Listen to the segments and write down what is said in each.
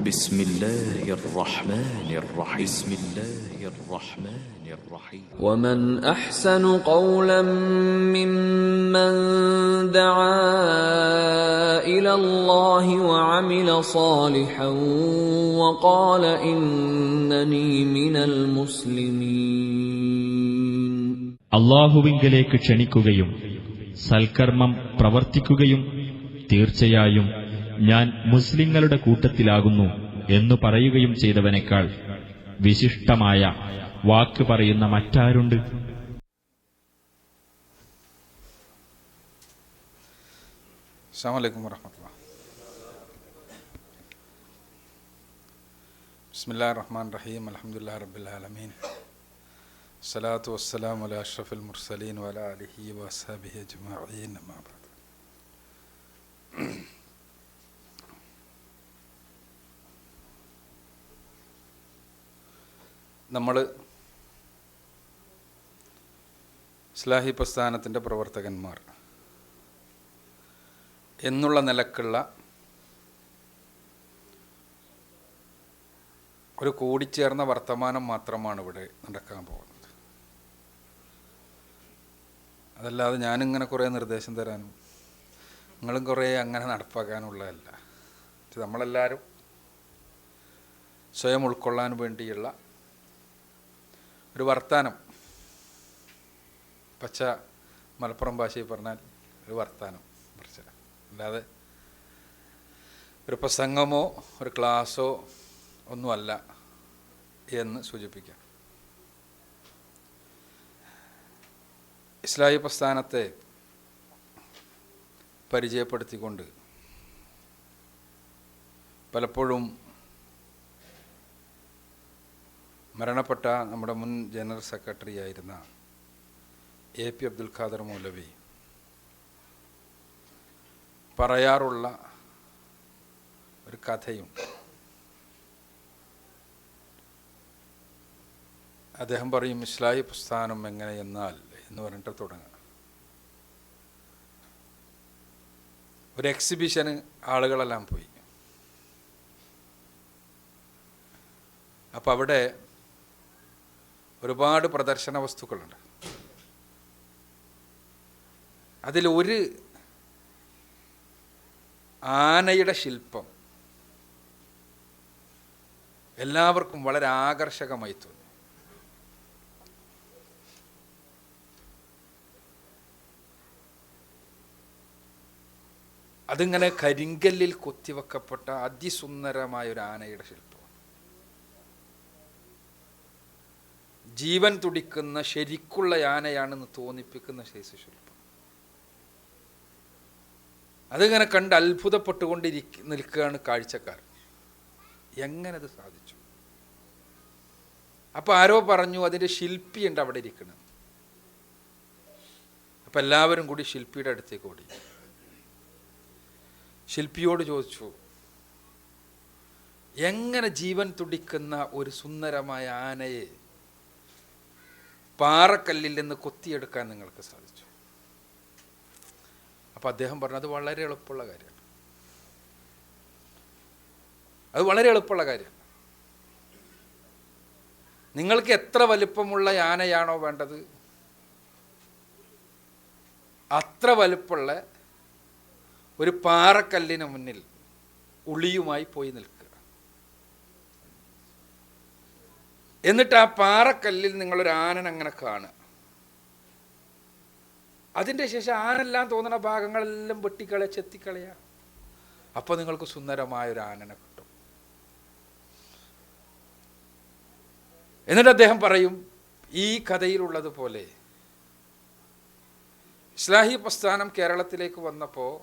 بسم الله الرحمن الرحيم بسم الله الرحمن الرحيم ومن أحسن قولا ممن دعا إلى الله وعمل صالحا وقال إنني من المسلمين. അല്ലാഹുവിങ്കലേക്ക് ക്ഷണിക്കുകയും സൽക്കർമ്മം പ്രവർത്തിക്കുകയും തീർച്ചയായും ഞാൻ മുസ്ലിങ്ങളുടെ കൂട്ടത്തിലാകുന്നു എന്നു പറയുകയും ചെയ്തവനേക്കാൾ വിശിഷ്ടമായ വാക്ക് പറയുന്ന മറ്റാരുണ്ട്? അസ്സലാമു അലൈക്കും വറഹ്മത്തുള്ളാഹി. ബിസ്മില്ലാഹിർ റഹ്മാനിർ റഹീം. അൽഹംദുലില്ലാഹി റബ്ബിൽ ആലമീൻ. സ്വലാത്തു വസ്സലാമു അലാ അഷ്റഫിൽ മുർസലീൻ വഅലാ ആലിഹി വഅസ്ഹാബിഹി അജ്മഈൻ. അമ്മാ ബഅദ്. നമ്മൾ ഇസ്ലാഹി പ്രസ്ഥാനത്തിൻ്റെ പ്രവർത്തകന്മാർ എന്നുള്ള നിലക്കുള്ള ഒരു കൂടിച്ചേർന്ന വർത്തമാനം മാത്രമാണ് ഇവിടെ നടക്കാൻ പോകുന്നത്. അതല്ലാതെ ഞാനിങ്ങനെ കുറേ നിർദ്ദേശം തരാനും നിങ്ങളും കുറേ അങ്ങനെ നടപ്പാക്കാനുള്ളതല്ല. നമ്മളെല്ലാവരും സ്വയം ഉൾക്കൊള്ളാൻ വേണ്ടിയുള്ള ഒരു വർത്താനം, പച്ച മലപ്പുറം ഭാഷയിൽ പറഞ്ഞാൽ ഒരു വർത്താനം കുറച്ച്, അല്ലാതെ ഒരു പ്രസംഗമോ ഒരു ക്ലാസ്സോ ഒന്നുമല്ല എന്ന് സൂചിപ്പിക്കാം. ഇസ്ലാഹി പ്രസ്ഥാനത്തെ പരിചയപ്പെടുത്തിക്കൊണ്ട് പലപ്പോഴും മരണപ്പെട്ട നമ്മുടെ മുൻ ജനറൽ സെക്രട്ടറി ആയിരുന്ന എ.പി. അബ്ദുൽ ഖാദർ മൗലവി പറയാറുള്ള ഒരു കഥയുണ്ട്. അദ്ദേഹം പറയും, ഇസ്ലാഹി പ്രസ്ഥാനം എങ്ങനെയെന്നാൽ എന്ന് പറഞ്ഞിട്ട് തുടങ്ങുക. ഒരു എക്സിബിഷന് ആളുകളെല്ലാം പോയി. അപ്പം അവിടെ ഒരുപാട് പ്രദർശന വസ്തുക്കളുണ്ട്. അതിലൊരു ആനയുടെ ശില്പം എല്ലാവർക്കും വളരെ ആകർഷകമായി തോന്നി. അതിങ്ങനെ കരിങ്കല്ലിൽ കൊത്തിവെക്കപ്പെട്ട അതിസുന്ദരമായൊരു ആനയുടെ ശില്പം, ജീവൻ തുടിക്കുന്ന ശരിക്കുള്ള ആനയാണെന്ന് തോന്നിപ്പിക്കുന്ന ശില്പം. അതിങ്ങനെ കണ്ട് അത്ഭുതപ്പെട്ടുകൊണ്ട് നിൽക്കുകയാണ് കാഴ്ചക്കാർ. എങ്ങനെ അത് സാധിച്ചു? അപ്പം ആരോ പറഞ്ഞു അതിൻ്റെ ശില്പിയുണ്ട് അവിടെ ഇരിക്കണം. അപ്പം എല്ലാവരും കൂടി ശില്പിയുടെ അടുത്തേക്ക് ഓടി. ശില്പിയോട് ചോദിച്ചു, എങ്ങനെ ജീവൻ തുടിക്കുന്ന ഒരു സുന്ദരമായ ആനയെ പാറക്കല്ലിൽ നിന്ന് കൊത്തിയെടുക്കാൻ നിങ്ങൾക്ക് സാധിച്ചു? അപ്പം അദ്ദേഹം പറഞ്ഞു, അത് വളരെ എളുപ്പമുള്ള കാര്യമാണ്. അത് വളരെ എളുപ്പമുള്ള കാര്യമാണ്. നിങ്ങൾക്ക് എത്ര വലിപ്പമുള്ള ആനയാണോ വേണ്ടത്, അത്ര വലിപ്പമുള്ള ഒരു പാറക്കല്ലിന് മുന്നിൽ ഉളിയുമായി പോയി നിൽക്കുക. എന്നിട്ട് ആ പാറക്കല്ലിൽ നിങ്ങളൊരു ആനനെ അങ്ങനെ കാണുക. അതിൻ്റെ ശേഷം ആനെല്ലാം തോന്നുന്ന ഭാഗങ്ങളെല്ലാം വെട്ടിക്കളയുക, ചെത്തിക്കളയുക. അപ്പോൾ നിങ്ങൾക്ക് സുന്ദരമായൊരു ആനനെ കിട്ടും. എന്നിട്ട് അദ്ദേഹം പറയും, ഈ കഥയിലുള്ളതുപോലെ ഇസ്ലാഹി പ്രസ്ഥാനം കേരളത്തിലേക്ക് വന്നപ്പോൾ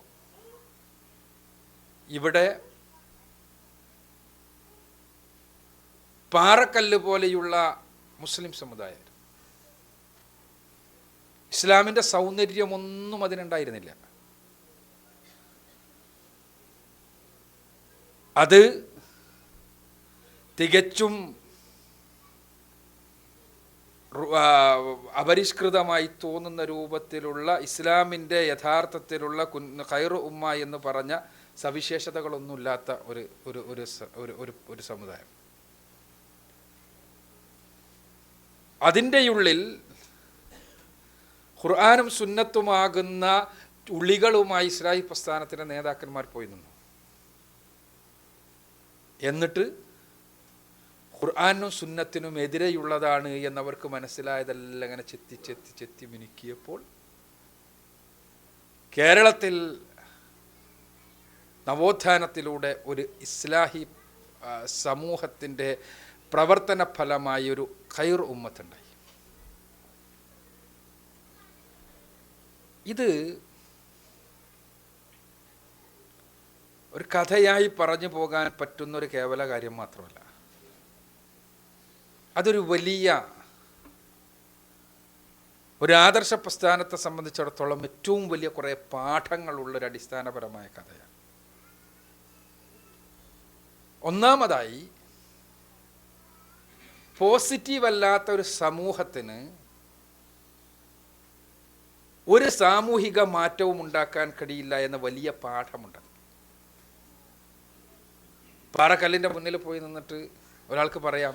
ഇവിടെ പാറക്കല്ല് പോലെയുള്ള മുസ്ലിം സമുദായം, ഇസ്ലാമിൻ്റെ സൗന്ദര്യമൊന്നും അതിനുണ്ടായിരുന്നില്ല. അത് തികച്ചും അപരിഷ്കൃതമായി തോന്നുന്ന രൂപത്തിലുള്ള ഇസ്ലാമിൻ്റെ യഥാർത്ഥത്തിലുള്ള ഖൈറു ഉമ്മ എന്ന് പറഞ്ഞ സവിശേഷതകളൊന്നുമില്ലാത്ത ഒരു സമുദായം. അതിൻ്റെ ഉള്ളിൽ ഖുർആനും സുന്നത്തുമാകുന്ന ഉള്ളികളുമായി ഇസ്ലാഹി പ്രസ്ഥാനത്തിൻ്റെ നേതാക്കന്മാർ പോയി നിന്നു. എന്നിട്ട് ഖുർആനും സുന്നത്തിനും എതിരെയുള്ളതാണ് എന്നവർക്ക് മനസ്സിലായതെല്ലാം അങ്ങനെ ചെത്തി മിനുക്കിയപ്പോൾ കേരളത്തിൽ നവോത്ഥാനത്തിലൂടെ ഒരു ഇസ്ലാഹി സമൂഹത്തിൻ്റെ പ്രവർത്തന ഫലമായി ഒരു ഖൈർ ഉമ്മത്തുണ്ടായി. ഇത് ഒരു കഥയായി പറഞ്ഞു പോകാൻ പറ്റുന്നൊരു കേവല കാര്യം മാത്രമല്ല, അതൊരു വലിയ ഒരു ആദർശ പ്രസ്ഥാനത്തെ സംബന്ധിച്ചിടത്തോളം ഏറ്റവും വലിയ കുറേ പാഠങ്ങളുള്ളൊരു അടിസ്ഥാനപരമായ കഥയാണ്. ഒന്നാമതായി, പോസിറ്റീവ് അല്ലാത്ത ഒരു സമൂഹത്തിന് ഒരു സാമൂഹിക മാറ്റവും ഉണ്ടാക്കാൻ കഴിയില്ല എന്ന വലിയ പാഠമുണ്ട്. പാറക്കല്ലിൻ്റെ മുന്നിൽ പോയി നിന്നിട്ട് ഒരാൾക്ക് പറയാം,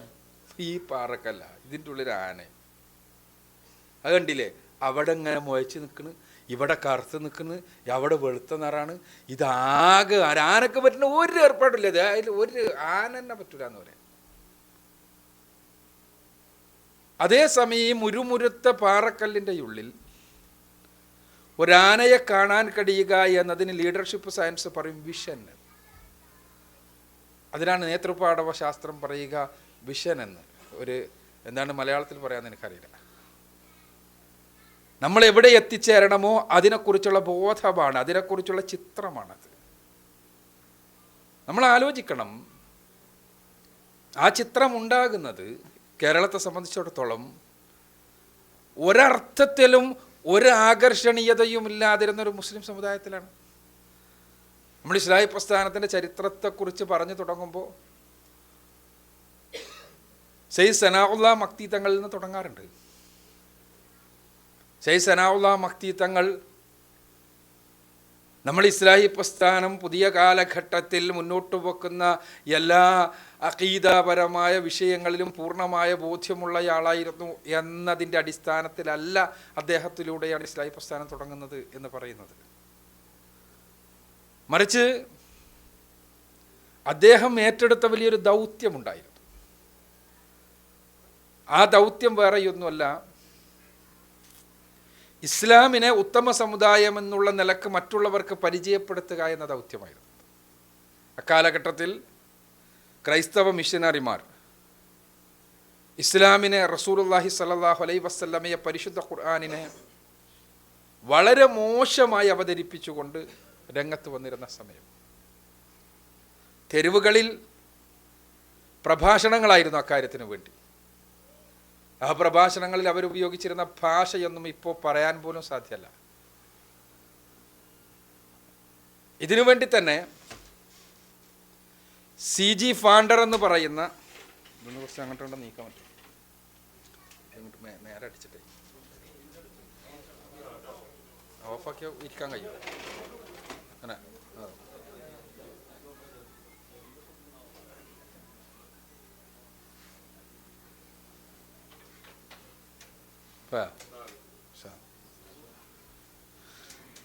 ഈ പാറക്കല്ല, ഇതിൻ്റെ ഉള്ളിൽ ആന. അത് കണ്ടില്ലേ, അവിടെ ഇങ്ങനെ മുഴച്ച് നിൽക്കണ്, ഇവിടെ കറുത്ത് നിൽക്കുന്നു, അവിടെ വെളുത്ത നിറാണ്. ഇതാകെ ആനക്ക് പറ്റുന്ന ഒരു ഏർപ്പാടില്ല, അതിൽ ഒരു ആന തന്നെ പറ്റൂല എന്ന് പറയാം. അതേസമയം മുരുമുരുത്ത പാറക്കല്ലിൻ്റെ ഉള്ളിൽ ഒരാനയെ കാണാൻ കഴിയുക എന്നതിന് ലീഡർഷിപ്പ് സയൻസ് പറയും വിഷൻ. അതിനാണ് നേതൃപാടവ ശാസ്ത്രം പറയുക വിഷൻ എന്ന്. എന്താണ് മലയാളത്തിൽ പറയാമെന്ന് എനിക്കറിയില്ല. നമ്മൾ എവിടെ എത്തിച്ചേരണമോ അതിനെക്കുറിച്ചുള്ള ബോധമാണ്, അതിനെക്കുറിച്ചുള്ള ചിത്രമാണത്. നമ്മൾ ആലോചിക്കണം, ആ ചിത്രം ഉണ്ടാകുന്നത് കേരളത്തെ സംബന്ധിച്ചിടത്തോളം ഒരർത്ഥത്തിലും ഒരു ആകർഷണീയതയും ഇല്ലാതിരുന്നൊരു മുസ്ലിം സമുദായത്തിലാണ്. നമ്മൾ ഇസ്ലാഹി പ്രസ്ഥാനത്തിൻ്റെ ചരിത്രത്തെക്കുറിച്ച് പറഞ്ഞു തുടങ്ങുമ്പോൾ സയ്യിദ് സനാഉല്ലാ മക്തി തങ്ങളിൽ നിന്ന് തുടങ്ങാറുണ്ട്. സയ്യിദ് സനാഉല്ലാ മക്തി തങ്ങൾ നമ്മൾ ഇസ്ലാഹി പ്രസ്ഥാനം പുതിയ കാലഘട്ടത്തിൽ മുന്നോട്ട് വെക്കുന്ന എല്ലാ അഖീദാപരമായ വിഷയങ്ങളിലും പൂർണ്ണമായ ബോധ്യമുള്ളയാളായിരുന്നു എന്നതിൻ്റെ അടിസ്ഥാനത്തിലല്ല അദ്ദേഹത്തിലൂടെയാണ് ഇസ്ലാഹി പ്രസ്ഥാനം തുടങ്ങുന്നത് എന്ന് പറയുന്നത്. മറിച്ച് അദ്ദേഹം ഏറ്റെടുത്ത വലിയൊരു ദൗത്യമുണ്ടായിരുന്നു. ആ ദൗത്യം വേറെയൊന്നുമല്ല, ഇസ്ലാമിനെ ഉത്തമ സമുദായം എന്നുള്ള നിലക്ക് മറ്റുള്ളവർക്ക് പരിചയപ്പെടുത്തുക എന്ന ദൗത്യമായിരുന്നു. അക്കാലഘട്ടത്തിൽ ക്രൈസ്തവ മിഷനറിമാർ ഇസ്ലാമിനെ, റസൂലുള്ളാഹി സ്വല്ലല്ലാഹു അലൈഹി വസല്ലമയെ, പരിശുദ്ധ ഖുർആനിനെ വളരെ മോശമായി അവതരിപ്പിച്ചുകൊണ്ട് രംഗത്ത് വന്നിരുന്ന സമയം തെരുവുകളിൽ പ്രഭാഷണങ്ങളായിരുന്നു അക്കാര്യത്തിന് വേണ്ടി. ആ പ്രഭാഷണങ്ങളിൽ അവരുപയോഗിച്ചിരുന്ന ഭാഷയൊന്നും ഇപ്പോൾ പറയാൻ പോലും സാധ്യമല്ല. ഇതിനു വേണ്ടി തന്നെ CG ഫാണ്ടർ എന്ന് പറയുന്ന, ഇതൊന്ന് കുറച്ച് അങ്ങോട്ട് നീക്കാൻ പറ്റും, നേരെ അടിച്ചിട്ടേ ഓഫാക്കിയോ ഇരിക്കാൻ കഴിയും അങ്ങനെ.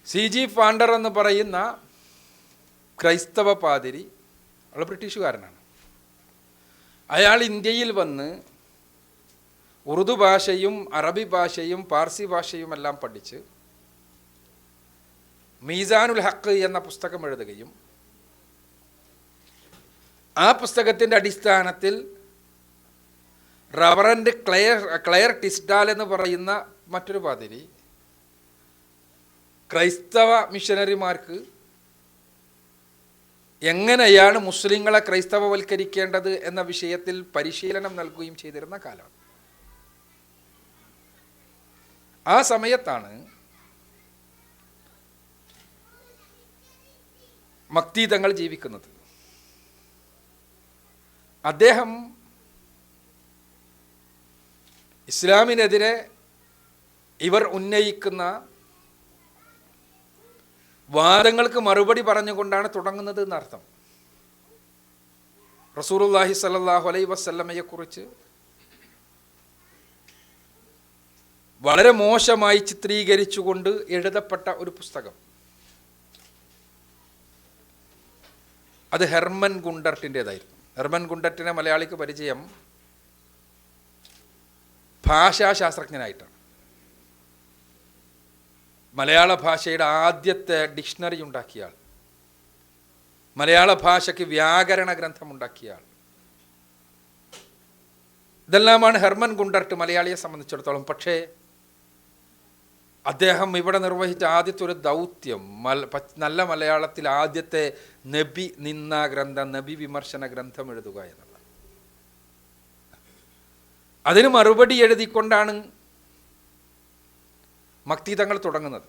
CG ഫാണ്ടർ എന്ന് പറയുന്ന ക്രൈസ്തവ പാതിരി, അയാൾ ബ്രിട്ടീഷുകാരനാണ്. അയാൾ ഇന്ത്യയിൽ വന്ന് ഉറുദു ഭാഷയും അറബി ഭാഷയും പാർസി ഭാഷയും എല്ലാം പഠിച്ച് മീസാനുൽ ഹഖ് എന്ന പുസ്തകം എഴുതുകയും ആ പുസ്തകത്തിൻ്റെ അടിസ്ഥാനത്തിൽ റവറൻഡ് ക്ലെയർ ടിസ്ഡാൽ എന്ന് പറയുന്ന മറ്റൊരു പാതിരി ക്രൈസ്തവ മിഷനറിമാർക്ക് എങ്ങനെയാണ് മുസ്ലിങ്ങളെ ക്രൈസ്തവവൽക്കരിക്കേണ്ടത് എന്ന വിഷയത്തിൽ പരിശീലനം നൽകുകയും ചെയ്തിരുന്ന കാലം. ആ സമയത്താണ് മക്തി തങ്ങൾ ജീവിക്കുന്നത്. അദ്ദേഹം ഇസ്ലാമിനെതിരെ ഇവർ ഉന്നയിക്കുന്ന വാദങ്ങൾക്ക് മറുപടി പറഞ്ഞുകൊണ്ടാണ് തുടങ്ങുന്നത് എന്നർത്ഥം. റസൂലുള്ളാഹി സ്വല്ലല്ലാഹു അലൈഹി വസല്ലമയെക്കുറിച്ച് വളരെ മോശമായി ചിത്രീകരിച്ചുകൊണ്ട് എഴുതപ്പെട്ട ഒരു പുസ്തകം, അത് ഹെർമൻ ഗുണ്ടർട്ടിൻ്റെതായിരുന്നു. ഹെർമൻ ഗുണ്ടർട്ടിനെ മലയാളിക്ക് പരിചയം ഭാഷാശാസ്ത്രജ്ഞനായിട്ടാണ്. മലയാള ഭാഷയുടെ ആദ്യത്തെ ഡിക്ഷണറി ഉണ്ടാക്കിയ ആൾ, മലയാള ഭാഷയ്ക്ക് വ്യാകരണ ഗ്രന്ഥമുണ്ടാക്കിയ ആൾ. ഇതെല്ലാമാണ് ഹെർമൻ ഗുണ്ടർട്ട് മലയാളിയെ സംബന്ധിച്ചിടത്തോളം. പക്ഷേ അദ്ദേഹം ഇവിടെ നിർവഹിച്ച ആദ്യത്തെ ഒരു ദൗത്യം, നല്ല മലയാളത്തിൽ ആദ്യത്തെ നബി നിന്ന ഗ്രന്ഥം, നബി വിമർശന ഗ്രന്ഥം എഴുതുക എന്നുള്ളത്. അതിന് മറുപടി എഴുതിക്കൊണ്ടാണ് മക്തി തങ്ങൾ തുടങ്ങുന്നത്.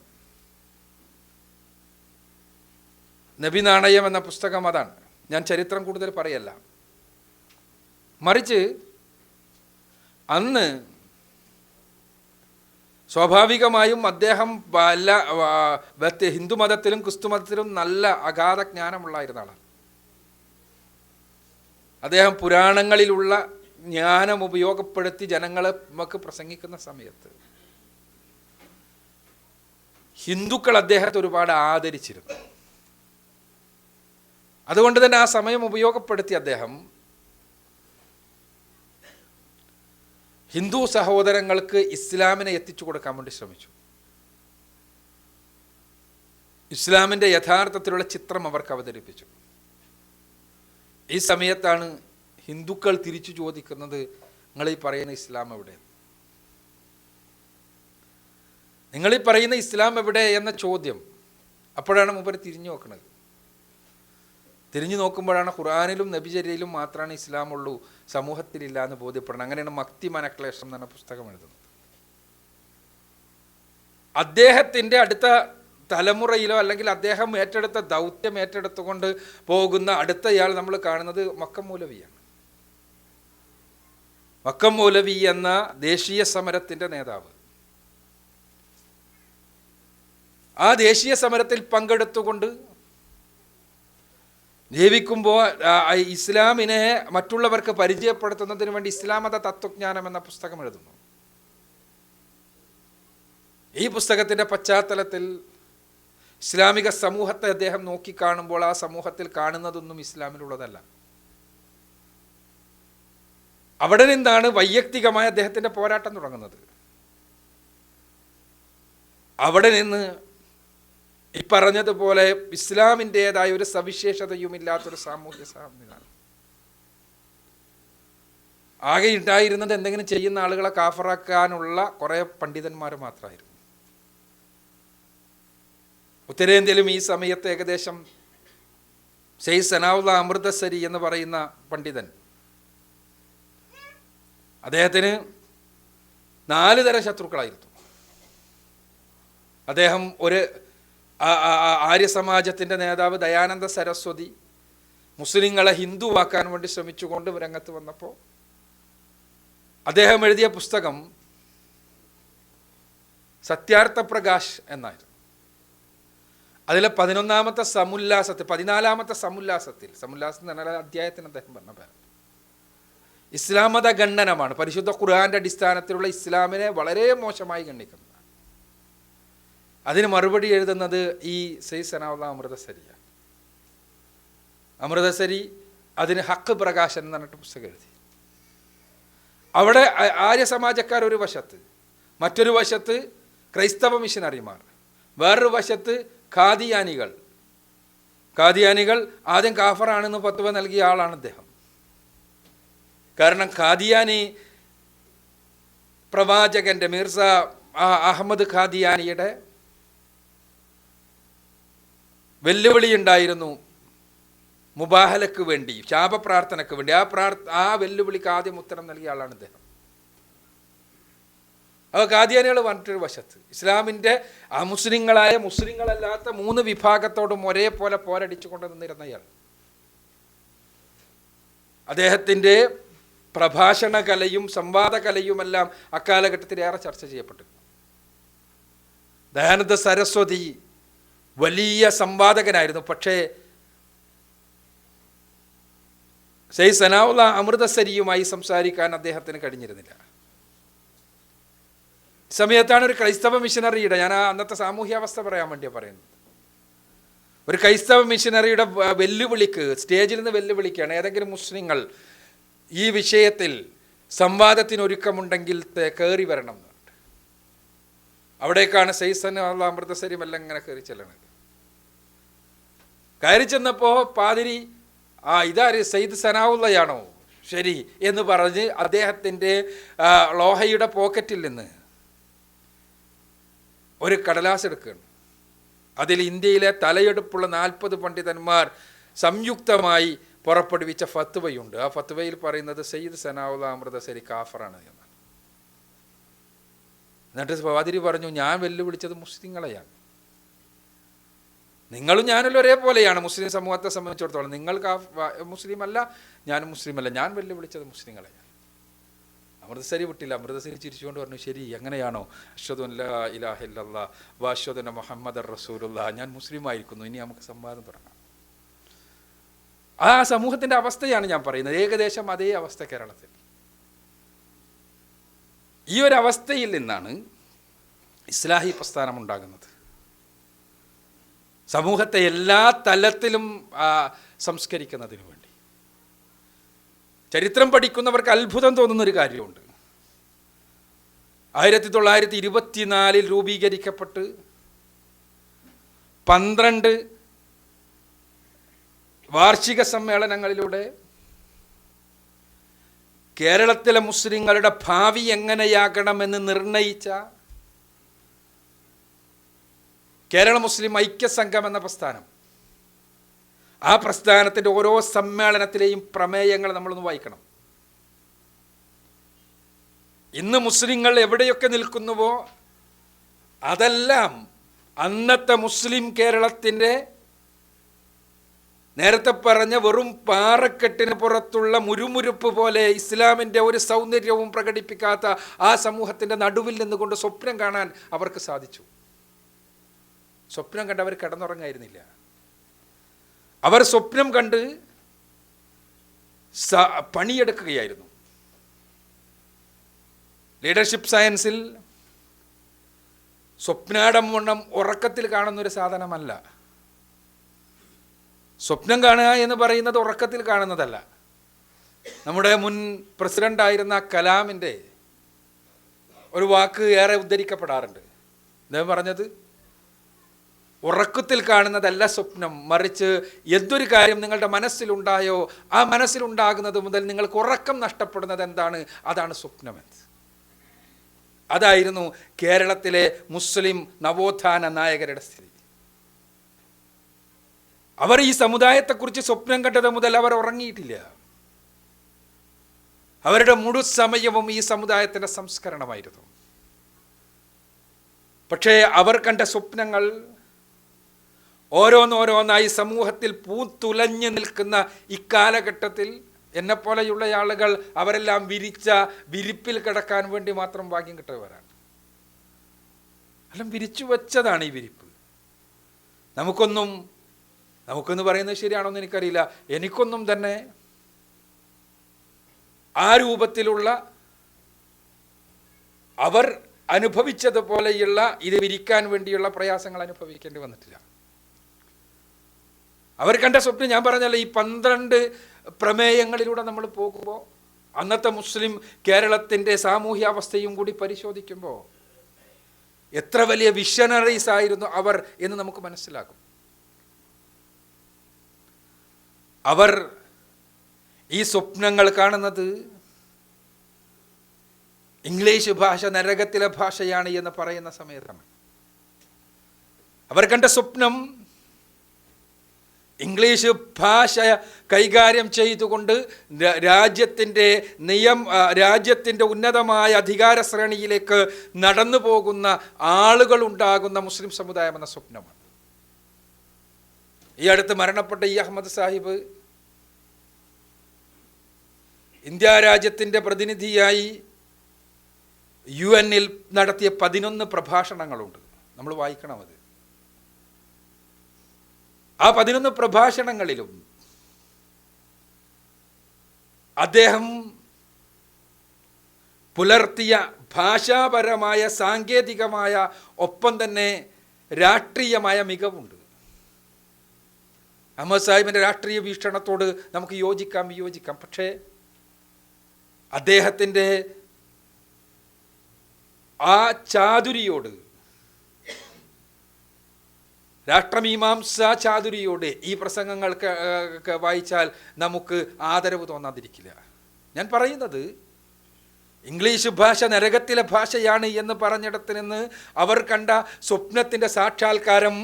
നബി നാണയം എന്ന പുസ്തകം അതാണ്. ഞാൻ ചരിത്രം കൂടുതൽ പറയല്ല, മറിച്ച് അന്ന് സ്വാഭാവികമായും അദ്ദേഹം ഹിന്ദു മതത്തിലും ക്രിസ്തു മതത്തിലും നല്ല അഗാധ ജ്ഞാനമുള്ളായിരുന്ന ആളാണ്. അദ്ദേഹം പുരാണങ്ങളിലുള്ള ജ്ഞാനം ഉപയോഗപ്പെടുത്തി ജനങ്ങളെ നമുക്ക് പ്രസംഗിക്കുന്ന സമയത്ത് ഹിന്ദുക്കൾ അദ്ദേഹത്തെ ഒരുപാട് ആദരിച്ചിരുന്നു. അതുകൊണ്ട് തന്നെ ആ സമയം ഉപയോഗപ്പെടുത്തി അദ്ദേഹം ഹിന്ദു സഹോദരങ്ങൾക്ക് ഇസ്ലാമിനെ എത്തിച്ചു കൊടുക്കാൻ വേണ്ടി ശ്രമിച്ചു. ഇസ്ലാമിൻ്റെ യഥാർത്ഥത്തിലുള്ള ചിത്രം അവർക്ക് അവതരിപ്പിച്ചു. ഈ സമയത്താണ് ഹിന്ദുക്കൾ തിരിച്ചു ചോദിക്കുന്നത്, നിങ്ങളീ പറയുന്ന ഇസ്ലാം എവിടെ, നിങ്ങളീ പറയുന്ന ഇസ്ലാം എവിടെ എന്ന ചോദ്യം. അപ്പോഴാണ് മൂപ്പര് തിരിഞ്ഞു നോക്കുന്നത്. തിരിഞ്ഞു നോക്കുമ്പോഴാണ് ഖുർആനിലും നബിചര്യയിലും മാത്രമാണ് ഇസ്ലാം ഉള്ളൂ, സമൂഹത്തിലില്ല എന്ന് ബോധ്യപ്പെടണം. അങ്ങനെയാണ് മക്തി മനക്ലേശം എന്ന പുസ്തകം എഴുതുന്നത്. അദ്ദേഹത്തിൻ്റെ അടുത്ത തലമുറയിലോ അല്ലെങ്കിൽ അദ്ദേഹം ഏറ്റെടുത്ത ദൗത്യം ഏറ്റെടുത്തുകൊണ്ട് പോകുന്ന അടുത്തയാൾ നമ്മൾ കാണുന്നത് മക്കം മൗലവിയാണ്. മക്കം മൗലവി എന്ന ദേശീയ സമരത്തിൻ്റെ നേതാവ്. ആ ദേശീയ സമരത്തിൽ പങ്കെടുത്തുകൊണ്ട് ജീവിക്കുമ്പോൾ ഇസ്ലാമിനെ മറ്റുള്ളവർക്ക് പരിചയപ്പെടുത്തുന്നതിന് വേണ്ടി ഇസ്ലാം മത തത്വജ്ഞാനം എന്ന പുസ്തകം എഴുതുന്നു. ഈ പുസ്തകത്തിൻ്റെ പശ്ചാത്തലത്തിൽ ഇസ്ലാമിക സമൂഹത്തെ അദ്ദേഹം നോക്കിക്കാണുമ്പോൾ ആ സമൂഹത്തിൽ കാണുന്നതൊന്നും ഇസ്ലാമിലുള്ളതല്ല. അവിടെ നിന്നാണ് വൈയക്തികമായ അദ്ദേഹത്തിൻ്റെ പോരാട്ടം തുടങ്ങുന്നത്. അവിടെ നിന്ന് ഈ പറഞ്ഞതുപോലെ ഇസ്ലാമിൻ്റെതായ ഒരു സവിശേഷതയുമില്ലാത്തൊരു സാമൂഹ്യ സംവിധാനം ആകെ ഉണ്ടായിരുന്നത് എന്തെങ്കിലും ചെയ്യുന്ന ആളുകളെ കാഫറാക്കാനുള്ള കുറേ പണ്ഡിതന്മാർ മാത്രമായിരുന്നു. ഉത്തരേന്ത്യയിലും ഈ സമയത്ത് ഏകദേശം സെയ്ദ് സനാഉള്ള അമൃതസരി എന്ന് പറയുന്ന പണ്ഡിതൻ, അദ്ദേഹത്തിന് 4 തരം ശത്രുക്കളായിരുന്നു. അദ്ദേഹം ഒരു ആര്യസമാജത്തിൻ്റെ നേതാവ് ദയാനന്ദ സരസ്വതി മുസ്ലിങ്ങളെ ഹിന്ദുവാക്കാൻ വേണ്ടി ശ്രമിച്ചുകൊണ്ട് രംഗത്ത് വന്നപ്പോൾ അദ്ദേഹം എഴുതിയ പുസ്തകം സത്യാർത്ഥ പ്രകാശ് എന്നായിരുന്നു. അതിലെ 14ാമത്തെ സമുല്ലാസത്തിൽ സമുല്ലാസം എന്ന് പറഞ്ഞാൽ അധ്യായത്തിന് അദ്ദേഹം പറഞ്ഞ പേര് ഇസ്ലാം മത ഖണ്ഡനമാണ്. പരിശുദ്ധ ഖുർആന്റെ അടിസ്ഥാനത്തിലുള്ള ഇസ്ലാമിനെ വളരെ മോശമായി ഗണ്ണിക്കുന്നത്. അതിന് മറുപടി എഴുതുന്നത് ഈ സെയ്ദ് സനാഉള്ള അമൃതസരിയാണ്. അമൃതസരി അതിന് ഹക്ക് പ്രകാശൻ എന്ന് പറഞ്ഞിട്ട് പുസ്തകം എഴുതി. അവിടെ ആര്യസമാജക്കാർ ഒരു വശത്ത്, മറ്റൊരു വശത്ത് ക്രൈസ്തവ മിഷനറിമാർ, വേറൊരു വശത്ത് ഖാദിയാനികൾ ആദ്യം കാഫറാണെന്ന് ഫത്വ നൽകിയ ആളാണ് അദ്ദേഹം. കാരണം ഖാദിയാനി പ്രവാചകന്റെ മിർസ അഹമ്മദ് ഖാദിയാനിയുടെ വെല്ലുവിളി ഉണ്ടായിരുന്നു മുബാഹലക്ക് വേണ്ടി, ശാപപ്രാർത്ഥനയ്ക്ക് വേണ്ടി. ആ വെല്ലുവിളിക്ക് ആദ്യം ഉത്തരം നൽകിയ ആളാണ് അദ്ദേഹം. അപ്പോൾ ഖാദിയാനികൾ മറ്റൊരു വശത്ത്, ഇസ്ലാമിൻ്റെ മുസ്ലിങ്ങളല്ലാത്ത 3 വിഭാഗത്തോടും ഒരേപോലെ പോരടിച്ചു കൊണ്ട് നിന്നിരുന്നയാൾ. അദ്ദേഹത്തിൻ്റെ പ്രഭാഷണ കലയും സംവാദ കലയുമെല്ലാം അക്കാലഘട്ടത്തിൽ ഏറെ ചർച്ച ചെയ്യപ്പെട്ടു. ദയാനന്ദ സരസ്വതി വലിയ സംവാദകനായിരുന്നു. പക്ഷേ സയ്യിദ് സനാഉള്ള അമൃതസരിയുമായി സംസാരിക്കാൻ അദ്ദേഹത്തിന് കഴിഞ്ഞിരുന്നില്ല. സമയത്താണ് ഒരു ക്രൈസ്തവ മിഷനറിയുടെ, ഞാൻ അന്നത്തെ സാമൂഹ്യാവസ്ഥ പറയാൻ വേണ്ടിയാണ് പറയുന്നത്, ഒരു ക്രൈസ്തവ മിഷനറിയുടെ വെല്ലുവിളിക്ക്, സ്റ്റേജിൽ നിന്ന് വെല്ലുവിളിക്കുകയാണ്, ഏതെങ്കിലും മുസ്ലിങ്ങൾ ഈ വിഷയത്തിൽ സംവാദത്തിനൊരുക്കമുണ്ടെങ്കിൽ കയറി വരണം എന്ന് പറഞ്ഞിട്ട്. അവിടേക്കാണ് സയ്യിദ് സനാഉള്ള അമൃതസരി മെല്ലെ ഇങ്ങനെ കയറി ചെല്ലണത്. കയറി ചെന്നപ്പോൾ പാതിരി, ഇതാര് സയ്യിദ് സനാഉള്ളയാണോ, ശരി എന്ന് പറഞ്ഞ് അദ്ദേഹത്തിൻ്റെ ലോഹയുടെ പോക്കറ്റിൽ നിന്ന് ഒരു കടലാസ് എടുക്കുകയാണ്. അതിൽ ഇന്ത്യയിലെ തലയെടുപ്പുള്ള 40 പണ്ഡിതന്മാർ സംയുക്തമായി പുറപ്പെടുവിച്ച ഫത്വയുണ്ട്. ആ ഫത്വയിൽ പറയുന്നത് സയ്യിദ് സനാഉള്ള അമൃതസരി കാഫറാണ് എന്നാണ്. എന്നിട്ട് പാതിരി പറഞ്ഞു, ഞാൻ വെല്ലുവിളിച്ചത് മുസ്ലിങ്ങളെയാണ്, നിങ്ങളും ഞാനെല്ലാം ഒരേപോലെയാണ് മുസ്ലിം സമൂഹത്തെ സംബന്ധിച്ചിടത്തോളം. നിങ്ങൾ മുസ്ലിം അല്ല, ഞാനും മുസ്ലിം അല്ല, ഞാൻ വെല്ലുവിളിച്ചത് മുസ്ലിങ്ങളെയാണ്. അമൃതസരി വിട്ടില്ല. അമൃതസരി ചിരിച്ചുകൊണ്ട് പറഞ്ഞു, ശരി അങ്ങനെയാണോ, അഷ്ഹദു അൻ ലാ ഇലാഹ ഇല്ലല്ലാഹ് വ അഷ്ഹദു അന്ന മുഹമ്മദർ റസൂലുള്ളാഹ്, ഞാൻ മുസ്ലിം ആയിരിക്കുന്നു, ഇനി നമുക്ക് സംവാദം തുടങ്ങാം. ആ സമൂഹത്തിൻ്റെ അവസ്ഥയാണ് ഞാൻ പറയുന്നത്. ഏകദേശം അതേ അവസ്ഥ കേരളത്തിൽ. ഈ ഒരു അവസ്ഥയിൽ നിന്നാണ് ഇസ്ലാഹി പ്രസ്ഥാനം ഉണ്ടാകുന്നത്. സമൂഹത്തെ എല്ലാ തലത്തിലും സംസ്കരിക്കുന്നതിന് വേണ്ടി. ചരിത്രം പഠിക്കുന്നവർക്ക് അത്ഭുതം തോന്നുന്നൊരു കാര്യമുണ്ട്. 1924 രൂപീകരിക്കപ്പെട്ട് 12 വാർഷിക സമ്മേളനങ്ങളിലൂടെ കേരളത്തിലെ മുസ്ലിങ്ങളുടെ ഭാവി എങ്ങനെയാകണമെന്ന് നിർണയിച്ച കേരള മുസ്ലിം ഐക്യസംഘം എന്ന പ്രസ്ഥാനം, ആ പ്രസ്ഥാനത്തിൻ്റെ ഓരോ സമ്മേളനത്തിലെയും പ്രമേയങ്ങൾ നമ്മളൊന്ന് വായിക്കണം. ഇന്ന് മുസ്ലിങ്ങൾ എവിടെയൊക്കെ നിൽക്കുന്നുവോ അതെല്ലാം അന്നത്തെ മുസ്ലിം കേരളത്തിൻ്റെ, നേരത്തെ പറഞ്ഞ വെറും പാറക്കെട്ടിന് പുറത്തുള്ള മുരുമുരുപ്പ് പോലെ ഇസ്ലാമിൻ്റെ ഒരു സൗന്ദര്യവും പ്രകടിപ്പിക്കാത്ത ആ സമൂഹത്തിൻ്റെ നടുവിൽ നിന്നുകൊണ്ട് സ്വപ്നം കാണാൻ അവർക്ക് സാധിച്ചു. സ്വപ്നം കണ്ട് അവർ കിടന്നുറങ്ങായിരുന്നില്ല. അവർ സ്വപ്നം കണ്ട് പണിയെടുക്കുകയായിരുന്നു. ലീഡർഷിപ്പ് സയൻസിൽ സ്വപ്നാടംവണ്ണം ഉറക്കത്തിൽ കാണുന്നൊരു സാധനമല്ല. സ്വപ്നം കാണുക എന്ന് പറയുന്നത് ഉറക്കത്തിൽ കാണുന്നതല്ല. നമ്മുടെ മുൻ പ്രസിഡൻ്റായിരുന്ന കലാമിൻ്റെ ഒരു വാക്ക് ഏറെ ഉദ്ധരിക്കപ്പെടാറുണ്ട്. അദ്ദേഹം പറഞ്ഞത്, ഉറക്കത്തിൽ കാണുന്നതല്ല സ്വപ്നം, മറിച്ച് എന്തൊരു കാര്യം നിങ്ങളുടെ മനസ്സിലുണ്ടായോ ആ മനസ്സിലുണ്ടാകുന്നത് മുതൽ നിങ്ങൾക്ക് ഉറക്കം നഷ്ടപ്പെടുന്നത് എന്താണ്, അതാണ് സ്വപ്നമെന്ന്. അതായിരുന്നു കേരളത്തിലെ മുസ്ലിം നവോത്ഥാന നായകരുടെ സ്ഥിതി. അവർ ഈ സമുദായത്തെക്കുറിച്ച് സ്വപ്നം കണ്ടത് മുതൽ അവർ ഉറങ്ങിയിട്ടില്ല. അവരുടെ മുഴുസമയവും ഈ സമുദായത്തിൻ്റെ സംസ്കരണമായിരുന്നു. പക്ഷേ അവർ കണ്ട സ്വപ്നങ്ങൾ ഓരോന്നോരോന്നായി സമൂഹത്തിൽ പൂത്തുലഞ്ഞു നിൽക്കുന്ന ഇക്കാലഘട്ടത്തിൽ എന്നെപ്പോലെയുള്ള ആളുകൾ അവരെല്ലാം വിരിച്ച വിരിപ്പിൽ കിടക്കാൻ വേണ്ടി മാത്രം ഭാഗ്യം കിട്ടിയവരാണ്. എല്ലാം വിരിച്ചു വച്ചതാണ് ഈ വിരിപ്പ്. നമുക്കൊന്ന് പറയുന്നത് ശരിയാണോന്ന് എനിക്കറിയില്ല, എനിക്കൊന്നും തന്നെ ആ രൂപത്തിലുള്ള അവർ അനുഭവിച്ചതുപോലെയുള്ള ഇത് വിരിക്കാൻ വേണ്ടിയുള്ള പ്രയാസങ്ങൾ അനുഭവിക്കേണ്ടി വന്നിട്ടില്ല. അവർ കണ്ട സ്വപ്നം ഞാൻ പറഞ്ഞല്ലോ, ഈ 12 പ്രമേയങ്ങളിലൂടെ നമ്മൾ പോകുമ്പോൾ അന്നത്തെ മുസ്ലിം കേരളത്തിൻ്റെ സാമൂഹ്യാവസ്ഥയും കൂടി പരിശോധിക്കുമ്പോൾ എത്ര വലിയ വിഷനറീസ് ആയിരുന്നു അവർ എന്ന് നമുക്ക് മനസ്സിലാകും. അവർ ഈ സ്വപ്നങ്ങൾ കാണുന്നത് ഇംഗ്ലീഷ് ഭാഷ നരകത്തിലെ ഭാഷയാണ് എന്ന് പറയുന്ന സമയത്താണ്. അവർ കണ്ട സ്വപ്നം ഇംഗ്ലീഷ് ഭാഷ കൈകാര്യം ചെയ്തുകൊണ്ട് രാജ്യത്തിൻ്റെ ഉന്നതമായ അധികാര ശ്രേണിയിലേക്ക് നടന്നു പോകുന്ന ആളുകളുണ്ടാകുന്ന മുസ്ലിം സമുദായം എന്ന സ്വപ്നമാണ്. ഈ അടുത്ത് മരണപ്പെട്ട ഈ അഹമ്മദ് സാഹിബ് ഇന്ത്യ രാജ്യത്തിൻ്റെ പ്രതിനിധിയായി UN നടത്തിയ 11 പ്രഭാഷണങ്ങളുണ്ട്. നമ്മൾ വായിക്കണം. അത് ആ 11 പ്രഭാഷണങ്ങളിലും അദ്ദേഹം പുലർത്തിയ ഭാഷാപരമായ, സാങ്കേതികമായ, ഒപ്പം തന്നെ രാഷ്ട്രീയമായ മികവുണ്ട്. അഹമ്മദ് സാഹിബിൻ്റെ രാഷ്ട്രീയ വീക്ഷണത്തോട് നമുക്ക് യോജിക്കാം, വിയോജിക്കാം. പക്ഷേ അദ്ദേഹത്തിൻ്റെ ആ ചാതുരിയോട്, രാഷ്ട്രമീമാംസാ ചാതുരിയോട് ഈ പ്രസംഗങ്ങൾക്ക് വായിച്ചാൽ നമുക്ക് ആദരവ് തോന്നാതിരിക്കില്ല. ഞാൻ പറയുന്നത് ഇംഗ്ലീഷ് ഭാഷ നരകത്തിലെ ഭാഷയാണ് എന്ന് പറഞ്ഞിടത്ത് നിന്ന് അവർ കണ്ട സ്വപ്നത്തിൻ്റെ സാക്ഷാത്കാരം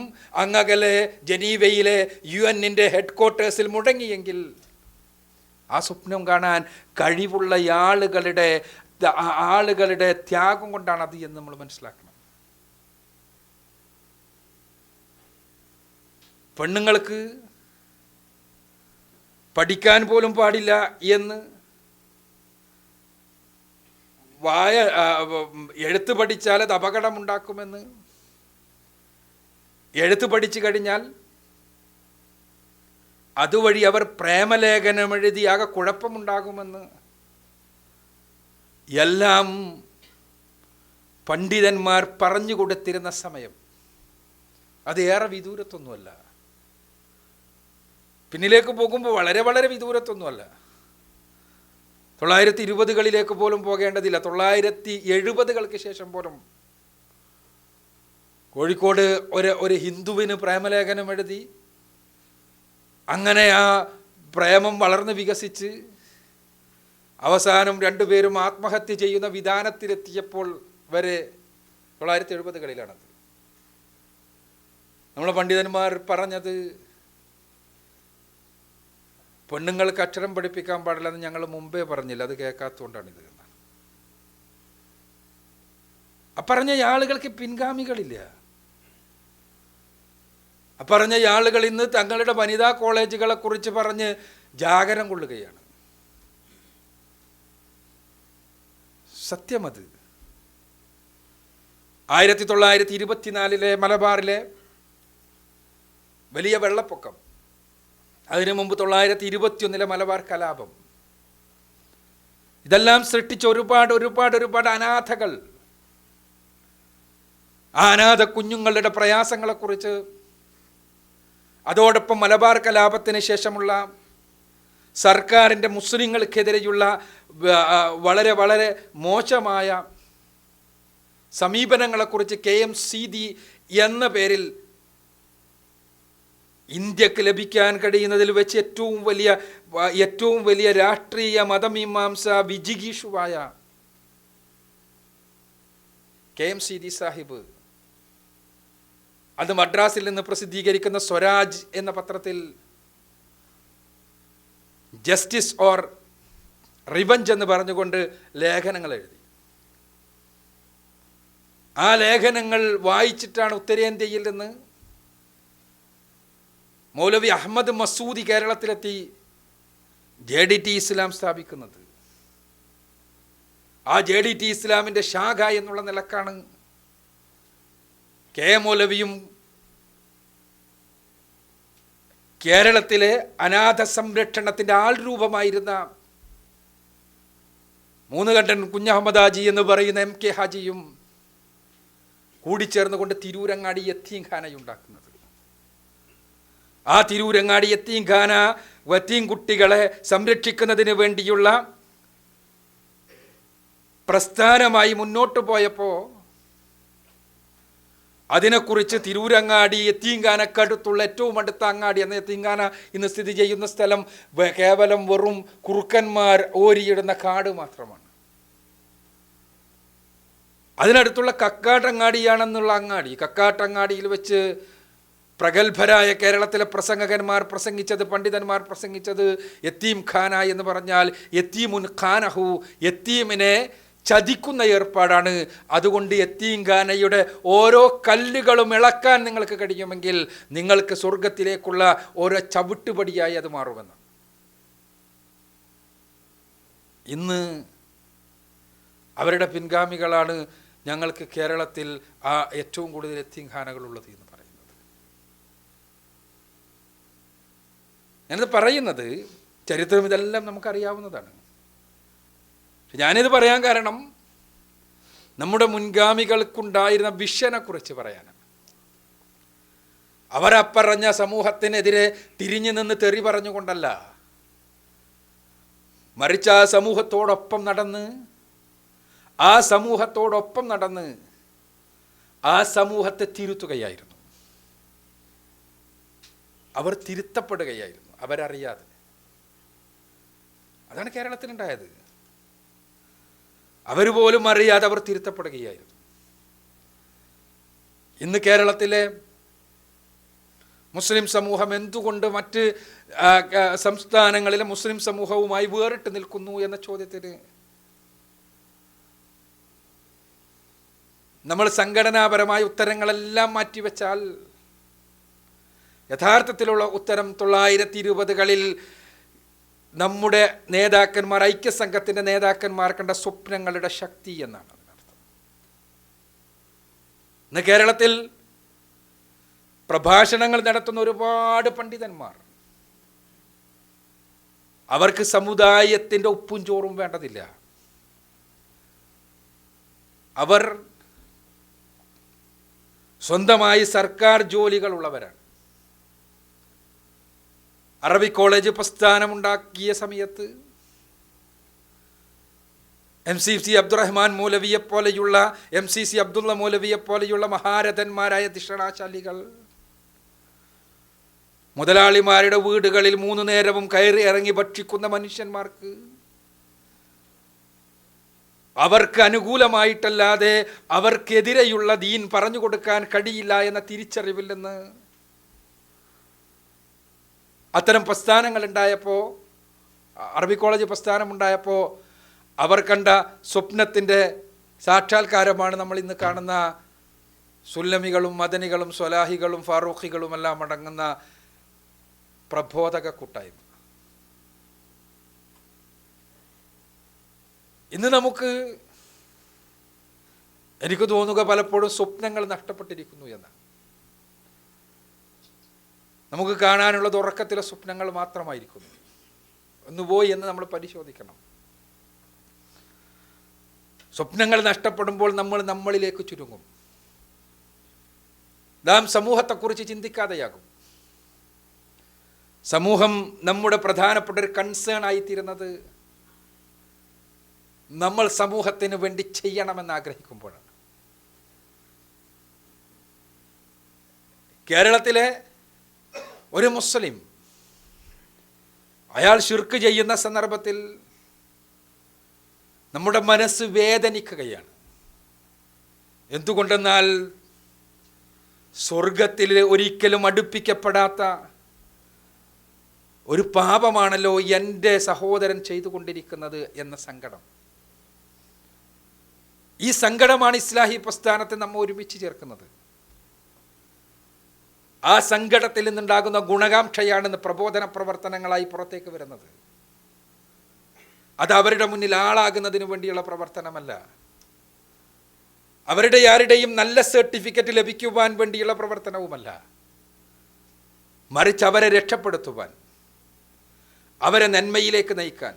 അങ്ങകലെ ജനീവയിലെ UN ഹെഡ്ക്വാർട്ടേഴ്സിൽ മുടങ്ങിയെങ്കിൽ ആ സ്വപ്നം കാണാൻ കഴിവുള്ള ആളുകളുടെ ത്യാഗം കൊണ്ടാണ് അത് എന്ന് നമ്മൾ മനസ്സിലാക്കണം. പെണ്ണുങ്ങൾക്ക് പഠിക്കാൻ പോലും പാടില്ല എന്ന്, എഴുത്ത് പഠിച്ചാൽ അത് അപകടമുണ്ടാക്കുമെന്ന്, എഴുത്ത് പഠിച്ചു കഴിഞ്ഞാൽ അതുവഴി അവർ പ്രേമലേഖനം എഴുതി ആകെ കുഴപ്പമുണ്ടാകുമെന്ന് എല്ലാം പണ്ഡിതന്മാർ പറഞ്ഞു കൊടുത്തിരുന്ന സമയം അത് ഏറെ വിദൂരത്തൊന്നുമല്ല. പിന്നിലേക്ക് പോകുമ്പോൾ വളരെ വളരെ വിദൂരത്തൊന്നുമല്ല. 1920കളിലേക്ക് പോലും പോകേണ്ടതില്ല. 1970കൾക്ക് ശേഷം പോലും കോഴിക്കോട് ഒരു ഹിന്ദുവിന് പ്രേമലേഖനം എഴുതി അങ്ങനെ ആ പ്രേമം വളർന്ന് വികസിച്ച് അവസാനം രണ്ടുപേരും ആത്മഹത്യ ചെയ്യുന്ന വിധാനത്തിലെത്തിയപ്പോൾ വരെ 1970കളിലാണത്. നമ്മളെ പണ്ഡിതന്മാർ പറഞ്ഞത് പെണ്ണുങ്ങൾക്ക് അക്ഷരം പഠിപ്പിക്കാൻ പാടില്ലെന്ന് ഞങ്ങൾ മുമ്പേ പറഞ്ഞില്ല, അത് കേൾക്കാത്തതുകൊണ്ടാണിത് എന്നാണ്. പറഞ്ഞ ആളുകൾക്ക് പിൻഗാമികളില്ല. പറഞ്ഞ ആളുകൾ ഇന്ന് തങ്ങളുടെ വനിതാ കോളേജുകളെ കുറിച്ച് പറഞ്ഞ് ജാഗരം കൊള്ളുകയാണ്. സത്യമത്. 1924 മലബാറിലെ വലിയ വെള്ളപ്പൊക്കം, അതിനു മുമ്പ് 1921 മലബാർ കലാപം, ഇതെല്ലാം സൃഷ്ടിച്ച ഒരുപാട് അനാഥകൾ, ആ അനാഥ കുഞ്ഞുങ്ങളുടെ പ്രയാസങ്ങളെക്കുറിച്ച്, അതോടൊപ്പം മലബാർ കലാപത്തിന് ശേഷമുള്ള സർക്കാരിൻ്റെ മുസ്ലിങ്ങൾക്കെതിരെയുള്ള വളരെ വളരെ മോശമായ സമീപനങ്ങളെക്കുറിച്ച് KMCD എന്ന പേരിൽ ഇന്ത്യക്ക് ലഭിക്കാൻ കഴിയുന്നതിൽ വെച്ച് ഏറ്റവും വലിയ രാഷ്ട്രീയ മതമീമാംസ വിജിഗീഷുവായ KMCD സാഹിബ്, അത് മദ്രാസിൽ നിന്ന് പ്രസിദ്ധീകരിക്കുന്ന സ്വരാജ് എന്ന പത്രത്തിൽ ജസ്റ്റിസ് ഓർ റിവഞ്ച് എന്ന് പറഞ്ഞുകൊണ്ട് ലേഖനങ്ങൾ എഴുതി. ആ ലേഖനങ്ങൾ വായിച്ചിട്ടാണ് ഉത്തരേന്ത്യയിൽ നിന്ന് മൗലവി അഹമ്മദ് മസൂദി കേരളത്തിലെത്തി JDT ഇസ്ലാം സ്ഥാപിക്കുന്നത്. ആ JDT ഇസ്ലാമിൻ്റെ ശാഖ എന്നുള്ള നിലക്കാണ് K മൗലവിയും കേരളത്തിലെ അനാഥ സംരക്ഷണത്തിൻ്റെ ആൾരൂപമായിരുന്ന മൂന്നുകണ്ഠൻ കുഞ്ഞഹമ്മദ് ഹാജി എന്ന് പറയുന്ന MK ഹാജിയും കൂടിച്ചേർന്നുകൊണ്ട് തിരൂരങ്ങാടി യത്തീംഖാനയുണ്ടാക്കുന്നത്. ആ തിരൂരങ്ങാടി യത്തീംഖാന യത്തീം കുട്ടികളെ സംരക്ഷിക്കുന്നതിന് വേണ്ടിയുള്ള പ്രസ്ഥാനമായി മുന്നോട്ട് പോയപ്പോൾ അതിനെക്കുറിച്ച് തിരൂരങ്ങാടി യത്തീംഖാനക്കടുത്തുള്ള ഏറ്റവും അടുത്ത അങ്ങാടി എന്ന യത്തീംഖാന ഇന്ന് സ്ഥിതി ചെയ്യുന്ന സ്ഥലം കേവലം വെറും കുറുക്കന്മാർ ഓരിയിടുന്ന കാട് മാത്രമാണ്. അതിനടുത്തുള്ള കക്കാട്ടങ്ങാടിയാണെന്നുള്ള അങ്ങാടി, കക്കാട്ടങ്ങാടിയിൽ വെച്ച് പ്രഗത്ഭരായ കേരളത്തിലെ പ്രസംഗകന്മാർ പ്രസംഗിച്ചത്, പണ്ഡിതന്മാർ പ്രസംഗിച്ചത് യത്തീംഖാന എന്ന് പറഞ്ഞാൽ യത്തീമുൻ ഖാനഹു, യത്തീമിനെ ചതിക്കുന്ന ഏർപ്പാടാണ്. അതുകൊണ്ട് യത്തീംഖാനയുടെ ഓരോ കല്ലുകളും ഇളക്കാൻ നിങ്ങൾക്ക് കഴിയുമെങ്കിൽ നിങ്ങൾക്ക് സ്വർഗത്തിലേക്കുള്ള ഓരോ ചവിട്ടുപടിയായി അത് മാറുമെന്ന്. ഇന്ന് അവരുടെ പിൻഗാമികളാണ് ഞങ്ങൾക്ക് കേരളത്തിൽ ഏറ്റവും കൂടുതൽ യത്തീംഖാനകളുള്ളത് എന്ന് പറയുന്നത്. ഞാനിത് പറയുന്നത് ചരിത്രം ഇതെല്ലാം നമുക്കറിയാവുന്നതാണ്. ഞാനിത് പറയാൻ കാരണം നമ്മുടെ മുൻഗാമികൾക്കുണ്ടായിരുന്ന വിഷനെക്കുറിച്ച് പറയാനാണ്. അവരപ്പറഞ്ഞ സമൂഹത്തിനെതിരെ തിരിഞ്ഞു നിന്ന് തെറി പറഞ്ഞുകൊണ്ടല്ല, മറിച്ച് ആ സമൂഹത്തോടൊപ്പം നടന്ന് ആ സമൂഹത്തെ തിരുത്തുകയായിരുന്നു. അവർ തിരുത്തപ്പെടുകയായിരുന്നു അവരറിയാതെ. അതാണ് കേരളത്തിലുണ്ടായത്. അവർ പോലും അറിയാതെ അവർ തിരുത്തപ്പെടുകയായിരുന്നു. ഇന്ന് കേരളത്തിലെ മുസ്ലിം സമൂഹം എന്തുകൊണ്ട് മറ്റ് സംസ്ഥാനങ്ങളിലെ മുസ്ലിം സമൂഹവുമായി വേറിട്ട് നിൽക്കുന്നു എന്ന ചോദ്യത്തിന് നമ്മൾ സംഘടനാപരമായ ഉത്തരങ്ങളെല്ലാം മാറ്റിവെച്ചാൽ യഥാർത്ഥത്തിലുള്ള ഉത്തരം 1920കളിൽ നമ്മുടെ നേതാക്കന്മാർ, ഐക്യസംഘത്തിൻ്റെ നേതാക്കന്മാർ കണ്ട സ്വപ്നങ്ങളുടെ ശക്തി എന്നാണ് അതിനർത്ഥം. ഇന്ന് കേരളത്തിൽ പ്രഭാഷണങ്ങൾ നടത്തുന്ന ഒരുപാട് പണ്ഡിതന്മാർ, അവർക്ക് സമുദായത്തിൻ്റെ ഉപ്പും ചോറും വേണ്ടതില്ല. അവർ സ്വന്തമായി സർക്കാർ ജോലികളുള്ളവരാണ്. അറബി കോളേജ് പ്രസ്ഥാനമുണ്ടാക്കിയ സമയത്ത് MCC അബ്ദുറഹ്മാൻ മൗലവിയെപ്പോലെയുള്ള, MCC അബ്ദുള്ള മൗലവിയെപ്പോലെയുള്ള മഹാരഥന്മാരായ ദിഷണാശാലികൾ മുതലാളിമാരുടെ വീടുകളിൽ 3 നേരവും കയറി ഇറങ്ങി ഭക്ഷിക്കുന്ന മനുഷ്യന്മാർക്ക് അവർക്ക് അനുകൂലമായിട്ടല്ലാതെ അവർക്കെതിരെയുള്ള ദീൻ പറഞ്ഞു കൊടുക്കാൻ കഴിയില്ല എന്ന തിരിച്ചറിവിൽ നിന്ന് അത്തരം പ്രസ്ഥാനങ്ങൾ ഉണ്ടായപ്പോൾ, അറബി കോളേജ് പ്രസ്ഥാനം ഉണ്ടായപ്പോൾ അവർ കണ്ട സ്വപ്നത്തിൻ്റെ സാക്ഷാത്കാരമാണ് നമ്മൾ ഇന്ന് കാണുന്ന സുല്ലമികളും മദനികളും സ്വലാഹികളും ഫാറൂഖികളും എല്ലാം അടങ്ങുന്ന പ്രബോധക കൂട്ടായ്മ. ഇന്ന് എനിക്ക് തോന്നുക പലപ്പോഴും സ്വപ്നങ്ങൾ നഷ്ടപ്പെട്ടിരിക്കുന്നു എന്നാണ്. നമുക്ക് കാണാനുള്ളത് ഉറക്കത്തിലെ സ്വപ്നങ്ങൾ മാത്രമായിരിക്കുന്നു. ഒന്നുപോയി എന്ന് നമ്മൾ പരിശോധിക്കണം. സ്വപ്നങ്ങൾ നഷ്ടപ്പെടുമ്പോൾ നമ്മൾ നമ്മളിലേക്ക് ചുരുങ്ങും. നാം സമൂഹത്തെക്കുറിച്ച് ചിന്തിക്കാതെയാകും. സമൂഹം നമ്മുടെ പ്രധാനപ്പെട്ട ഒരു കൺസേൺ ആയിത്തീരുന്നത് നമ്മൾ സമൂഹത്തിന് വേണ്ടി ചെയ്യണമെന്ന് ആഗ്രഹിക്കുമ്പോഴാണ്. കേരളത്തിലെ ഒരു മുസ്ലിം അയാൾ ശിർക്ക് ചെയ്യുന്ന സന്ദർഭത്തിൽ നമ്മുടെ മനസ്സ് വേദനിക്കുകയാണ്. എന്തുകൊണ്ടെന്നാൽ സ്വർഗത്തിൽ ഒരിക്കലും അടുപ്പിക്കപ്പെടാത്ത ഒരു പാപമാണല്ലോ എൻ്റെ സഹോദരൻ ചെയ്തുകൊണ്ടിരിക്കുന്നത് എന്ന സങ്കടം. ഈ സങ്കടമാണ് ഇസ്ലാഹി പ്രസ്ഥാനത്തെ നമ്മെ ഒരുമിച്ച് ചേർക്കുന്നത്. ആ സങ്കടത്തിൽ നിന്നുണ്ടാകുന്ന ഗുണകാംക്ഷയാണ് പ്രബോധന പ്രവർത്തനങ്ങളായി പുറത്തേക്ക് വരുന്നത്. അത് അവരുടെ മുന്നിൽ ആളാകുന്നതിന് വേണ്ടിയുള്ള പ്രവർത്തനമല്ല, അവരുടെ ആരുടെയും നല്ല സർട്ടിഫിക്കറ്റ് ലഭിക്കുവാൻ വേണ്ടിയുള്ള പ്രവർത്തനവുമല്ല, മറിച്ച് അവരെ രക്ഷപ്പെടുത്തുവാൻ, അവരെ നന്മയിലേക്ക് നയിക്കാൻ,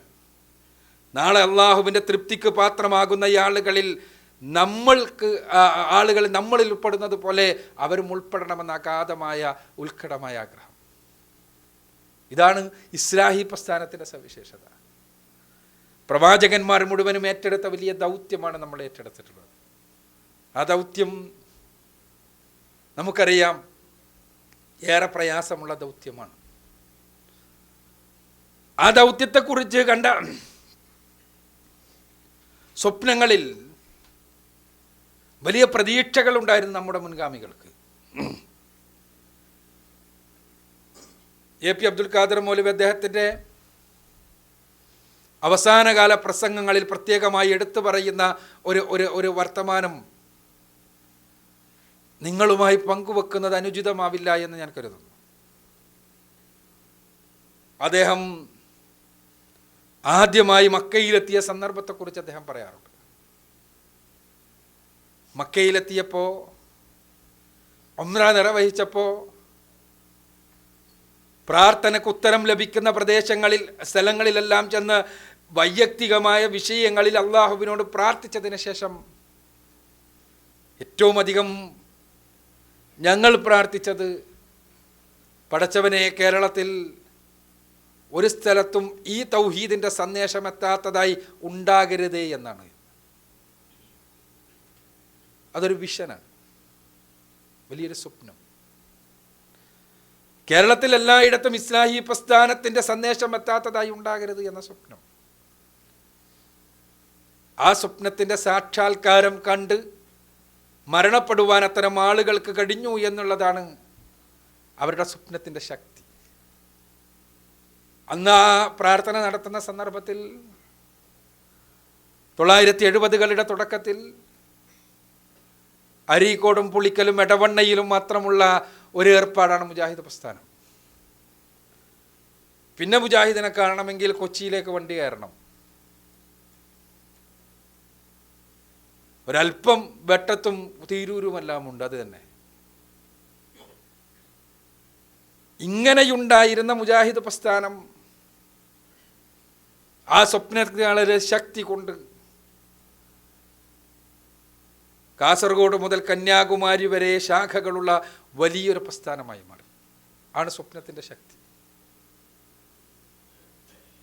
നാളെ അള്ളാഹുവിൻ്റെ തൃപ്തിക്ക് പാത്രമാകുന്ന ആളുകളിൽ ആളുകൾ നമ്മളിൽ ഉൾപ്പെടുന്നത് പോലെ അവരും ഉൾപ്പെടണമെന്ന അഗാധമായ ഉത്കടമായ ആഗ്രഹം. ഇതാണ് ഇസ്ലാഹി പ്രസ്ഥാനത്തിൻ്റെ സവിശേഷത. പ്രവാചകന്മാർ മുഴുവനും ഏറ്റെടുത്ത വലിയ ദൗത്യമാണ് നമ്മൾ ഏറ്റെടുത്തിട്ടുള്ളത്. ആ ദൗത്യം നമുക്കറിയാം, ഏറെ പ്രയാസമുള്ള ദൗത്യമാണ്. ആ ദൗത്യത്തെക്കുറിച്ച് കണ്ട സ്വപ്നങ്ങളിൽ വലിയ പ്രതീക്ഷകളുണ്ടായിരുന്നു നമ്മുടെ മുൻഗാമികൾക്ക്. AP അബ്ദുൽ ഖാദർ മൗലവി അദ്ദേഹത്തിൻ്റെ അവസാനകാല പ്രസംഗങ്ങളിൽ പ്രത്യേകമായി എടുത്തു പറയുന്ന ഒരു വർത്തമാനം നിങ്ങളുമായി പങ്കുവെക്കുന്നത് അനുചിതമാവില്ല എന്ന് ഞാൻ കരുതുന്നു. അദ്ദേഹം ആദ്യമായി മക്കയിലെത്തിയ സന്ദർഭത്തെക്കുറിച്ച് അദ്ദേഹം പറയാറുണ്ട്. മക്കയിലെത്തിയപ്പോൾ, ഉംറ നിർവഹിച്ചപ്പോൾ പ്രാർത്ഥനയ്ക്ക് ഉത്തരം ലഭിക്കുന്ന സ്ഥലങ്ങളിലെല്ലാം ചെന്ന് വൈയക്തികമായ വിഷയങ്ങളിൽ അള്ളാഹുവിനോട് പ്രാർത്ഥിച്ചതിന് ശേഷം ഏറ്റവും അധികം ഞങ്ങൾ പ്രാർത്ഥിച്ചത്, പടച്ചവനെ, കേരളത്തിൽ ഒരു സ്ഥലത്തും ഈ തൗഹീദിൻ്റെ സന്ദേശം എത്താത്തതായി ഉണ്ടാകരുതേ എന്നാണ്. അതൊരു വിഷനാണ്, വലിയൊരു സ്വപ്നം. കേരളത്തിൽ എല്ലായിടത്തും ഇസ്ലാഹി പ്രസ്ഥാനത്തിൻ്റെ സന്ദേശം എത്താത്തതായി ഉണ്ടാകരുത് എന്ന സ്വപ്നം. ആ സ്വപ്നത്തിൻ്റെ സാക്ഷാത്കാരം കണ്ട് മരണപ്പെടുവാൻ അത്തരം ആളുകൾക്ക് കഴിഞ്ഞു എന്നുള്ളതാണ് അവരുടെ സ്വപ്നത്തിൻ്റെ ശക്തി. അന്ന് ആ പ്രാർത്ഥന നടത്തുന്ന സന്ദർഭത്തിൽ 1970-കളുടെ തുടക്കത്തിൽ അരീക്കോടും പുളിക്കലും എടവണ്ണയിലും മാത്രമുള്ള ഒരു ഏർപ്പാടാണ് മുജാഹിദ് പ്രസ്ഥാനം. പിന്നെ മുജാഹിദിനെ കാണണമെങ്കിൽ കൊച്ചിയിലേക്ക് വണ്ടി കയറണം. ഒരല്പം വെട്ടത്തും തീരൂരുമെല്ലാം ഉണ്ട്. അത് തന്നെ ഇങ്ങനെയുണ്ടായിരുന്ന മുജാഹിദ് പ്രസ്ഥാനം ആ സ്വപ്നങ്ങളുടെ ശക്തി കൊണ്ട് കാസർഗോഡ് മുതൽ കന്യാകുമാരി വരെ ശാഖകളുള്ള വലിയൊരു പ്രസ്ഥാനമായി മാറി. ആണ് സ്വപ്നത്തിൻ്റെ ശക്തി.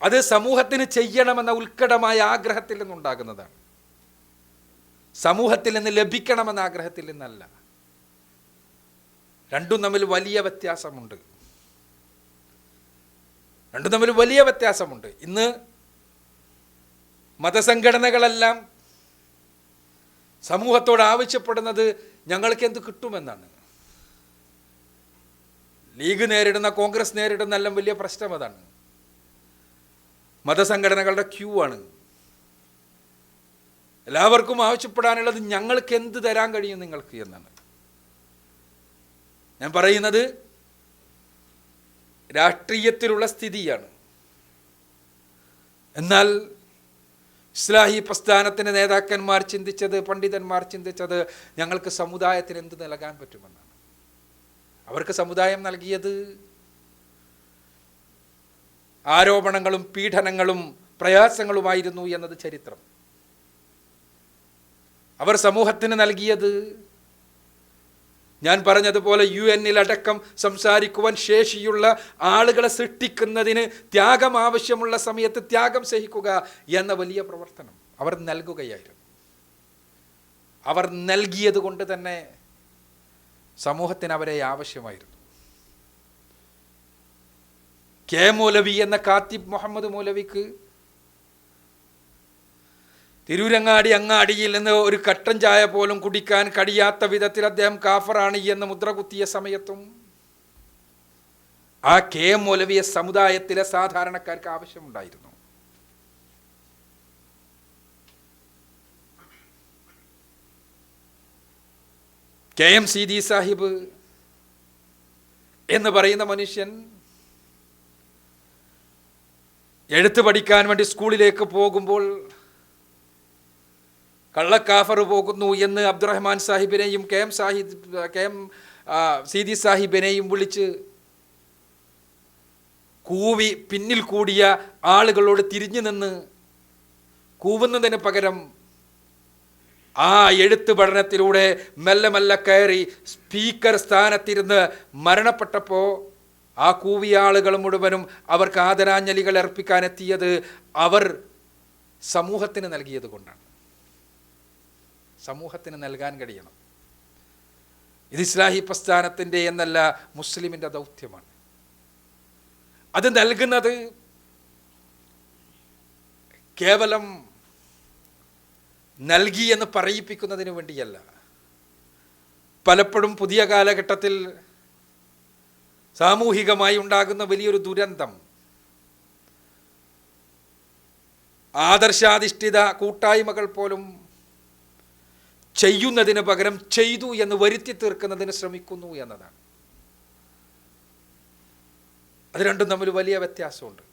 അത് സമൂഹത്തിന് ചെയ്യണമെന്ന ഉത്കടമായ ആഗ്രഹത്തിൽ നിന്നുണ്ടാകുന്നതാണ്. സമൂഹത്തിൽ നിന്ന് ലഭിക്കണമെന്ന ആഗ്രഹത്തിൽ നിന്നല്ല. രണ്ടും തമ്മിൽ വലിയ വ്യത്യാസമുണ്ട്. ഇന്ന് മതസംഘടനകളെല്ലാം സമൂഹത്തോട് ആവശ്യപ്പെടുന്നത് ഞങ്ങൾക്ക് എന്ത് കിട്ടുമെന്നാണ്. ലീഗ് നേരിടുന്ന, കോൺഗ്രസ് നേരിടുന്ന എല്ലാം വലിയ പ്രശ്നം അതാണ്. മതസംഘടനകളുടെ ക്യൂ ആണ്. എല്ലാവർക്കും ആവശ്യപ്പെടാനുള്ളത് ഞങ്ങൾക്ക് എന്ത് തരാൻ കഴിയും നിങ്ങൾക്ക് എന്നാണ്. ഞാൻ പറയുന്നത് രാഷ്ട്രീയത്തിലുള്ള സ്ഥിതിയാണ്. എന്നാൽ ഇസ്ലാഹി പ്രസ്ഥാനത്തിൻ്റെ നേതാക്കന്മാർ ചിന്തിച്ചത്, പണ്ഡിതന്മാർ ചിന്തിച്ചത്, ഞങ്ങൾക്ക് സമുദായത്തിന് എന്ത് നൽകാൻ പറ്റുമെന്നാണ്. അവർക്ക് സമുദായം നൽകിയത് ആരോപണങ്ങളും പീഡനങ്ങളും പ്രയാസങ്ങളുമായിരുന്നു എന്നത് ചരിത്രം. അവർ സമൂഹത്തിന് നൽകിയത്, ഞാൻ പറഞ്ഞതുപോലെ UN-ലടക്കം സംസാരിക്കുവാൻ ശേഷിയുള്ള ആളുകളെ സൃഷ്ടിക്കുന്നതിന് ത്യാഗം ആവശ്യമുള്ള സമയത്ത് ത്യാഗം സഹിക്കുക എന്ന വലിയ പ്രവർത്തനം അവർ നൽകുകയായിരുന്നു. അവർ നൽകിയത് കൊണ്ട് തന്നെ സമൂഹത്തിന് അവരെ ആവശ്യമായിരുന്നു. കെ മൗലവി എന്ന കാത്തിബ് മുഹമ്മദ് മൗലവിക്ക് അങ്ങാടിയിൽ നിന്ന് ഒരു കട്ടൻ ചായ പോലും കുടിക്കാൻ കഴിയാത്ത വിധത്തിൽ അദ്ദേഹം കാഫറാണ് എന്ന് മുദ്ര കുത്തിയ സമയത്തും ആ കെ മൗലവിയെ സമുദായത്തിലെ സാധാരണക്കാർക്ക് ആവശ്യമുണ്ടായിരുന്നു. KM സീതി സാഹിബ് എന്ന് പറയുന്ന മനുഷ്യൻ എഴുത്ത് പഠിക്കാൻ വേണ്ടി സ്കൂളിലേക്ക് പോകുമ്പോൾ കള്ളക്കാഫർ പോകുന്നു എന്ന് അബ്ദുറഹ്മാൻ സാഹിബിനെയും KM സീതി സാഹിബിനെയും വിളിച്ച് കൂവി പിന്നിൽ കൂടിയ ആളുകളോട് തിരിഞ്ഞു നിന്ന് കൂവുന്നതിന് പകരം ആ എഴുത്ത് പഠനത്തിലൂടെ മെല്ലെ മെല്ലെ കയറി സ്പീക്കർ സ്ഥാനത്തിരുന്ന് മരണപ്പെട്ടപ്പോൾ ആ കൂവിയ ആളുകൾ മുഴുവനും അവർക്ക് ആദരാഞ്ജലികൾ അർപ്പിക്കാനെത്തിയത് അവർ സമൂഹത്തിന് നൽകിയത് കൊണ്ടാണ്. സമൂഹത്തിന് നൽകാൻ കഴിയണം. ഇത് ഇസ്ലാഹി പ്രസ്ഥാനത്തിൻ്റെ എന്നല്ല, മുസ്ലിമിൻ്റെ ദൗത്യമാണ്. അത് നൽകുന്നത് കേവലം നൽകി എന്ന് പറയിപ്പിക്കുന്നതിന് വേണ്ടിയല്ല. പലപ്പോഴും പുതിയ കാലഘട്ടത്തിൽ സാമൂഹികമായി ഉണ്ടാകുന്ന വലിയൊരു ദുരന്തം, ആദർശാധിഷ്ഠിത കൂട്ടായ്മകൾ പോലും ചെയ്യുന്നതിന് പകരം ചെയ്തു എന്ന് വരുത്തി തീർക്കുന്നതിന് ശ്രമിക്കുന്നു എന്നതാണ്. അത് രണ്ടും തമ്മിൽ വലിയ വ്യത്യാസമുണ്ട്.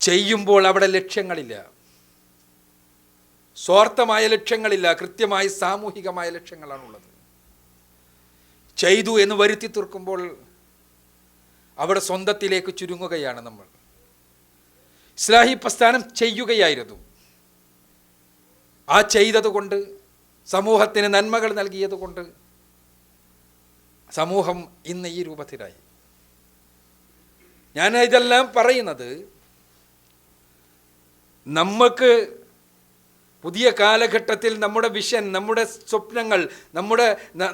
ചെയ്യുമ്പോൾ അവിടെ ലക്ഷ്യങ്ങളില്ല, സ്വാർത്ഥമായ ലക്ഷ്യങ്ങളില്ല, കൃത്യമായി സാമൂഹികമായ ലക്ഷ്യങ്ങളാണുള്ളത്. ചെയ്തു എന്ന് വരുത്തി തീർക്കുമ്പോൾ അവിടെ സ്വന്തത്തിലേക്ക് ചുരുങ്ങുകയാണ് നമ്മൾ. ഇസ്ലാഹി പ്രസ്ഥാനം ചെയ്യുകയായിരുന്നു. ആ ചെയ്തതുകൊണ്ട്, സമൂഹത്തിന് നന്മകൾ നൽകിയതുകൊണ്ട് സമൂഹം ഇന്ന് ഈ രൂപത്തിലായി. ഞാൻ ഇതെല്ലാം പറയുന്നത് നമുക്ക് പുതിയ കാലഘട്ടത്തിൽ നമ്മുടെ വിഷൻ, നമ്മുടെ സ്വപ്നങ്ങൾ,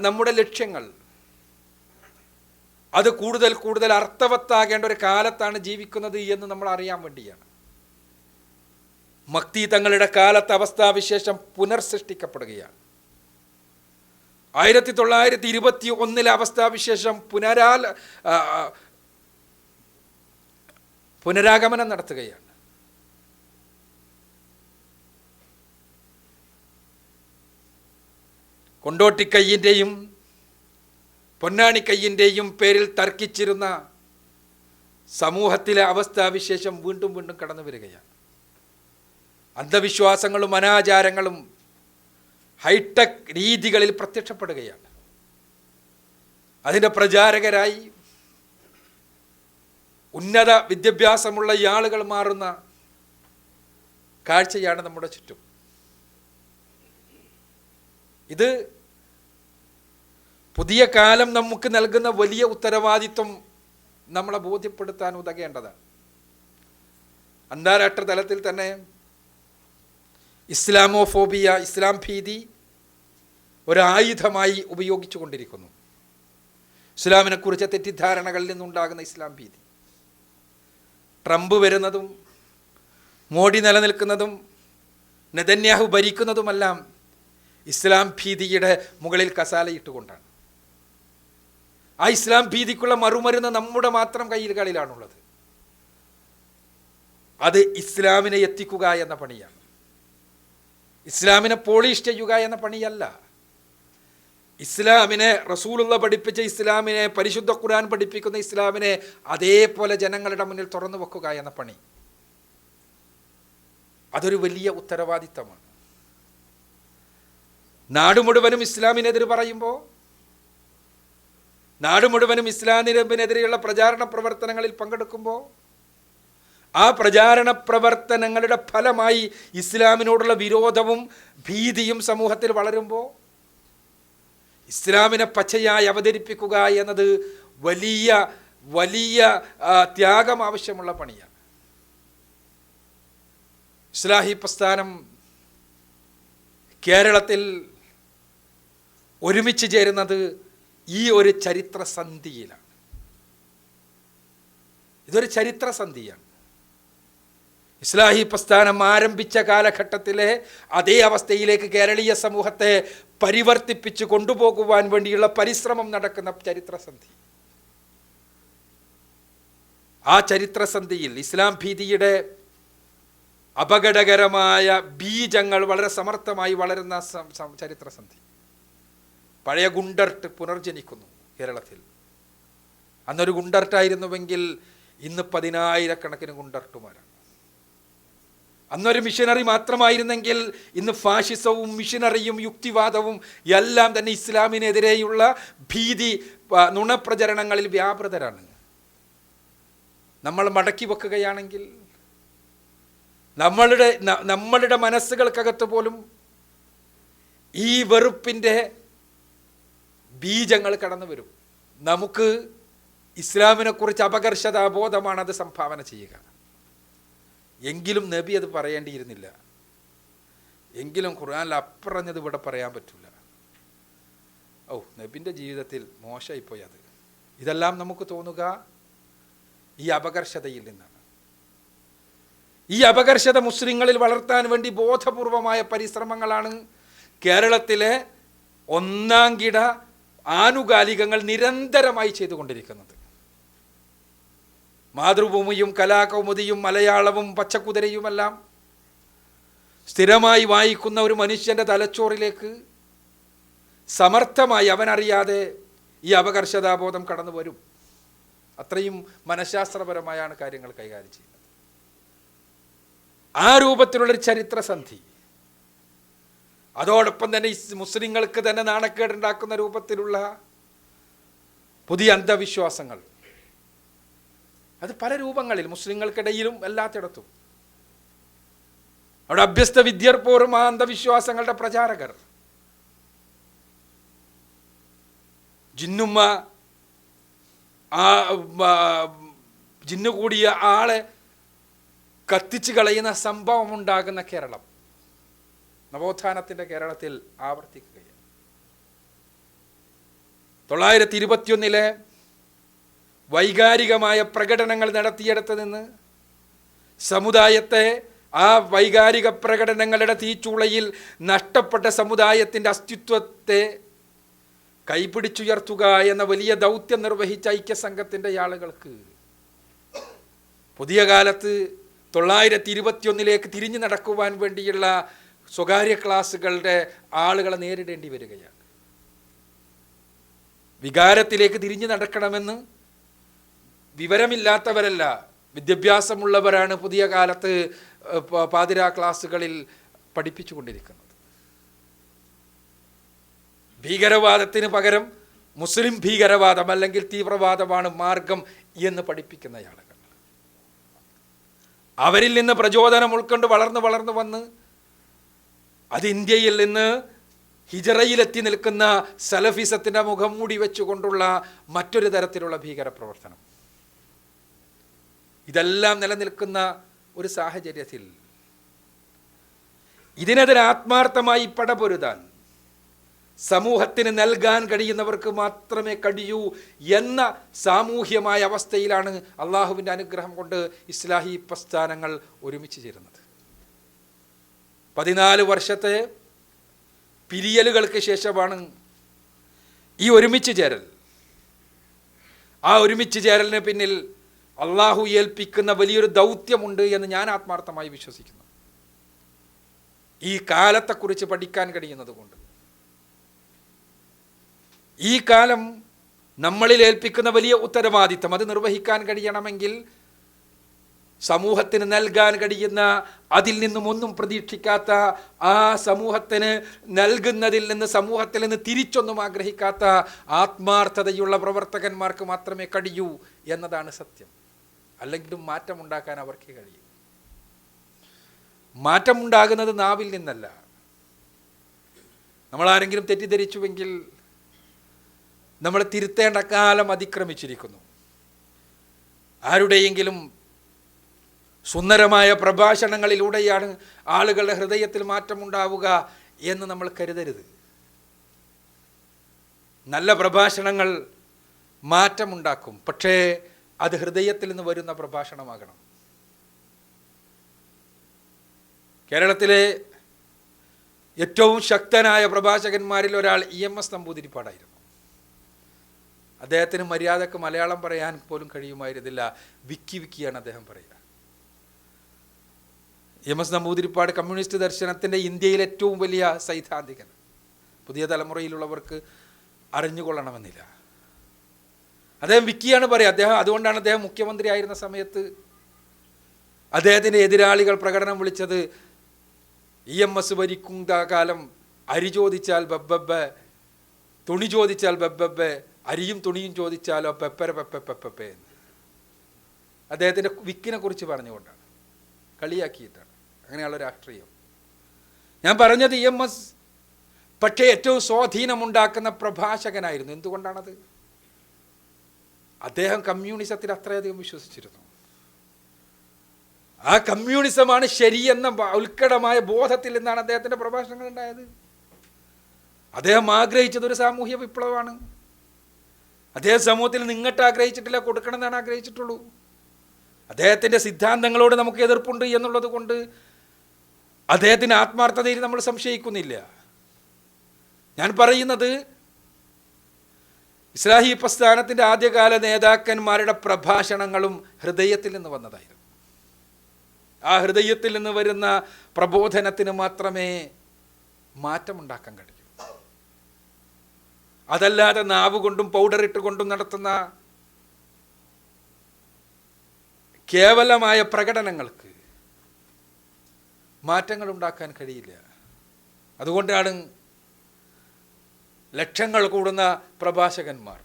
നമ്മുടെ ലക്ഷ്യങ്ങൾ അത് കൂടുതൽ കൂടുതൽ അർത്ഥവത്താകേണ്ട ഒരു കാലത്താണ് ജീവിക്കുന്നത് എന്ന് നമ്മൾ അറിയാൻ വേണ്ടിയാണ്. മക്തി തങ്ങളുടെ കാലത്ത് അവസ്ഥാവിശേഷം പുനർസൃഷ്ടിക്കപ്പെടുകയാണ്. 1921 അവസ്ഥാവിശേഷം പുനരാഗമനം നടത്തുകയാണ്. കൊണ്ടോട്ടിക്കയ്യിൻ്റെയും പൊന്നാണിക്കയ്യിൻ്റെയും പേരിൽ തർക്കിച്ചിരുന്ന സമൂഹത്തിലെ അവസ്ഥാവിശേഷം വീണ്ടും വീണ്ടും കടന്നു വരികയാണ്. അന്ധവിശ്വാസങ്ങളും അനാചാരങ്ങളും ഹൈടെക് രീതികളിൽ പ്രത്യക്ഷപ്പെടുകയാണ്. അതിൻ്റെ പ്രചാരകരായി ഉന്നത വിദ്യാഭ്യാസമുള്ള ആളുകൾ മാറുന്ന കാഴ്ചയാണ് നമ്മുടെ ചുറ്റും. ഇത് പുതിയ കാലം നമുക്ക് നൽകുന്ന വലിയ ഉത്തരവാദിത്വം നമ്മളെ ബോധ്യപ്പെടുത്താൻ ഉതകേണ്ടതാണ്. അന്താരാഷ്ട്ര തലത്തിൽ തന്നെ ഇസ്ലാമോഫോബിയ, ഇസ്ലാം ഭീതി ഒരായുധമായി ഉപയോഗിച്ചു കൊണ്ടിരിക്കുന്നു. ഇസ്ലാമിനെക്കുറിച്ച് തെറ്റിദ്ധാരണകളിൽ നിന്നുണ്ടാകുന്ന ഇസ്ലാം ഭീതി, ട്രംപ് വരുന്നതും മോഡി നിലനിൽക്കുന്നതും നെതന്യാഹു ഭരിക്കുന്നതുമെല്ലാം ഇസ്ലാം ഭീതിയുടെ മുകളിൽ കസാലയിട്ടുകൊണ്ടാണ്. ആ ഇസ്ലാം ഭീതിക്കുള്ള മറുമരുന്ന് നമ്മുടെ മാത്രം കയ്യിലാണുള്ളത്. അത് ഇസ്ലാമിനെ എത്തിക്കുക എന്ന പണിയാണ്. ഇസ്ലാമിനെ പോളിഷ് ചെയ്യുക എന്ന പണിയല്ല. ഇസ്ലാമിനെ റസൂലുള്ള പഠിപ്പിച്ച ഇസ്ലാമിനെ, പരിശുദ്ധ ഖുർആൻ പഠിപ്പിക്കുന്ന ഇസ്ലാമിനെ അതേപോലെ ജനങ്ങളുടെ മുന്നിൽ തുറന്നു വെക്കുക എന്ന പണി. അതൊരു വലിയ ഉത്തരവാദിത്തമാണ്. നാട് മുഴുവനും ഇസ്ലാമിനെതിരെ പറയുമ്പോൾ, നാട് മുഴുവനും ഇസ്ലാമിനെതിരെയുള്ള പ്രചാരണ പ്രവർത്തനങ്ങളിൽ പങ്കെടുക്കുമ്പോൾ, ആ പ്രചാരണ പ്രവർത്തനങ്ങളുടെ ഫലമായി ഇസ്ലാമിനോടുള്ള വിരോധവും ഭീതിയും സമൂഹത്തിൽ വളരുമ്പോൾ ഇസ്ലാമിനെ പച്ചയായി അവതരിപ്പിക്കുക എന്നത് വലിയ വലിയ ത്യാഗം ആവശ്യമുള്ള പണിയാണ്. ഇസ്ലാഹി പ്രസ്ഥാനം കേരളത്തിൽ ഒരുമിച്ച് ചേരുന്നത് ഈ ഒരു ചരിത്രസന്ധിയിലാണ്. ഇതൊരു ചരിത്രസന്ധിയാണ്. ഇസ്ലാഹി പ്രസ്ഥാനം ആരംഭിച്ച കാലഘട്ടത്തിലെ അതേ അവസ്ഥയിലേക്ക് കേരളീയ സമൂഹത്തെ പരിവർത്തിപ്പിച്ച് കൊണ്ടുപോകുവാൻ വേണ്ടിയുള്ള പരിശ്രമം നടക്കുന്ന ചരിത്രസന്ധി. ആ ചരിത്രസന്ധിയിൽ ഇസ്ലാം ഭീതിയുടെ അപകടകരമായ ബീജങ്ങൾ വളരെ സമർത്ഥമായി വളരുന്ന ചരിത്രസന്ധി. പഴയ ഗുണ്ടർട്ട് പുനർജനിക്കുന്നു കേരളത്തിൽ. അന്നൊരു ഗുണ്ടർട്ടായിരുന്നുവെങ്കിൽ ഇന്ന് 10,000-കണക്കിന് ഗുണ്ടർട്ടുമാരാണ്. അന്നൊരു മിഷനറി മാത്രമായിരുന്നെങ്കിൽ ഇന്ന് ഫാഷിസവും മിഷനറിയും യുക്തിവാദവും എല്ലാം തന്നെ ഇസ്ലാമിനെതിരെയുള്ള ഭീതി നുണപ്രചരണങ്ങളിൽ വ്യാപൃതരാണ്. നമ്മൾ മടക്കി വെക്കുകയാണെങ്കിൽ നമ്മളുടെ മനസ്സുകൾക്കകത്ത് പോലും ഈ വെറുപ്പിൻ്റെ ബീജങ്ങൾ കടന്നു വരും. നമുക്ക് ഇസ്ലാമിനെക്കുറിച്ച് അപകർഷതാബോധമാണ് അത് സംഭാവന ചെയ്യുക. എങ്കിലും നബി അത് പറയേണ്ടിയിരുന്നില്ല. എങ്കിലും ഖുർആനിൽ അപ്പറഞ്ഞത് ഇവിടെ പറയാൻ പറ്റില്ല. നബിൻ്റെ ജീവിതത്തിൽ മോശമായിപ്പോയി അത്. ഇതെല്ലാം നമുക്ക് തോന്നുക ഈ അപകർഷതയിൽ നിന്നാണ്. ഈ അപകർഷത മുസ്ലിങ്ങളിൽ വളർത്താൻ വേണ്ടി ബോധപൂർവമായ പരിശ്രമങ്ങളാണ് കേരളത്തിലെ ഒന്നാംകിട ആനുകാലികങ്ങൾ നിരന്തരമായി ചെയ്തുകൊണ്ടിരിക്കുന്നത്. മാതൃഭൂമിയും കലാകൗമുദിയും മലയാളവും പച്ചക്കുതിരയുമെല്ലാം സ്ഥിരമായി വായിക്കുന്ന ഒരു മനുഷ്യൻ്റെ തലച്ചോറിലേക്ക് സമർത്ഥമായി അവനറിയാതെ ഈ അപകർഷതാബോധം കടന്നു വരും. അത്രയും മനഃശാസ്ത്രപരമായാണ് കാര്യങ്ങൾ കൈകാര്യം ചെയ്യുന്നത്. ആ രൂപത്തിലുള്ളൊരു ചരിത്രസന്ധി, അതോടൊപ്പം തന്നെ മുസ്ലിങ്ങൾക്ക് തന്നെ നാണക്കേടുണ്ടാക്കുന്ന രൂപത്തിലുള്ള പുതിയ അന്ധവിശ്വാസങ്ങൾ, അത് പല രൂപങ്ങളിൽ മുസ്ലിങ്ങൾക്കിടയിലും എല്ലാത്തിടത്തും. അവിടെ അഭ്യസ്ത വിദ്യർ പോലും ആ അന്ധവിശ്വാസങ്ങളുടെ പ്രചാരകർ. ജിന്നുമ്മ ജിന്നു കൂടിയ ആളെ കത്തിച്ചു കളയുന്ന സംഭവം ഉണ്ടാകുന്ന കേരളം, നവോത്ഥാനത്തിൻ്റെ കേരളത്തിൽ ആവർത്തിക്കുകയാണ്. 921 വൈകാരികമായ പ്രകടനങ്ങൾ നടത്തിയിടത്ത് നിന്ന് സമുദായത്തെ ആ വൈകാരിക പ്രകടനങ്ങളുടെ തീച്ചൂളയിൽ നഷ്ടപ്പെട്ട സമുദായത്തിൻ്റെ അസ്തിത്വത്തെ കൈപിടിച്ചുയർത്തുക എന്ന വലിയ ദൗത്യം നിർവഹിച്ച ഐക്യസംഘത്തിൻ്റെ ആളുകൾക്ക് പുതിയ കാലത്ത് 921 തിരിഞ്ഞു നടക്കുവാൻ വേണ്ടിയുള്ള സ്വകാര്യ ക്ലാസുകളുടെ ആളുകളെ നേരിടേണ്ടി വരികയാണ്. വികാരത്തിലേക്ക് തിരിഞ്ഞു നടക്കണമെന്ന് വിവരമില്ലാത്തവരല്ല, വിദ്യാഭ്യാസമുള്ളവരാണ് പുതിയ കാലത്ത് പാതിരാ ക്ലാസുകളിൽ പഠിപ്പിച്ചു കൊണ്ടിരിക്കുന്നത്. ഭീകരവാദത്തിന് പകരം മുസ്ലിം ഭീകരവാദം അല്ലെങ്കിൽ തീവ്രവാദമാണ് മാർഗം എന്ന് പഠിപ്പിക്കുന്ന ആളുകൾ. അവരിൽ നിന്ന് പ്രചോദനം ഉൾക്കൊണ്ട് വളർന്നു വന്ന് അത് ഇന്ത്യയിൽ നിന്ന് ഹിജറയിലെത്തി നിൽക്കുന്ന സലഫിസത്തിൻ്റെ മുഖം മൂടി വെച്ചുകൊണ്ടുള്ള മറ്റൊരു തരത്തിലുള്ള ഭീകരപ്രവർത്തനം. ഇതെല്ലാം നിലനിൽക്കുന്ന ഒരു സാഹചര്യത്തിൽ ഇതിനെതിരെ ആത്മാർത്ഥമായി പടപൊരുതാൻ സമൂഹത്തിന് നൽകാൻ കഴിയുന്നവർക്ക് മാത്രമേ കഴിയൂ എന്ന സാമൂഹ്യമായ അവസ്ഥയിലാണ് അള്ളാഹുവിൻ്റെ അനുഗ്രഹം കൊണ്ട് ഇസ്ലാഹി പ്രസ്ഥാനങ്ങൾ ഒരുമിച്ച് ചേരുന്നത്. 14 വർഷത്തെ പിരിയലുകൾക്ക് ശേഷമാണ് ഈ ഒരുമിച്ച് ചേരൽ. ആ ഒരുമിച്ച് ചേരലിന് പിന്നിൽ അള്ളാഹു ഏൽപ്പിക്കുന്ന വലിയൊരു ദൗത്യമുണ്ട് എന്ന് ഞാൻ ആത്മാർത്ഥമായി വിശ്വസിക്കുന്നു. ഈ കാലത്തെക്കുറിച്ച് പഠിക്കാൻ കഴിയുന്നത് കൊണ്ട്, ഈ കാലം നമ്മളിൽ ഏൽപ്പിക്കുന്ന വലിയ ഉത്തരവാദിത്തം അത് നിർവഹിക്കാൻ കഴിയണമെങ്കിൽ സമൂഹത്തിന് നൽകാൻ കഴിയുന്ന, അതിൽ നിന്നും ഒന്നും പ്രതീക്ഷിക്കാത്ത, ആ സമൂഹത്തിന് നൽകുന്നതിൽ നിന്ന് സമൂഹത്തിൽ നിന്ന് തിരിച്ചൊന്നും ആഗ്രഹിക്കാത്ത ആത്മാർത്ഥതയുള്ള പ്രവർത്തകന്മാർക്ക് മാത്രമേ കഴിയൂ എന്നതാണ് സത്യം. അല്ലെങ്കിലും മാറ്റമുണ്ടാക്കാൻ അവർക്ക് കഴിയും. മാറ്റമുണ്ടാകുന്നത് നാവിൽ നിന്നല്ല. നമ്മളാരെങ്കിലും തെറ്റിദ്ധരിച്ചുവെങ്കിൽ നമ്മൾ തിരുത്തേണ്ട കാലം അതിക്രമിച്ചിരിക്കുന്നു. ആരുടെയെങ്കിലും സുന്ദരമായ പ്രഭാഷണങ്ങളിലൂടെയാണ് ആളുകളുടെ ഹൃദയത്തിൽ മാറ്റമുണ്ടാവുക എന്ന് നമ്മൾ കരുതരുത്. നല്ല പ്രഭാഷണങ്ങൾ മാറ്റമുണ്ടാക്കും, പക്ഷേ അത് ഹൃദയത്തിൽ നിന്ന് വരുന്ന പ്രഭാഷണമാകണം. കേരളത്തിലെ ഏറ്റവും ശക്തനായ പ്രഭാഷകന്മാരിൽ ഒരാൾ EMS നമ്പൂതിരിപ്പാടായിരുന്നു. അദ്ദേഹത്തിന് മര്യാദക്ക് മലയാളം പറയാൻ പോലും കഴിയുമായിരുന്നില്ല. വിക്കിയാണ് അദ്ദേഹം പറയുക. EMS നമ്പൂതിരിപ്പാട് കമ്മ്യൂണിസ്റ്റ് ദർശനത്തിൻ്റെ ഇന്ത്യയിലെ ഏറ്റവും വലിയ സൈദ്ധാന്തികൻ. പുതിയ തലമുറയിലുള്ളവർക്ക് അറിഞ്ഞുകൊള്ളണമെന്നില്ല. അദ്ദേഹം വിക്കിയാണ് പറയുക. അതുകൊണ്ടാണ് അദ്ദേഹം മുഖ്യമന്ത്രി ആയിരുന്ന സമയത്ത് അദ്ദേഹത്തിൻ്റെ എതിരാളികൾ പ്രകടനം വിളിച്ചത് EMS ഭരിക്കുന്ന കാലം അരി ചോദിച്ചാൽ ബബ്ബബ്ബ്, തുണി ചോദിച്ചാൽ ബബ്ബബ്ബ്, അരിയും തുണിയും ചോദിച്ചാലോ പെപ്പര പെപ്പെ എന്ന്. അദ്ദേഹത്തിൻ്റെ വിക്കിനെ കുറിച്ച് പറഞ്ഞുകൊണ്ടാണ്, കളിയാക്കിയിട്ടാണ്. അങ്ങനെയുള്ള രാഷ്ട്രീയം. ഞാൻ പറഞ്ഞത് EMS പക്ഷേ ഏറ്റവും സ്വാധീനമുണ്ടാക്കുന്ന പ്രഭാഷകനായിരുന്നു. എന്തുകൊണ്ടാണത്? അദ്ദേഹം കമ്മ്യൂണിസത്തിൽ അത്രയധികം വിശ്വസിച്ചിരുന്നു. ആ കമ്മ്യൂണിസമാണ് ശരിയെന്ന ഉത്കടമായ ബോധത്തിൽ നിന്നാണ് അദ്ദേഹത്തിൻ്റെ പ്രഭാഷണങ്ങൾ ഉണ്ടായത്. അദ്ദേഹം ആഗ്രഹിച്ചത് ഒരു സാമൂഹ്യ വിപ്ലവമാണ്. അദ്ദേഹം സമൂഹത്തിൽ നിങ്ങട്ട് ആഗ്രഹിച്ചിട്ടില്ല, കൊടുക്കണമെന്നാണ് ആഗ്രഹിച്ചിട്ടുള്ളൂ. അദ്ദേഹത്തിൻ്റെ സിദ്ധാന്തങ്ങളോട് നമുക്ക് എതിർപ്പുണ്ട് എന്നുള്ളത് കൊണ്ട് അദ്ദേഹത്തിൻ്റെ ആത്മാർത്ഥതയിൽ നമ്മൾ സംശയിക്കുന്നില്ല. ഞാൻ പറയുന്നത് ഇസ്ലാഹി പ്രസ്ഥാനത്തിൻ്റെ ആദ്യകാല നേതാക്കന്മാരുടെ പ്രഭാഷണങ്ങളും ഹൃദയത്തിൽ നിന്ന് വന്നതായിരുന്നു. ആ ഹൃദയത്തിൽ നിന്ന് വരുന്ന പ്രബോധനത്തിന് മാത്രമേ മാറ്റമുണ്ടാക്കാൻ കഴിയൂ. അതല്ലാതെ നാവ് കൊണ്ടും പൗഡർ ഇട്ടുകൊണ്ടും നടത്തുന്ന കേവലമായ പ്രകടനങ്ങൾക്ക് മാറ്റങ്ങൾ ഉണ്ടാക്കാൻ കഴിയില്ല. അതുകൊണ്ടാണ് ലക്ഷങ്ങൾ കൂടുന്ന പ്രഭാഷകന്മാർ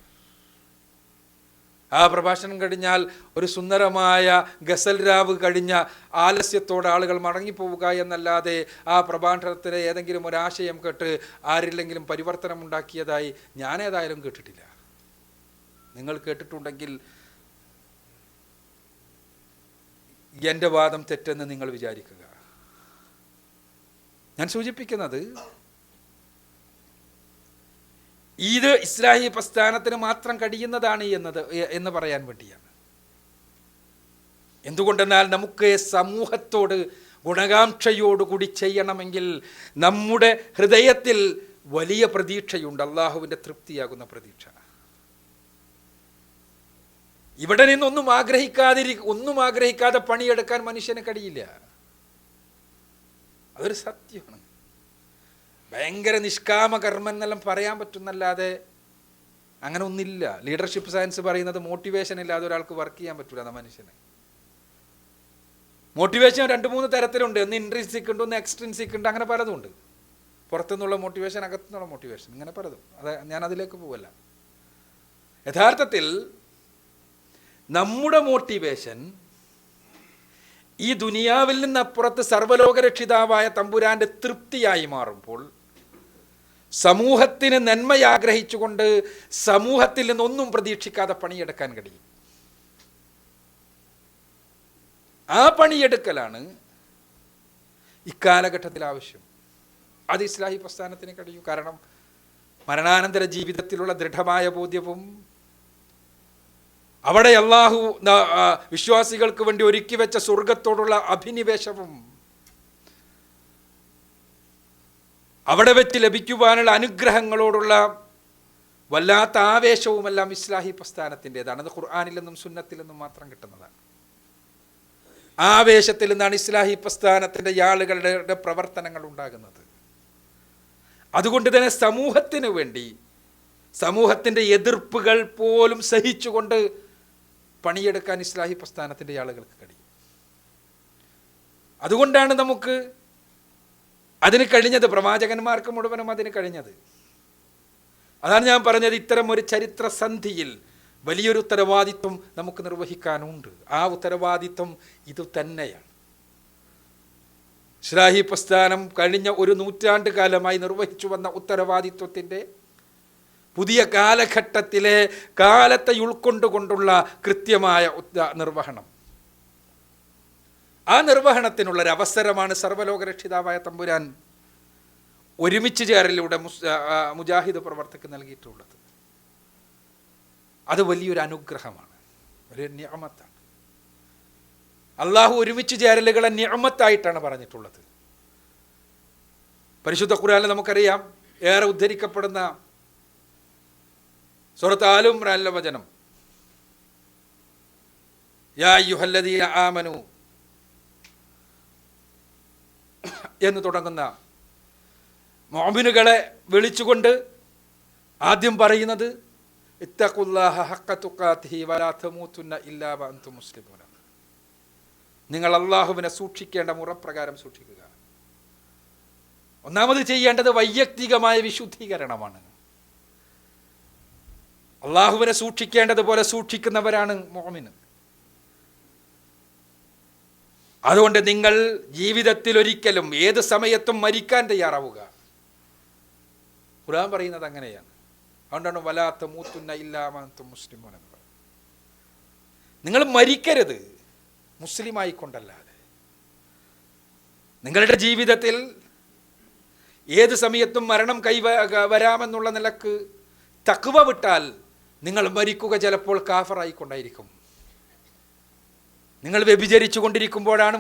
ആ പ്രഭാഷണം കഴിഞ്ഞാൽ ഒരു സുന്ദരമായ ഗസൽ രാവ് കഴിഞ്ഞ ആലസ്യത്തോടെ ആളുകൾ മടങ്ങിപ്പോവുക എന്നല്ലാതെ ആ പ്രഭാഷണത്തിന് ഏതെങ്കിലും ഒരാശയം കേട്ട് ആരില്ലെങ്കിലും പരിവർത്തനം ഉണ്ടാക്കിയതായി ഞാനേതായാലും കേട്ടിട്ടില്ല. നിങ്ങൾ കേട്ടിട്ടുണ്ടെങ്കിൽ എൻ്റെ വാദം തെറ്റെന്ന് നിങ്ങൾ വിചാരിക്കുക. ഞാൻ സൂചിപ്പിക്കുന്നത് ഇത് ഇസ്ലാഹി പ്രസ്ഥാനത്തിന് മാത്രം കഴിയുന്നതാണ് എന്ന് പറയാൻ വേണ്ടിയാണ്. എന്തുകൊണ്ടെന്നാൽ നമുക്ക് സമൂഹത്തോട് ഗുണകാംക്ഷയോടുകൂടി ചെയ്യണമെങ്കിൽ നമ്മുടെ ഹൃദയത്തിൽ വലിയ പ്രതീക്ഷയുണ്ട്, അള്ളാഹുവിൻ്റെ തൃപ്തിയാകുന്ന പ്രതീക്ഷ. ഇവിടെ നിന്നൊന്നും ആഗ്രഹിക്കാതെ പണിയെടുക്കാൻ മനുഷ്യന് കഴിയില്ല. അതൊരു സത്യമാണ്. ഭയങ്കര നിഷ്കാമ കർമ്മം എന്നെല്ലാം പറയാൻ പറ്റുന്നല്ലാതെ അങ്ങനെ ഒന്നില്ല. ലീഡർഷിപ്പ് സയൻസ് പറയുന്നത് മോട്ടിവേഷൻ ഇല്ലാതെ ഒരാൾക്ക് വർക്ക് ചെയ്യാൻ പറ്റില്ല എന്ന മനുഷ്യന്. മോട്ടിവേഷൻ 2-3 തരത്തിലുണ്ട്. ഒന്ന് ഇൻട്രിൻസിക് ഉണ്ട്, ഒന്ന് എക്സ്ട്രിൻസിക് ഉണ്ട്, അങ്ങനെ പലതുണ്ട്. പുറത്തുനിന്നുള്ള മോട്ടിവേഷൻ, അകത്തുനിന്നുള്ള മോട്ടിവേഷൻ, ഇങ്ങനെ പലതും. ഞാൻ അതിലേക്ക് പോവല്ല. യഥാർത്ഥത്തിൽ നമ്മുടെ മോട്ടിവേഷൻ ഈ ദുനിയാവിൽ നിന്നപ്പുറത്ത് സർവ്വലോകരക്ഷിതാവായ തമ്പുരാന്റെ തൃപ്തിയായി മാറുമ്പോൾ സമൂഹത്തിന് നന്മയാഗ്രഹിച്ചുകൊണ്ട് സമൂഹത്തിൽ നിന്നൊന്നും പ്രതീക്ഷിക്കാതെ പണിയെടുക്കാൻ കഴിയും. ആ പണിയെടുക്കലാണ് ഇക്കാലഘട്ടത്തിൽ ആവശ്യം. അത് ഇസ്ലാഹി പ്രസ്ഥാനത്തിന് കഴിയും. കാരണം മരണാനന്തര ജീവിതത്തിലുള്ള ദൃഢമായ ബോധ്യവും അവിടെ അള്ളാഹു വിശ്വാസികൾക്ക് വേണ്ടി ഒരുക്കി വെച്ച സ്വർഗത്തോടുള്ള അഭിനിവേശവും അവിടെ വെച്ച് ലഭിക്കുവാനുള്ള അനുഗ്രഹങ്ങളോടുള്ള വല്ലാത്ത ആവേശവുമെല്ലാം ഇസ്ലാഹി പ്രസ്ഥാനത്തിൻ്റെതാണ്. അത് ഖുർആനിൽ നിന്നും സുന്നത്തിൽ നിന്നും മാത്രം കിട്ടുന്നതാണ്. ആവേശത്തിൽ നിന്നാണ് ഇസ്ലാഹി പ്രസ്ഥാനത്തിൻ്റെ ആളുകളുടെ പ്രവർത്തനങ്ങൾ ഉണ്ടാകുന്നത്. അതുകൊണ്ട് തന്നെ സമൂഹത്തിന് വേണ്ടി സമൂഹത്തിൻ്റെ എതിർപ്പുകൾ പോലും സഹിച്ചുകൊണ്ട് പണിയെടുക്കാൻ ഇസ്ലാഹി പ്രസ്ഥാനത്തിൻ്റെ ആളുകൾക്ക് കഴിയും. അതുകൊണ്ടാണ് നമുക്ക് അതിന് കഴിഞ്ഞത്. പ്രവാചകന്മാർക്ക് മുഴുവനും അതിന് കഴിഞ്ഞത്. അതാണ് ഞാൻ പറഞ്ഞത്, ഇത്തരം ഒരു ചരിത്രസന്ധിയിൽ വലിയൊരു ഉത്തരവാദിത്വം നമുക്ക് നിർവഹിക്കാനുണ്ട്. ആ ഉത്തരവാദിത്വം ഇത് തന്നെയാണ്. ഇസ്ലാഹി പ്രസ്ഥാനം കഴിഞ്ഞ 1 നൂറ്റാണ്ട് കാലമായി നിർവഹിച്ചു വന്ന ഉത്തരവാദിത്വത്തിൻ്റെ പുതിയ കാലഘട്ടത്തിലെ കാലത്തെ ഉൾക്കൊണ്ടുകൊണ്ടുള്ള കൃത്യമായ നിർവഹണം. ആ നിർവഹണത്തിനുള്ളൊരവസരമാണ് സർവ്വലോകരക്ഷിതാവായ തമ്പുരാൻ ഒരുമിച്ച് ചേരലിലൂടെ മുജാഹിദ് പ്രവർത്തകർക്ക് നൽകിയിട്ടുള്ളത്. അത് വലിയൊരു അനുഗ്രഹമാണ്, ഒരു നിഅമത്താണ്. അള്ളാഹു ഒരുമിച്ച് ചേരലുകളെ നിഅമത്തായിട്ടാണ് പറഞ്ഞിട്ടുള്ളത്. പരിശുദ്ധ ഖുർആനിൽ നമുക്കറിയാം, ഏറെ ഉദ്ധരിക്കപ്പെടുന്ന സൂറത്ത് ആല ഇംറാനിലെ വചനം, യാ അയ്യുഹല്ലദീന ആമനു എന്ന് തുടങ്ങുന്ന മുഅ്മിനുകളെ വിളിച്ചുകൊണ്ട് ആദ്യം പറയുന്നത് ഇത്തഖുല്ലാഹ ഹഖ്ക തുഖാതിഹി വലാ തമൂതുന്ന ഇല്ലാ വഅൻതും മുസ്ലിമൂൻ. നിങ്ങൾ അള്ളാഹുവിനെ സൂക്ഷിക്കേണ്ട മുറപ്രകാരം സൂക്ഷിക്കുക. ഒന്നാമത് ചെയ്യേണ്ടത് വൈയക്തികമായ വിശുദ്ധീകരണമാണ്. അള്ളാഹുവിനെ സൂക്ഷിക്കേണ്ടതുപോലെ സൂക്ഷിക്കുന്നവരാണ് മുഅ്മിൻ. അതുകൊണ്ട് നിങ്ങൾ ജീവിതത്തിൽ ഒരിക്കലും ഏത് സമയത്തും മരിക്കാൻ തയ്യാറാവുക. ഖുർആൻ പറയുന്നത് അങ്ങനെയാണ്. അതുകൊണ്ടാണ് വലാ തമൂതുന്ന ഇല്ലാ വഅൻതും മുസ്ലിമൂൻ എന്ന് പറയുന്നത്. നിങ്ങൾ മരിക്കരുത് മുസ്ലിമായിക്കൊണ്ടല്ലാതെ. നിങ്ങളുടെ ജീവിതത്തിൽ ഏത് സമയത്തും മരണം വരാമെന്നുള്ള നിലക്ക് തഖ്വ വിട്ടാൽ നിങ്ങൾ മരിക്കുക ചിലപ്പോൾ കാഫറായിക്കൊണ്ടായിരിക്കും. നിങ്ങൾ വ്യഭിചരിച്ചു കൊണ്ടിരിക്കുമ്പോഴാണ്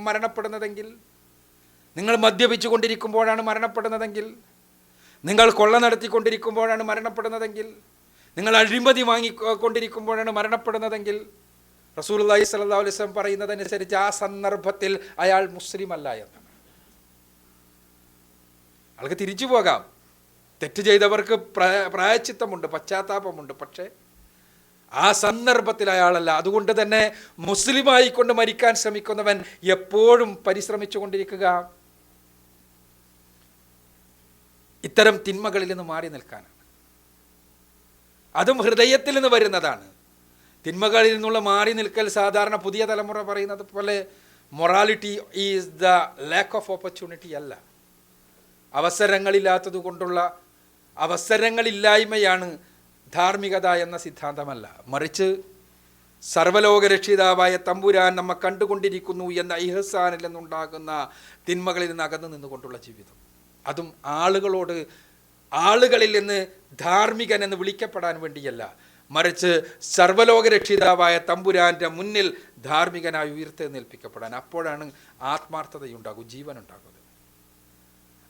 മരണപ്പെടുന്നതെങ്കിൽ, നിങ്ങൾ മദ്യപിച്ചു കൊണ്ടിരിക്കുമ്പോഴാണ് മരണപ്പെടുന്നതെങ്കിൽ, നിങ്ങൾ കൊള്ള നടത്തിക്കൊണ്ടിരിക്കുമ്പോഴാണ് മരണപ്പെടുന്നതെങ്കിൽ, നിങ്ങൾ അഴിമതി വാങ്ങിക്കൊണ്ടിരിക്കുമ്പോഴാണ് മരണപ്പെടുന്നതെങ്കിൽ, റസൂലുള്ളാഹി സ്വല്ലല്ലാഹു അലൈഹി വസല്ലം പറയുന്നതനുസരിച്ച് ആ സന്ദർഭത്തിൽ അയാൾ മുസ്ലിം അല്ല എന്നാണ്. ആൾക്ക് തിരിച്ചു പോകാം. തെറ്റ് ചെയ്തവർക്ക് പ്രായശ്ചിത്തമുണ്ട്, പശ്ചാത്താപമുണ്ട്. പക്ഷേ ആ സന്ദർഭത്തിൽ അയാളല്ല. അതുകൊണ്ട് തന്നെ മുസ്ലിമായിക്കൊണ്ട് മരിക്കാൻ ശ്രമിക്കുന്നവൻ എപ്പോഴും പരിശ്രമിച്ചു കൊണ്ടിരിക്കുക ഇത്തരം തിന്മകളിൽ നിന്ന് മാറി നിൽക്കാനാണ്. അതും ഹൃദയത്തിൽ നിന്ന് വരുന്നതാണ്. തിന്മകളിൽ നിന്നുള്ള മാറി നിൽക്കൽ സാധാരണ പുതിയ തലമുറ പറയുന്നത് പോലെ morality is the lack of opportunity അല്ല, അവസരങ്ങളില്ലാത്തത് കൊണ്ടുള്ള അവസരങ്ങളില്ലായ്മയാണ് ധാർമ്മികത എന്ന സിദ്ധാന്തമല്ല. മറിച്ച് സർവ്വലോകരക്ഷിതാവായ തമ്പുരാൻ നമ്മെ കണ്ടുകൊണ്ടിരിക്കുന്നു എന്ന ഇഹ്സാനിൽ നിന്നുണ്ടാകുന്ന തിന്മകളിൽ നിന്ന് അകന്നു നിന്നുകൊണ്ടുള്ള ജീവിതം, അതും ആളുകളിൽ നിന്ന് ധാർമ്മികൻ എന്ന് വിളിക്കപ്പെടാൻ വേണ്ടിയല്ല, മറിച്ച് സർവ്വലോകരക്ഷിതാവായ തമ്പുരാൻ്റെ മുന്നിൽ ധാർമ്മികനായി ഉയർത്തെഴുന്നേൽപ്പിക്കപ്പെടാൻ. അപ്പോഴാണ് ആത്മാർത്ഥതയുണ്ടാകും, ജീവനുണ്ടാകുന്നത്.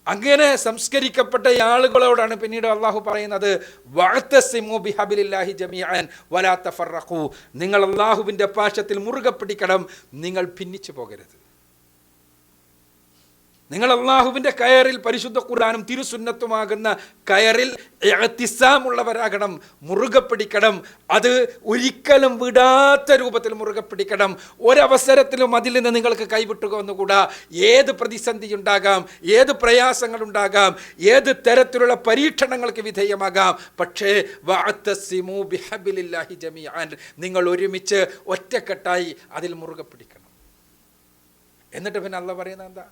അങ്ങനെ സംസ്കരിക്കപ്പെട്ട ആളുകളോടാണ് പിന്നീട് അള്ളാഹു പറയുന്നത്, വഅ്തസിമു ബിഹബിലില്ലാഹി ജമീഅൻ വലാ തഫറഖു, നിങ്ങൾ അള്ളാഹുവിൻ്റെ പാശത്തിൽ മുറുകെ പിടിക്കണം, നിങ്ങൾ ഭിന്നിച്ചു പോകരുത്. നിങ്ങൾ അള്ളാഹുവിൻ്റെ കയറിൽ, പരിശുദ്ധ ഖുർആനും തിരുസുന്നത്തുമാകുന്ന കയറിൽ ഇഅ്തിസാമുള്ളവരാകണം, മുറുകെ പിടിക്കണം. അത് ഒരിക്കലും വിടാത്ത രൂപത്തിൽ മുറുകെ പിടിക്കണം. ഒരവസരത്തിലും അതിൽ നിന്ന് നിങ്ങൾക്ക് കൈവിട്ടുക ഒന്നുകൂടാ. ഏത് പ്രതിസന്ധി ഉണ്ടാകാം, ഏത് പ്രയാസങ്ങളുണ്ടാകാം, ഏത് തരത്തിലുള്ള പരീക്ഷണങ്ങൾക്ക് വിധേയമാകാം, പക്ഷേ വഅ്തസിമു ബിഹബിലില്ലാഹി ജമീഅൻ, നിങ്ങൾ ഒരുമിച്ച് ഒറ്റക്കെട്ടായി അതിൽ മുറുകെ പിടിക്കണം. എന്നിട്ട് പിന്നെ അല്ലാഹു പറയുന്നത് എന്താ?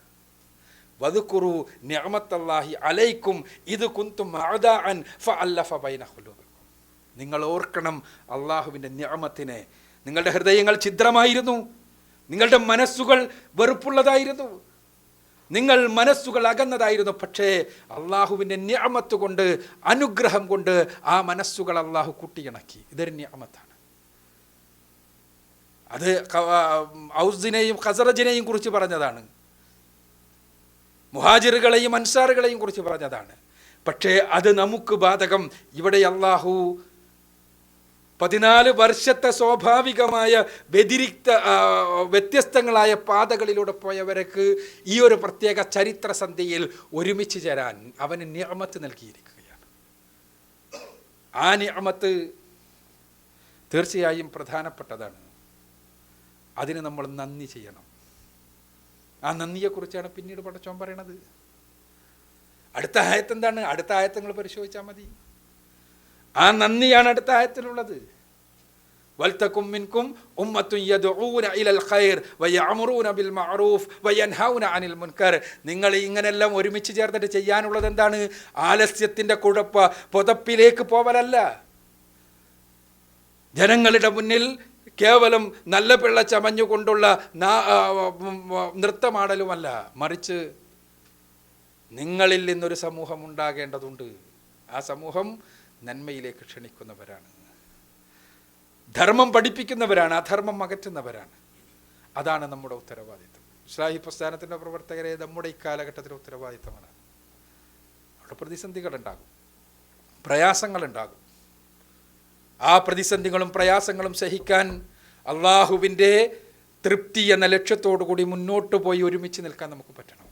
വദ്കുറു നിഅമത്തല്ലാഹി അലൈക്കും ഇദ് കുൻതും അഅദാഅൻ ഫഅല്ലഫ ബൈന ഖുലൂബിക്കും. നിങ്ങൾ ഓർക്കണം അള്ളാഹുവിൻ്റെ നിഅമത്തിനെ. നിങ്ങളുടെ ഹൃദയങ്ങൾ ഛിദ്രമായിരുന്നു, നിങ്ങളുടെ മനസ്സുകൾ വെറുപ്പുള്ളതായിരുന്നു, നിങ്ങൾ മനസ്സുകൾ അകന്നതായിരുന്നു. പക്ഷേ അള്ളാഹുവിൻ്റെ നിഅമത്ത് കൊണ്ട്, അനുഗ്രഹം കൊണ്ട് ആ മനസ്സുകൾ അള്ളാഹു കൂട്ടിയിണക്കി. ഇതൊരു നിഅമത്താണ്. അത് ഔസിനെയും ഖസറജിനെയും കുറിച്ച് പറഞ്ഞതാണ്, മുഹാജിറുകളെയും അൻസാറുകളെയും കുറിച്ച് പറഞ്ഞതാണ്. പക്ഷേ അത് നമുക്ക് ബാധകം. ഇവിടെ അള്ളാഹു 14 വർഷത്തെ സ്വാഭാവികമായ വ്യത്യസ്തങ്ങളായ പാതകളിലൂടെ പോയവർക്ക് ഈ ഒരു പ്രത്യേക ചരിത്ര സന്ധിയിൽ ഒരുമിച്ച് ചേരാൻ അവന് നിഅമത്ത് നൽകിയിരിക്കുകയാണ്. ആ നിഅമത്ത് തീർച്ചയായും പ്രധാനപ്പെട്ടതാണ്. അതിന് നമ്മൾ നന്ദി ചെയ്യണം. ആ നന്ദിയെക്കുറിച്ചാണ് പിന്നീട് പടച്ചോൻ പറയണത്. അടുത്ത ആയത്ത് എന്താണ്? അടുത്ത ആയത്ത് നിങ്ങൾ പരിശോധിച്ചാൽ മതി. ആ നന്ദിയാണ് അടുത്ത ആയത്തിലുള്ളത്. വൽതകും മിൻകും ഉമ്മത്തുൻ യദ്ഊന ഇലൽ ഖൈർ വയഅമുറൂന ബിൽ മഅറൂഫ് വയൻഹൗന അനിൽ മുൻകർ. നിങ്ങൾ ഇങ്ങനെല്ലാം ഒരുമിച്ച് ചേർന്നിട്ട് ചെയ്യാനുള്ളത് എന്താണ്? ആലസ്യത്തിൻ്റെ പുതപ്പിലേക്ക് പോവലല്ല, ജനങ്ങളുടെ മുന്നിൽ കേവലം നല്ല പിള്ള ചമഞ്ഞുകൊണ്ടുള്ള നൃത്തമാടലുമല്ല, മറിച്ച് നിങ്ങളിൽ നിന്നൊരു സമൂഹം ഉണ്ടാകേണ്ടതുണ്ട്. ആ സമൂഹം നന്മയിലേക്ക് ക്ഷണിക്കുന്നവരാണ്, ധർമ്മം പഠിപ്പിക്കുന്നവരാണ്, അധർമ്മം അകറ്റുന്നവരാണ്. അതാണ് നമ്മുടെ ഉത്തരവാദിത്വം. ഇസ്ലാഹി പ്രസ്ഥാനത്തിൻ്റെ പ്രവർത്തകരെ നമ്മുടെ ഈ കാലഘട്ടത്തിലെ ഉത്തരവാദിത്വമാണ്. അവിടെ പ്രതിസന്ധികളുണ്ടാകും, പ്രയാസങ്ങളുണ്ടാകും. ആ പ്രതിസന്ധികളും പ്രയാസങ്ങളും സഹിക്കാൻ അള്ളാഹുവിൻ്റെ തൃപ്തി എന്ന ലക്ഷ്യത്തോടു കൂടി മുന്നോട്ട് പോയി ഒരുമിച്ച് നിൽക്കാൻ നമുക്ക് പറ്റണം.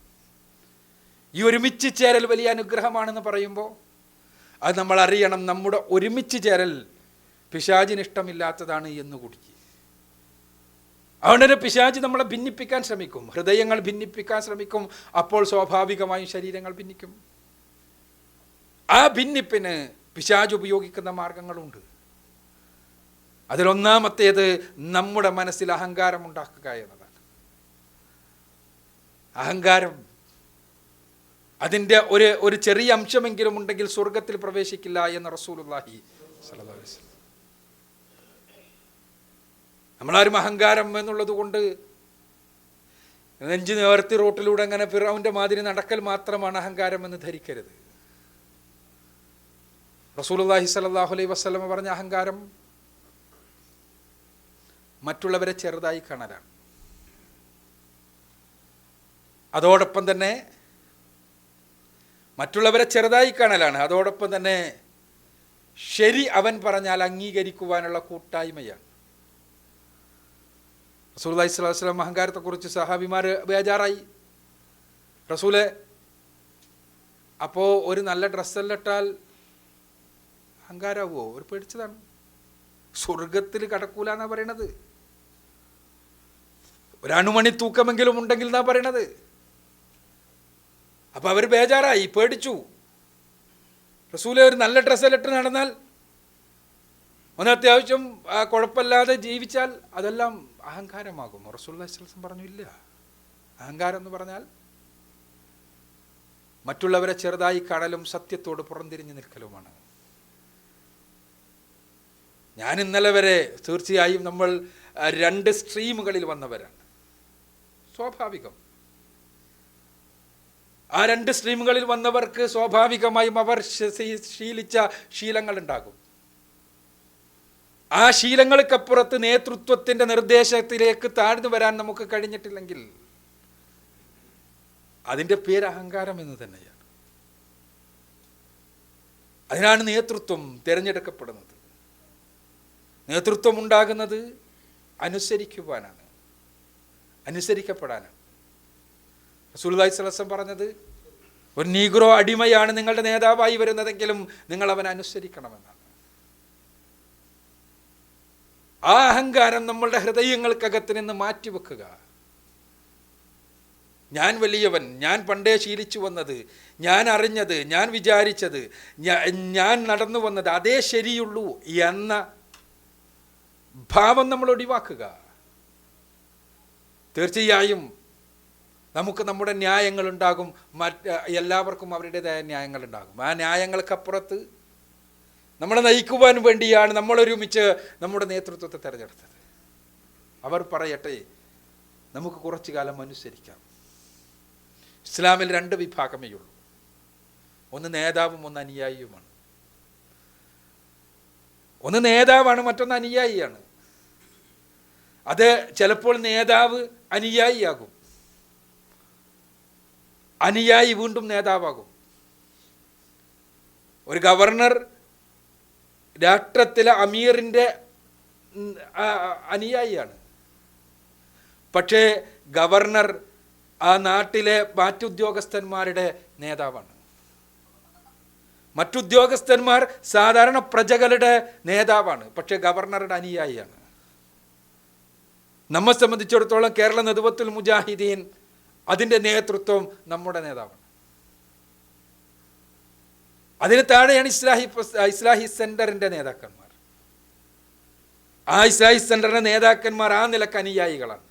ഈ ഒരുമിച്ച് ചേരൽ വലിയ അനുഗ്രഹമാണെന്ന് പറയുമ്പോൾ അത് നമ്മൾ അറിയണം. നമ്മുടെ ഒരുമിച്ച് ചേരൽ പിശാചിന് ഇഷ്ടമില്ലാത്തതാണ് എന്നുകൂടി. അതുകൊണ്ട് തന്നെ പിശാച് നമ്മളെ ഭിന്നിപ്പിക്കാൻ ശ്രമിക്കും, ഹൃദയങ്ങൾ ഭിന്നിപ്പിക്കാൻ ശ്രമിക്കും. അപ്പോൾ സ്വാഭാവികമായും ശരീരങ്ങൾ ഭിന്നിക്കും. ആ ഭിന്നിപ്പിന് പിശാച് ഉപയോഗിക്കുന്ന മാർഗങ്ങളുണ്ട്. അതിലൊന്നാമത്തേത് നമ്മുടെ മനസ്സിൽ അഹങ്കാരം ഉണ്ടാക്കുക എന്നതാണ്. അഹങ്കാരം അതിൻ്റെ ഒരു ചെറിയ അംശമെങ്കിലും ഉണ്ടെങ്കിൽ സ്വർഗത്തിൽ പ്രവേശിക്കില്ല എന്ന് റസൂലുള്ളാഹി സ്വല്ലല്ലാഹു അലൈഹി വസല്ലം. നമ്മളാരും അഹങ്കാരം എന്നുള്ളത് കൊണ്ട് നെഞ്ച് നിവർത്തി റോട്ടിലൂടെ അങ്ങനെ ഫിറഔന്റെ മാതിരി നടക്കൽ മാത്രമാണ് അഹങ്കാരം എന്ന് ധരിക്കരുത്. റസൂലുള്ളാഹി സ്വല്ലല്ലാഹു അലൈഹി വസല്ലം പറഞ്ഞ അഹങ്കാരം മറ്റുള്ളവരെ ചെറുതായി കാണലാണ്. അതോടൊപ്പം തന്നെ മറ്റുള്ളവരെ ചെറുതായി കാണലാണ്. അതോടൊപ്പം തന്നെ ശരി അവൻ പറഞ്ഞാൽ അംഗീകരിക്കുവാനുള്ള കൂട്ടായ്മയാണ്. റസൂലുള്ളാഹി സ്വല്ലല്ലാഹു അലൈഹി വസല്ലം അഹങ്കാരത്തെക്കുറിച്ച് സഹാബിമാർ ബേജാറായി. റസൂലെ, അപ്പോൾ ഒരു നല്ല ഡ്രസ്സെല്ലാം ഇട്ടാൽ അഹങ്കാരാവുമോ? ഒരു പേടിച്ചതാണ്. സ്വർഗത്തിൽ കടക്കൂല എന്നാ പറയണത്. ഒരു അണുമണി തൂക്കമെങ്കിലും ഉണ്ടെങ്കിൽ എന്നാ പറയണത്. അപ്പൊ അവർ ബേജാറായി, പേടിച്ചു. റസൂലെ, ഒരു നല്ല ഡ്രസ്സെല്ലാം ഇട്ട് നടന്നാൽ ഒന്ന് അത്യാവശ്യം കുഴപ്പമില്ലാതെ ജീവിച്ചാൽ അതെല്ലാം അഹങ്കാരമാകും. റസൂലുള്ളാഹി സ്വല്ലല്ലാഹു അലൈഹി വസല്ലം പറഞ്ഞു, ഇല്ല. അഹങ്കാരം എന്ന് പറഞ്ഞാൽ മറ്റുള്ളവരെ ചെറുതായി കാണലും സത്യത്തോട് പുറംതിരിഞ്ഞു നിൽക്കലുമാണ്. ഞാൻ ഇന്നലെ വരെ തീർച്ചയായും നമ്മൾ 2 സ്ട്രീമുകളിൽ വന്നവരാണ്. സ്വാഭാവികം. ആ 2 സ്ട്രീമുകളിൽ വന്നവർക്ക് സ്വാഭാവികമായും അവർ ശീലിച്ച ശീലങ്ങളുണ്ടാകും. ആ ശീലങ്ങൾക്കപ്പുറത്ത് നേതൃത്വത്തിൻ്റെ നിർദ്ദേശത്തിലേക്ക് താഴ്ന്നു വരാൻ നമുക്ക് കഴിഞ്ഞിട്ടില്ലെങ്കിൽ അതിൻ്റെ പേര് അഹങ്കാരം എന്ന് തന്നെയാണ്. അതിനാണ് നേതൃത്വം തിരഞ്ഞെടുക്കപ്പെടുന്നത്. നേതൃത്വം ഉണ്ടാകുന്നത് അനുസരിക്കുവാനാണ്, അനുസരിക്കപ്പെടാനാണ്. റസൂലുള്ളാഹി സ്വല്ലല്ലാഹു അലൈഹി വസല്ലം പറഞ്ഞത്, ഒരു നീഗ്രോ അടിമയാണ് നിങ്ങളുടെ നേതാവായി വരുന്നതെങ്കിലും നിങ്ങൾ അവനെ അനുസരിക്കണമെന്നാണ്. ആ അഹങ്കാരം നമ്മളുടെ ഹൃദയങ്ങൾക്കകത്ത് നിന്ന് മാറ്റിവെക്കുക. ഞാൻ വലിയവൻ, ഞാൻ പണ്ടേ ശീലിച്ചു വന്നത്, ഞാൻ അറിഞ്ഞത്, ഞാൻ വിചാരിച്ചത്, ഞാൻ നടന്നു വന്നത് അതേ ശരിയുള്ളൂ എന്ന ഭാവം നമ്മൾ ഒഴിവാക്കുക. തീർച്ചയായും നമുക്ക് നമ്മുടെ ന്യായങ്ങളുണ്ടാകും, എല്ലാവർക്കും അവരുടേതായ ന്യായങ്ങളുണ്ടാകും. ആ ന്യായങ്ങൾക്കപ്പുറത്ത് നമ്മളെ നയിക്കുവാൻ വേണ്ടിയാണ് നമ്മളൊരുമിച്ച് നമ്മുടെ നേതൃത്വത്തെ തിരഞ്ഞെടുത്തത്. അവർ പറയട്ടെ, നമുക്ക് കുറച്ചു കാലം അനുസരിക്കാം. ഇസ്ലാമിൽ 2 വിഭാഗമേ ഉള്ളൂ. ഒന്ന് നേതാവും ഒന്ന് അനുയായിയുമാണ്. ഒന്ന് നേതാവാണ്, മറ്റൊന്ന് അനുയായിയാണ്. അത് ചിലപ്പോൾ നേതാവ് അനുയായിയാകും, അനുയായി വീണ്ടും നേതാവാകും. ഒരു ഗവർണർ രാഷ്ട്രത്തിലെ അമീറിൻ്റെ അനുയായിയാണ്. പക്ഷേ ഗവർണർ ആ നാട്ടിലെ മറ്റുദ്യോഗസ്ഥന്മാരുടെ നേതാവാണ്. മറ്റുദ്യോഗസ്ഥന്മാർ സാധാരണ പ്രജകളുടെ നേതാവാണ്, പക്ഷേ ഗവർണറുടെ അനുയായിയാണ്. നമ്മെ സംബന്ധിച്ചിടത്തോളം കേരള നദ്വത്തുൽ മുജാഹിദീൻ അതിൻ്റെ നേതൃത്വം നമ്മുടെ നേതാവാണ്. അതിന് താഴെയാണ് ഇസ്ലാഹി സെന്ററിൻ്റെ നേതാക്കന്മാർ. ആ ഇസ്ലാഹി സെന്ററിൻ്റെ നേതാക്കന്മാർ ആ നിലക്ക് അനുയായികളാണ്.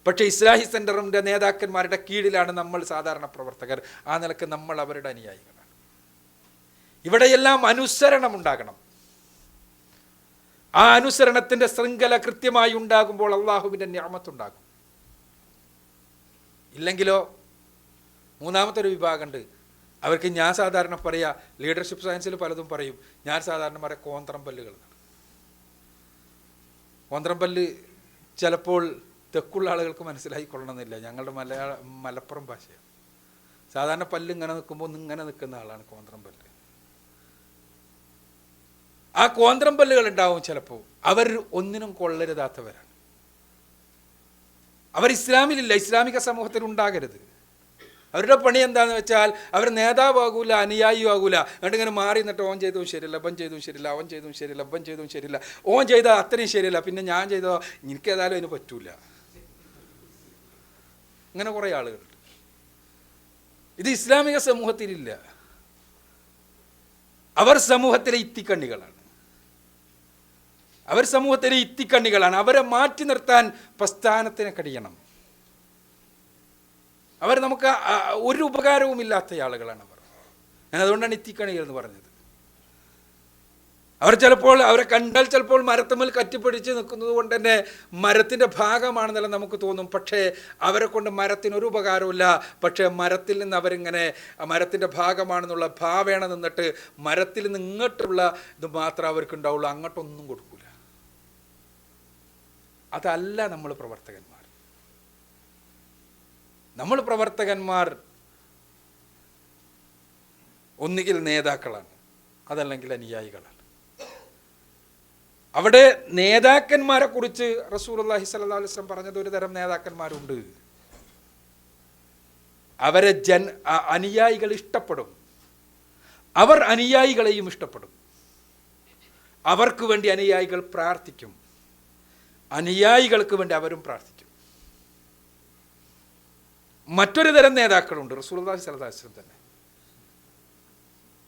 പക്ഷേ ഇസ്ലാഹി സെന്ററിൻ്റെ നേതാക്കന്മാരുടെ കീഴിലാണ് നമ്മൾ സാധാരണ പ്രവർത്തകർ. ആ നിലക്ക് നമ്മൾ അവരുടെ അനുയായികളാണ്. ഇവിടെയെല്ലാം അനുസരണം ഉണ്ടാകണം. ആ അനുസരണത്തിൻ്റെ ശൃംഖല കൃത്യമായി ഉണ്ടാകുമ്പോൾ അള്ളാഹുവിൻ്റെ നിഅമത്തുണ്ടാകും. ഇല്ലെങ്കിലോ മൂന്നാമത്തെ ഒരു വിഭാഗമുണ്ട്. അവർക്ക് ഞാൻ സാധാരണ പറയാ, ലീഡർഷിപ്പ് സയൻസിൽ പലതും പറയും, ഞാൻ സാധാരണ പറയാം കോന്ത്രംപല്ലുകൾ. കോന്ത്രംപല്ല് ചിലപ്പോൾ തെക്കുള്ള ആളുകൾക്ക് മനസ്സിലായിക്കൊള്ളണമെന്നില്ല. ഞങ്ങളുടെ മലപ്പുറം ഭാഷയാണ്. സാധാരണ പല്ല് ഇങ്ങനെ നിൽക്കുമ്പോൾ ഇങ്ങനെ നിൽക്കുന്ന ആളാണ് കോന്ത്രംപല്ല്. ആ കോന്ത്രംപല്ലുകൾ ഉണ്ടാവും ചിലപ്പോൾ. അവർ ഒന്നിനും കൊള്ളരുതാത്തവരാണ്. അവർ ഇസ്ലാമിലില്ല, ഇസ്ലാമിക സമൂഹത്തിൽ ഉണ്ടാകരുത്. അവരുടെ പണി എന്താണെന്ന് വെച്ചാൽ അവർ നേതാവാകൂല, അനുയായിയും ആകൂല. എന്നിട്ട് ഇങ്ങനെ മാറി നിന്നിട്ട് ഓൻ ചെയ്തതും ശരിയല്ല, അവൻ ചെയ്തതും ശരിയില്ല, അവൻ ചെയ്തതും ശരിയില്ല, അവൻ ചെയ്തതും ശരിയില്ല, ഓൻ ചെയ്താൽ അത്രയും ശരിയല്ല, പിന്നെ ഞാൻ ചെയ്തോ എനിക്കേതായാലും അതിന് പറ്റൂല. ഇങ്ങനെ കുറേ ആളുകളുണ്ട്. ഇത് ഇസ്ലാമിക സമൂഹത്തിലില്ല. അവർ സമൂഹത്തിലെ ഇത്തിക്കണ്ണികളാണ്. അവർ സമൂഹത്തിലെ ഇത്തിക്കണ്ണികളാണ്. അവരെ മാറ്റി നിർത്താൻ പ്രസ്ഥാനത്തിന് കഴിയണം. അവർ നമുക്ക് ഒരു ഉപകാരവും ഇല്ലാത്ത ആളുകളാണ് അവർ. ഞാൻ അതുകൊണ്ടാണ് ഇത്തിക്കണികൾ എന്ന് പറഞ്ഞത്. അവർ ചിലപ്പോൾ അവരെ കണ്ടാൽ ചിലപ്പോൾ മരത്തുമ്മൽ കറ്റിപ്പിടിച്ച് നിൽക്കുന്നത് കൊണ്ട് തന്നെ മരത്തിൻ്റെ ഭാഗമാണെന്നെല്ലാം നമുക്ക് തോന്നും. പക്ഷേ അവരെ കൊണ്ട് മരത്തിനൊരു ഉപകാരമില്ല. പക്ഷേ മരത്തിൽ നിന്ന് അവരിങ്ങനെ മരത്തിൻ്റെ ഭാഗമാണെന്നുള്ള ഭാവേണ നിന്നിട്ട് മരത്തിൽ നിന്ന് ഇങ്ങോട്ടുള്ള ഇത് മാത്രമേ അവർക്ക് ഉണ്ടാവുള്ളൂ, അങ്ങോട്ടൊന്നും കൊടുക്കൂല. അതല്ല നമ്മൾ പ്രവർത്തകന്മാർ. നമ്മൾ പ്രവർത്തകന്മാർ ഒന്നുകിൽ നേതാക്കളാണ്, അതല്ലെങ്കിൽ അനുയായികളാണ്. അവിടെ നേതാക്കന്മാരെ കുറിച്ച് റസൂലുള്ളാഹി സ്വല്ലല്ലാഹു അലൈഹി വസല്ലം പറഞ്ഞത് ഒരു തരം നേതാക്കന്മാരുണ്ട്. അവരെ അനുയായികൾ ഇഷ്ടപ്പെടും. അവർ അനുയായികളെയും ഇഷ്ടപ്പെടും. അവർക്ക് വേണ്ടി അനുയായികൾ പ്രാർത്ഥിക്കും. അനുയായികൾക്ക് വേണ്ടി അവരും പ്രാർത്ഥിക്കും. മറ്റൊരു തരം നേതാക്കളുണ്ട്, റസൂലുള്ളാഹി സ്വല്ലല്ലാഹു അലൈഹി വസല്ലം തന്നെ.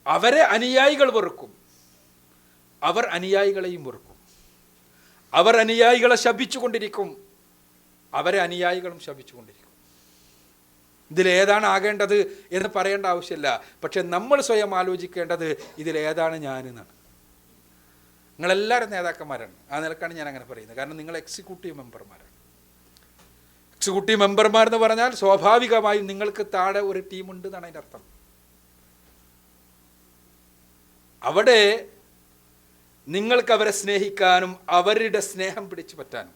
അവരെ അനുയായികൾ വെറുക്കും. അവർ അനുയായികളെയും വെറുക്കും. അവർ അനുയായികളെ ശപിച്ചുകൊണ്ടിരിക്കും, അവരെ അനുയായികളും ശപിച്ചുകൊണ്ടിരിക്കും. ഇതിലേതാണ് ആകേണ്ടത് എന്ന് പറയേണ്ട ആവശ്യമില്ല. പക്ഷെ നമ്മൾ സ്വയം ആലോചിക്കേണ്ടത് ഇതിലേതാണ് ഞാനെന്നാണ്. നിങ്ങളെല്ലാവരും നേതാക്കന്മാരാണ്. ആ നിലക്കാണ് ഞാൻ അങ്ങനെ പറയുന്നത്. കാരണം നിങ്ങൾ എക്സിക്യൂട്ടീവ് മെമ്പർമാരാണ്. എക്സിക്യൂട്ടീവ് മെമ്പർമാരെന്ന് പറഞ്ഞാൽ സ്വാഭാവികമായും നിങ്ങൾക്ക് താഴെ ഒരു ടീമുണ്ട് എന്നാണ് അതിൻ്റെ അർത്ഥം. അവിടെ നിങ്ങൾക്ക് അവരെ സ്നേഹിക്കാനും അവരുടെ സ്നേഹം പിടിച്ചു പറ്റാനും,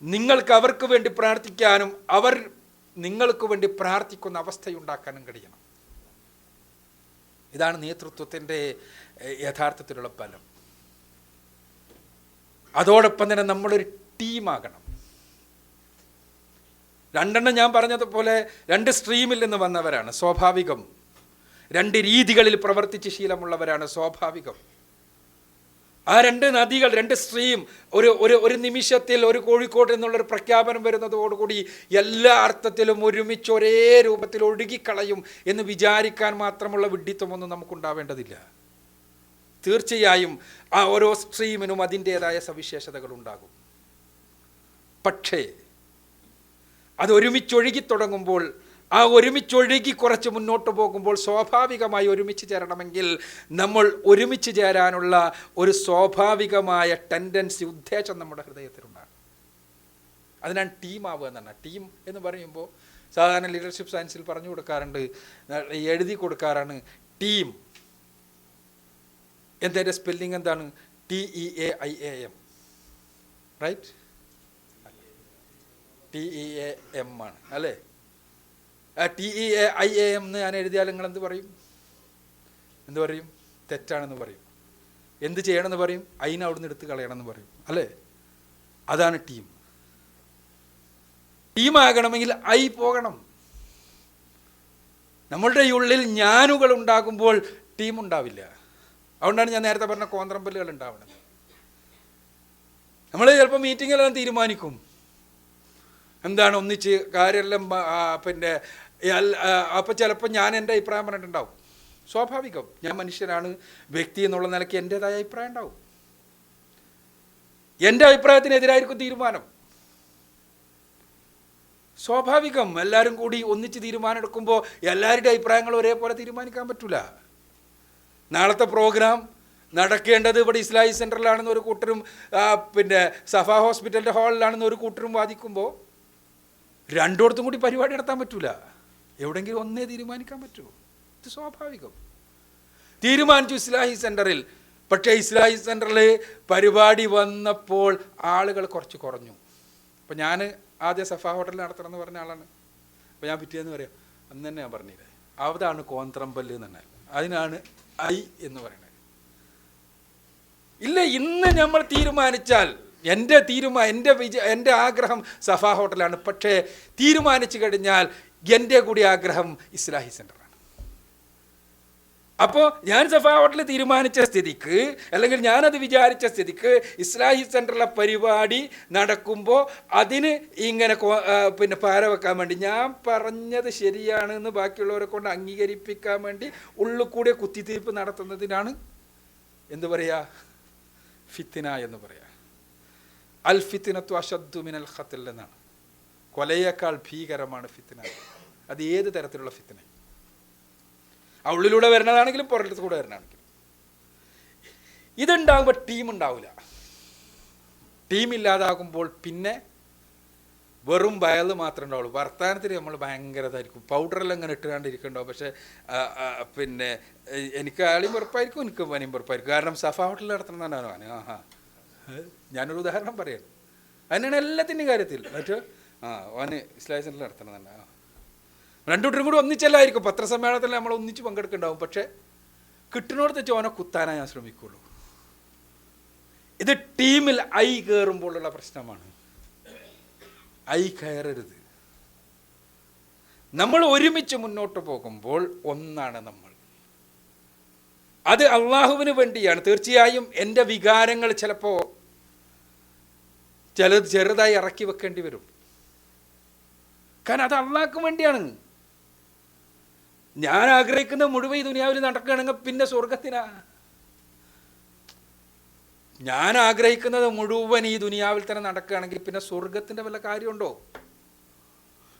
നിങ്ങൾക്ക് അവർക്ക് വേണ്ടി പ്രാർത്ഥിക്കാനും അവർ നിങ്ങൾക്ക് വേണ്ടി പ്രാർത്ഥിക്കുന്ന അവസ്ഥയുണ്ടാക്കാനും കഴിയണം. ഇതാണ് നേതൃത്വത്തിൻ്റെ യഥാർത്ഥത്തിലുള്ള ബലം. അതോടൊപ്പം തന്നെ നമ്മളൊരു ടീമാകണം. രണ്ടെണ്ണം ഞാൻ പറഞ്ഞതുപോലെ 2 സ്ട്രീമിൽ നിന്ന് വന്നവരാണ്, സ്വാഭാവികം. 2 രീതികളിൽ പ്രവർത്തിച്ച് ശീലമുള്ളവരാണ്, സ്വാഭാവികം. ആ 2 നദികൾ, 2 സ്ട്രീം ഒരു നിമിഷത്തിൽ ഒരു കോഴിക്കോട് എന്നുള്ളൊരു പ്രഖ്യാപനം വരുന്നതോടുകൂടി എല്ലാ അർത്ഥത്തിലും ഒരുമിച്ച് ഒരേ രൂപത്തിൽ ഒഴുകിക്കളയും എന്ന് വിചാരിക്കാൻ മാത്രമുള്ള വിഡ്ഢിത്വമൊന്നും നമുക്കുണ്ടാവേണ്ടതില്ല. തീർച്ചയായും ആ ഓരോ സ്ട്രീമിനും അതിൻ്റേതായ സവിശേഷതകളുണ്ടാകും. പക്ഷേ അത് ഒരുമിച്ചൊഴുകി തുടങ്ങുമ്പോൾ, ആ ഒരുമിച്ചൊഴുകി കുറച്ച് മുന്നോട്ട് പോകുമ്പോൾ സ്വാഭാവികമായി ഒരുമിച്ച് ചേരണമെങ്കിൽ നമ്മൾ ഒരുമിച്ച് ചേരാനുള്ള ഒരു സ്വാഭാവികമായ ടെൻഡൻസി, ഉദ്ദേശം നമ്മുടെ ഹൃദയത്തിലുണ്ടാകും. അതിനാണ് ടീം ആവുക എന്നാണ്. ടീം എന്ന് പറയുമ്പോൾ സാധാരണ ലീഡർഷിപ്പ് സയൻസിൽ പറഞ്ഞു കൊടുക്കാറുണ്ട്, എഴുതി കൊടുക്കാറാണ് ടീം. എൻ്റെ സ്പെല്ലിംഗ് എന്താണ്? TEAIAM, right? TEAM ആണ് അല്ലേ? TEAIAM എന്ന് ഞാൻ എഴുതിയാൽ നിങ്ങൾ എന്ത് പറയും? തെറ്റാണെന്ന് പറയും. എന്ത് ചെയ്യണമെന്ന് പറയും? അതിനെ അവിടുന്ന് എടുത്ത് കളയണമെന്ന് പറയും അല്ലേ? അതാണ് ടീം. ടീമാകണമെങ്കിൽ പോകണം. നമ്മളുടെ ഉള്ളിൽ ഞാനുകൾ ഉണ്ടാകുമ്പോൾ ടീം ഉണ്ടാവില്ല. അതുകൊണ്ടാണ് ഞാൻ നേരത്തെ പറഞ്ഞ കോന്ത്രമ്പല്ലുകൾ ഉണ്ടാവുന്നത്. നമ്മൾ ചിലപ്പോൾ മീറ്റിങ്ങിലെല്ലാം തീരുമാനിക്കും, എന്താണ് ഒന്നിച്ച് കാര്യമെല്ലാം, പിന്നെ അപ്പോൾ ചിലപ്പോൾ ഞാൻ എൻ്റെ അഭിപ്രായം പറഞ്ഞിട്ടുണ്ടാവും. സ്വാഭാവികം, ഞാൻ മനുഷ്യനാണ്, വ്യക്തി എന്നുള്ള നിലയ്ക്ക് എൻ്റേതായ അഭിപ്രായം ഉണ്ടാവും. എൻ്റെ അഭിപ്രായത്തിനെതിരായിരിക്കും തീരുമാനം. സ്വാഭാവികം. എല്ലാവരും കൂടി ഒന്നിച്ച് തീരുമാനം എടുക്കുമ്പോൾ എല്ലാവരുടെ അഭിപ്രായങ്ങൾ ഒരേപോലെ തീരുമാനിക്കാൻ പറ്റില്ല. നാളത്തെ പ്രോഗ്രാം നടക്കേണ്ടത് ഇവിടെ ഇസ്ലാഹി സെൻറ്ററിലാണെന്ന് ഒരു കൂട്ടരും പിന്നെ സഫ ഹോസ്പിറ്റലിൻ്റെ ഹാളിലാണെന്ന് ഒരു കൂട്ടരും വാദിക്കുമ്പോൾ രണ്ടിടത്തും കൂടി പരിപാടി നടത്താൻ പറ്റില്ല. എവിടെയെങ്കിലും ഒന്നേ തീരുമാനിക്കാൻ പറ്റൂ. ഇത് സ്വാഭാവികം. തീരുമാനിച്ചു ഇസ്ലാഹി സെൻറ്ററിൽ. പക്ഷേ ഇസ്ലാഹി സെൻറ്ററിൽ പരിപാടി വന്നപ്പോൾ ആളുകൾ കുറച്ച് കുറഞ്ഞു. അപ്പോൾ ഞാൻ ആദ്യം സഫ ഹോട്ടലിൽ നടത്തണമെന്ന് പറഞ്ഞ ആളാണ്. അപ്പോൾ ഞാൻ പിറ്റേന്ന് പറയാം, അന്ന് തന്നെ ഞാൻ പറഞ്ഞില്ലേ, അതാണ് കോന്ത്രമ്പല്ല് എന്ന് പറഞ്ഞാൽ. അതിനാണ് എന്ന് പറയുന്നത്. ഇല്ല, ഇന്ന് നമ്മൾ തീരുമാനിച്ചാൽ, എൻ്റെ ആഗ്രഹം സഫ ഹോട്ടലാണ്. പക്ഷേ തീരുമാനിച്ചു കഴിഞ്ഞാൽ എൻ്റെ കൂടി ആഗ്രഹം ഇസ്ലാഹി സെൻ്ററാണ്. അപ്പോൾ ഞാൻ സഫ ഹോട്ടലിൽ തീരുമാനിച്ച സ്ഥിതിക്ക്, അല്ലെങ്കിൽ ഞാനത് വിചാരിച്ച സ്ഥിതിക്ക് ഇസ്ലാഹി സെൻ്ററിലെ പരിപാടി നടക്കുമ്പോൾ അതിന് ഇങ്ങനെ പിന്നെ പാര വെക്കാൻ വേണ്ടി, ഞാൻ പറഞ്ഞത് ശരിയാണെന്ന് ബാക്കിയുള്ളവരെ കൊണ്ട് അംഗീകരിപ്പിക്കാൻ വേണ്ടി ഉള്ളിൽ കൂടെ കുത്തിത്തിരിപ്പ് നടത്തുന്നതിനാണ് എന്ത് പറയുക? ഫിത്തിന എന്ന് പറയുക. അൽ ഫിത്തിനത്തു അശദ്ദു മിനൽ ഖത്ൽ എന്നാണ്. കൊലയേക്കാൾ ഭീകരമാണ് ഫിത്തിന. അത് ഏത് തരത്തിലുള്ള ഫിത്തിന, ആ ഉള്ളിലൂടെ വരുന്നതാണെങ്കിലും പുറത്ത് കൂടെ വരുന്നതാണെങ്കിലും. ഇതുണ്ടാകുമ്പോൾ ടീം ഉണ്ടാവില്ല. ടീം ഇല്ലാതാകുമ്പോൾ പിന്നെ വെറും വയല് മാത്രമേ ഉണ്ടാവുള്ളൂ. വർത്തമാനത്തിന് നമ്മൾ ഭയങ്കരതായിരിക്കും, പൗഡറെല്ലാം ഇങ്ങനെ ഇട്ടുകൊണ്ടിരിക്കുന്നുണ്ടാവും. പക്ഷേ പിന്നെ എനിക്ക് ആളെയും വെറുപ്പായിരിക്കും, എനിക്ക് പനിയും വെറുപ്പായിരിക്കും. കാരണം സഫ ഹോട്ടലിൽ നടത്തണമെന്നാണ് ഞാൻ. ഞാനൊരു ഉദാഹരണം പറയാം. അതിനാണ് എല്ലാത്തിൻ്റെയും കാര്യത്തിൽ. മറ്റേ ഓന് ഇസ്ലാഹി സെൻ്ററിൽ നടത്തണം തന്നെ. രണ്ടുകൂട്ടരും കൂടി ഒന്നിച്ചല്ലായിരിക്കും. പത്രസമ്മേളനത്തിൽ നമ്മൾ ഒന്നിച്ച് പങ്കെടുക്കുന്നുണ്ടാവും. പക്ഷേ കിട്ടുന്നോടത്ത് വെച്ച് ഓനെ കുത്താനാണ് ഞാൻ ശ്രമിക്കുള്ളൂ. ഇത് ടീമിൽ കയറുമ്പോഴുള്ള പ്രശ്നമാണ്. കയറരുത്. നമ്മൾ ഒരുമിച്ച് മുന്നോട്ട് പോകുമ്പോൾ ഒന്നാണ് നമ്മൾ. അത് അള്ളാഹുവിന് വേണ്ടിയാണ്. തീർച്ചയായും എൻ്റെ വികാരങ്ങൾ ചിലപ്പോൾ ചെറുതായി ഇറക്കി വെക്കേണ്ടി വരും. കാരണം അത് അള്ളാഹ്ക്ക് വേണ്ടിയാണ്. ഞാൻ ആഗ്രഹിക്കുന്ന മുഴുവൻ ഈ ദുനിയാവിൽ നടക്കുകയാണെങ്കിൽ പിന്നെ സ്വർഗത്തിനാ. ഞാൻ ആഗ്രഹിക്കുന്നത് മുഴുവൻ ഈ ദുനിയാവിൽ തന്നെ നടക്കുകയാണെങ്കിൽ പിന്നെ സ്വർഗത്തിൻ്റെ വല്ല കാര്യമുണ്ടോ?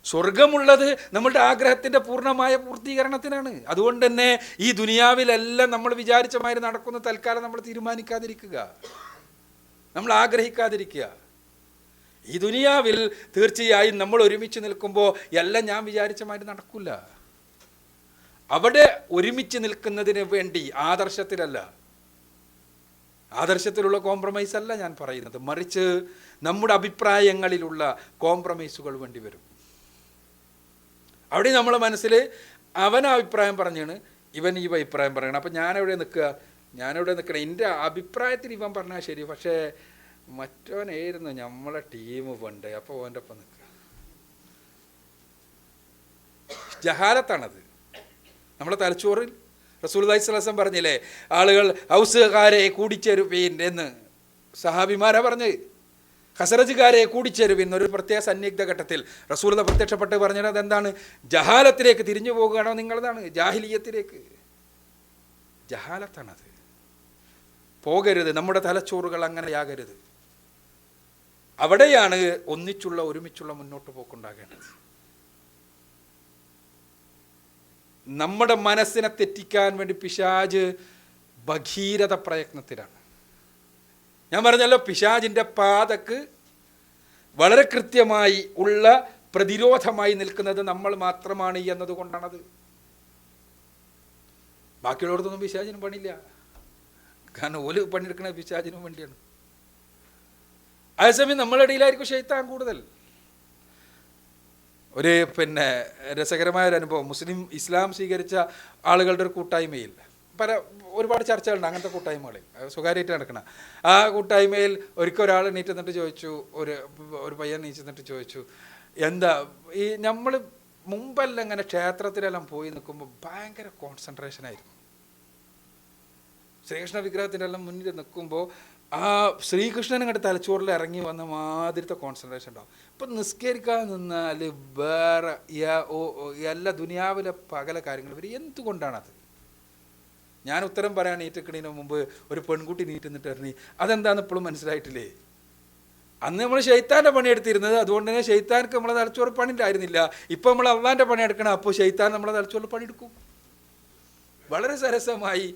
സ്വർഗമുള്ളത് നമ്മളുടെ ആഗ്രഹത്തിൻ്റെ പൂർണ്ണമായ പൂർത്തീകരണത്തിനാണ്. അതുകൊണ്ട് തന്നെ ഈ ദുനിയാവിലെല്ലാം നമ്മൾ വിചാരിച്ച മാതിരി നടക്കുന്ന തൽക്കാലം നമ്മൾ തീരുമാനിക്കാതിരിക്കുക, നമ്മൾ ആഗ്രഹിക്കാതിരിക്കുക. ഈ ദുനിയാവിൽ തീർച്ചയായും നമ്മൾ ഒരുമിച്ച് നിൽക്കുമ്പോൾ എല്ലാം ഞാൻ വിചാരിച്ച മാതിരി നടക്കില്ല. അവിടെ ഒരുമിച്ച് നിൽക്കുന്നതിന് വേണ്ടി ആദർശത്തിലല്ല, ആദർശത്തിലുള്ള കോംപ്രമൈസ് അല്ല ഞാൻ പറയുന്നത്, മറിച്ച് നമ്മുടെ അഭിപ്രായങ്ങളിലുള്ള കോംപ്രമൈസുകൾ വേണ്ടി വരും. അവിടെ നമ്മളെ മനസ്സിൽ അവൻ അഭിപ്രായം പറഞ്ഞാണ്, ഇവൻ ഈ അഭിപ്രായം പറയണം. അപ്പം ഞാനെവിടെ നിൽക്കണം, എൻ്റെ അഭിപ്രായത്തിൽ ഇവൻ പറഞ്ഞാൽ ശരി, പക്ഷേ മറ്റവനായിരുന്നു നമ്മളെ ടീം പണ്ട്, അപ്പോൾ ഓൻ്റെ ഒപ്പം നിൽക്കുക. ജഹാലത്താണത്. നമ്മളെ തലച്ചോറിൽ റസൂലുള്ളാഹി സ്വല്ലല്ലാഹു അലൈഹി വസല്ലം പറഞ്ഞില്ലേ, ആളുകൾ ഔസുകാരെ കൂടിച്ചേരുവീൻ എന്ന് സഹാബിമാരാ പറഞ്ഞത്. ഖസറജുകാരെ കൂടിച്ചേരുവിൻ ഒരു പ്രത്യേക സന്നിഗ്ധ ഘട്ടത്തിൽ റസൂലുള്ളാഹി പ്രത്യക്ഷപ്പെട്ട് പറഞ്ഞത് അതെന്താണ്? ജഹാലത്തിലേക്ക് തിരിഞ്ഞു പോകുകയാണോ നിങ്ങളതാണ്, ജാഹിലിയത്തിലേക്ക്. ജഹാലത്താണത്. പോകരുത്, നമ്മുടെ തലച്ചോറുകൾ അങ്ങനെയാകരുത്. അവിടെയാണ് ഒരുമിച്ചുള്ള മുന്നോട്ട് പോക്കുണ്ടാകേണ്ടത്. നമ്മുടെ മനസ്സിനെ തെറ്റിക്കാൻ വേണ്ടി പിശാച് ഭഗീരഥ പ്രയത്നത്തിലാണ്. ഞാൻ പറഞ്ഞല്ലോ, പിശാചിൻ്റെ പാതക്ക് വളരെ കൃത്യമായി ഉള്ള പ്രതിരോധമായി നിൽക്കുന്നത് നമ്മൾ മാത്രമാണ് എന്നതുകൊണ്ടാണത്. ബാക്കിയുള്ളവർക്കൊന്നും പിശാചിനും പണിയില്ല, കാരണം ഓല് പണിയെടുക്കണ പിശാചിനും വേണ്ടിയാണ്. അതേസമയം നമ്മളുടെ ഇടയിലായിരിക്കും ശൈത്താൻ കൂടുതൽ. ഒരു രസകരമായ ഒരു അനുഭവം, ഇസ്ലാം സ്വീകരിച്ച ആളുകളുടെ ഒരു കൂട്ടായ്മയിൽ ഒരുപാട് ചർച്ചകളുണ്ട്, അങ്ങനത്തെ കൂട്ടായ്മകളിൽ സ്വകാര്യമായിട്ട് നടക്കണം. ആ കൂട്ടായ്മയിൽ ഒരാൾ എണീറ്റ് നിന്നിട്ട് ചോദിച്ചു, ഒരു പയ്യൻ എണീറ്റ് നിന്നിട്ട് ചോദിച്ചു, എന്താ ഈ നമ്മൾ മുമ്പെല്ലാം ഇങ്ങനെ ക്ഷേത്രത്തിലെല്ലാം പോയി നിൽക്കുമ്പോൾ ഭയങ്കര കോൺസെൻട്രേഷനായിരുന്നു. ശ്രീകൃഷ്ണ വിഗ്രഹത്തിൻ്റെ എല്ലാം മുന്നിൽ നിൽക്കുമ്പോൾ ആ ശ്രീകൃഷ്ണൻ ഇങ്ങോട്ട് തലച്ചോറിൽ ഇറങ്ങി വന്ന മാതിരത്തെ കോൺസെൻട്രേഷൻ ഉണ്ടാവും. ഇപ്പം നിസ്കരിക്കാൻ നിന്നാൽ വേറെ എല്ലാ ദുനിയാവിലെ പകല കാര്യങ്ങൾ വരും. എന്തുകൊണ്ടാണത്? ഞാൻ ഉത്തരം പറയാൻ നീറ്റിക്കണതിന് മുമ്പ് ഒരു പെൺകുട്ടി നീറ്റ് നിന്നിട്ട് ഇറങ്ങി, അതെന്താണെന്ന് ഇപ്പോഴും മനസ്സിലായിട്ടില്ലേ? അന്ന് നമ്മൾ ശൈത്താൻ്റെ പണിയെടുത്തിരുന്നത്, അതുകൊണ്ട് തന്നെ ശൈത്താൻക്ക് നമ്മളെ തലച്ചോറ് പണിയുണ്ടായിരുന്നില്ല. ഇപ്പം നമ്മൾ അള്ളാൻ്റെ പണിയെടുക്കണം, അപ്പോൾ ശൈത്താൻ നമ്മളെ തലച്ചോറിൽ പണിയെടുക്കും. വളരെ സരസമായി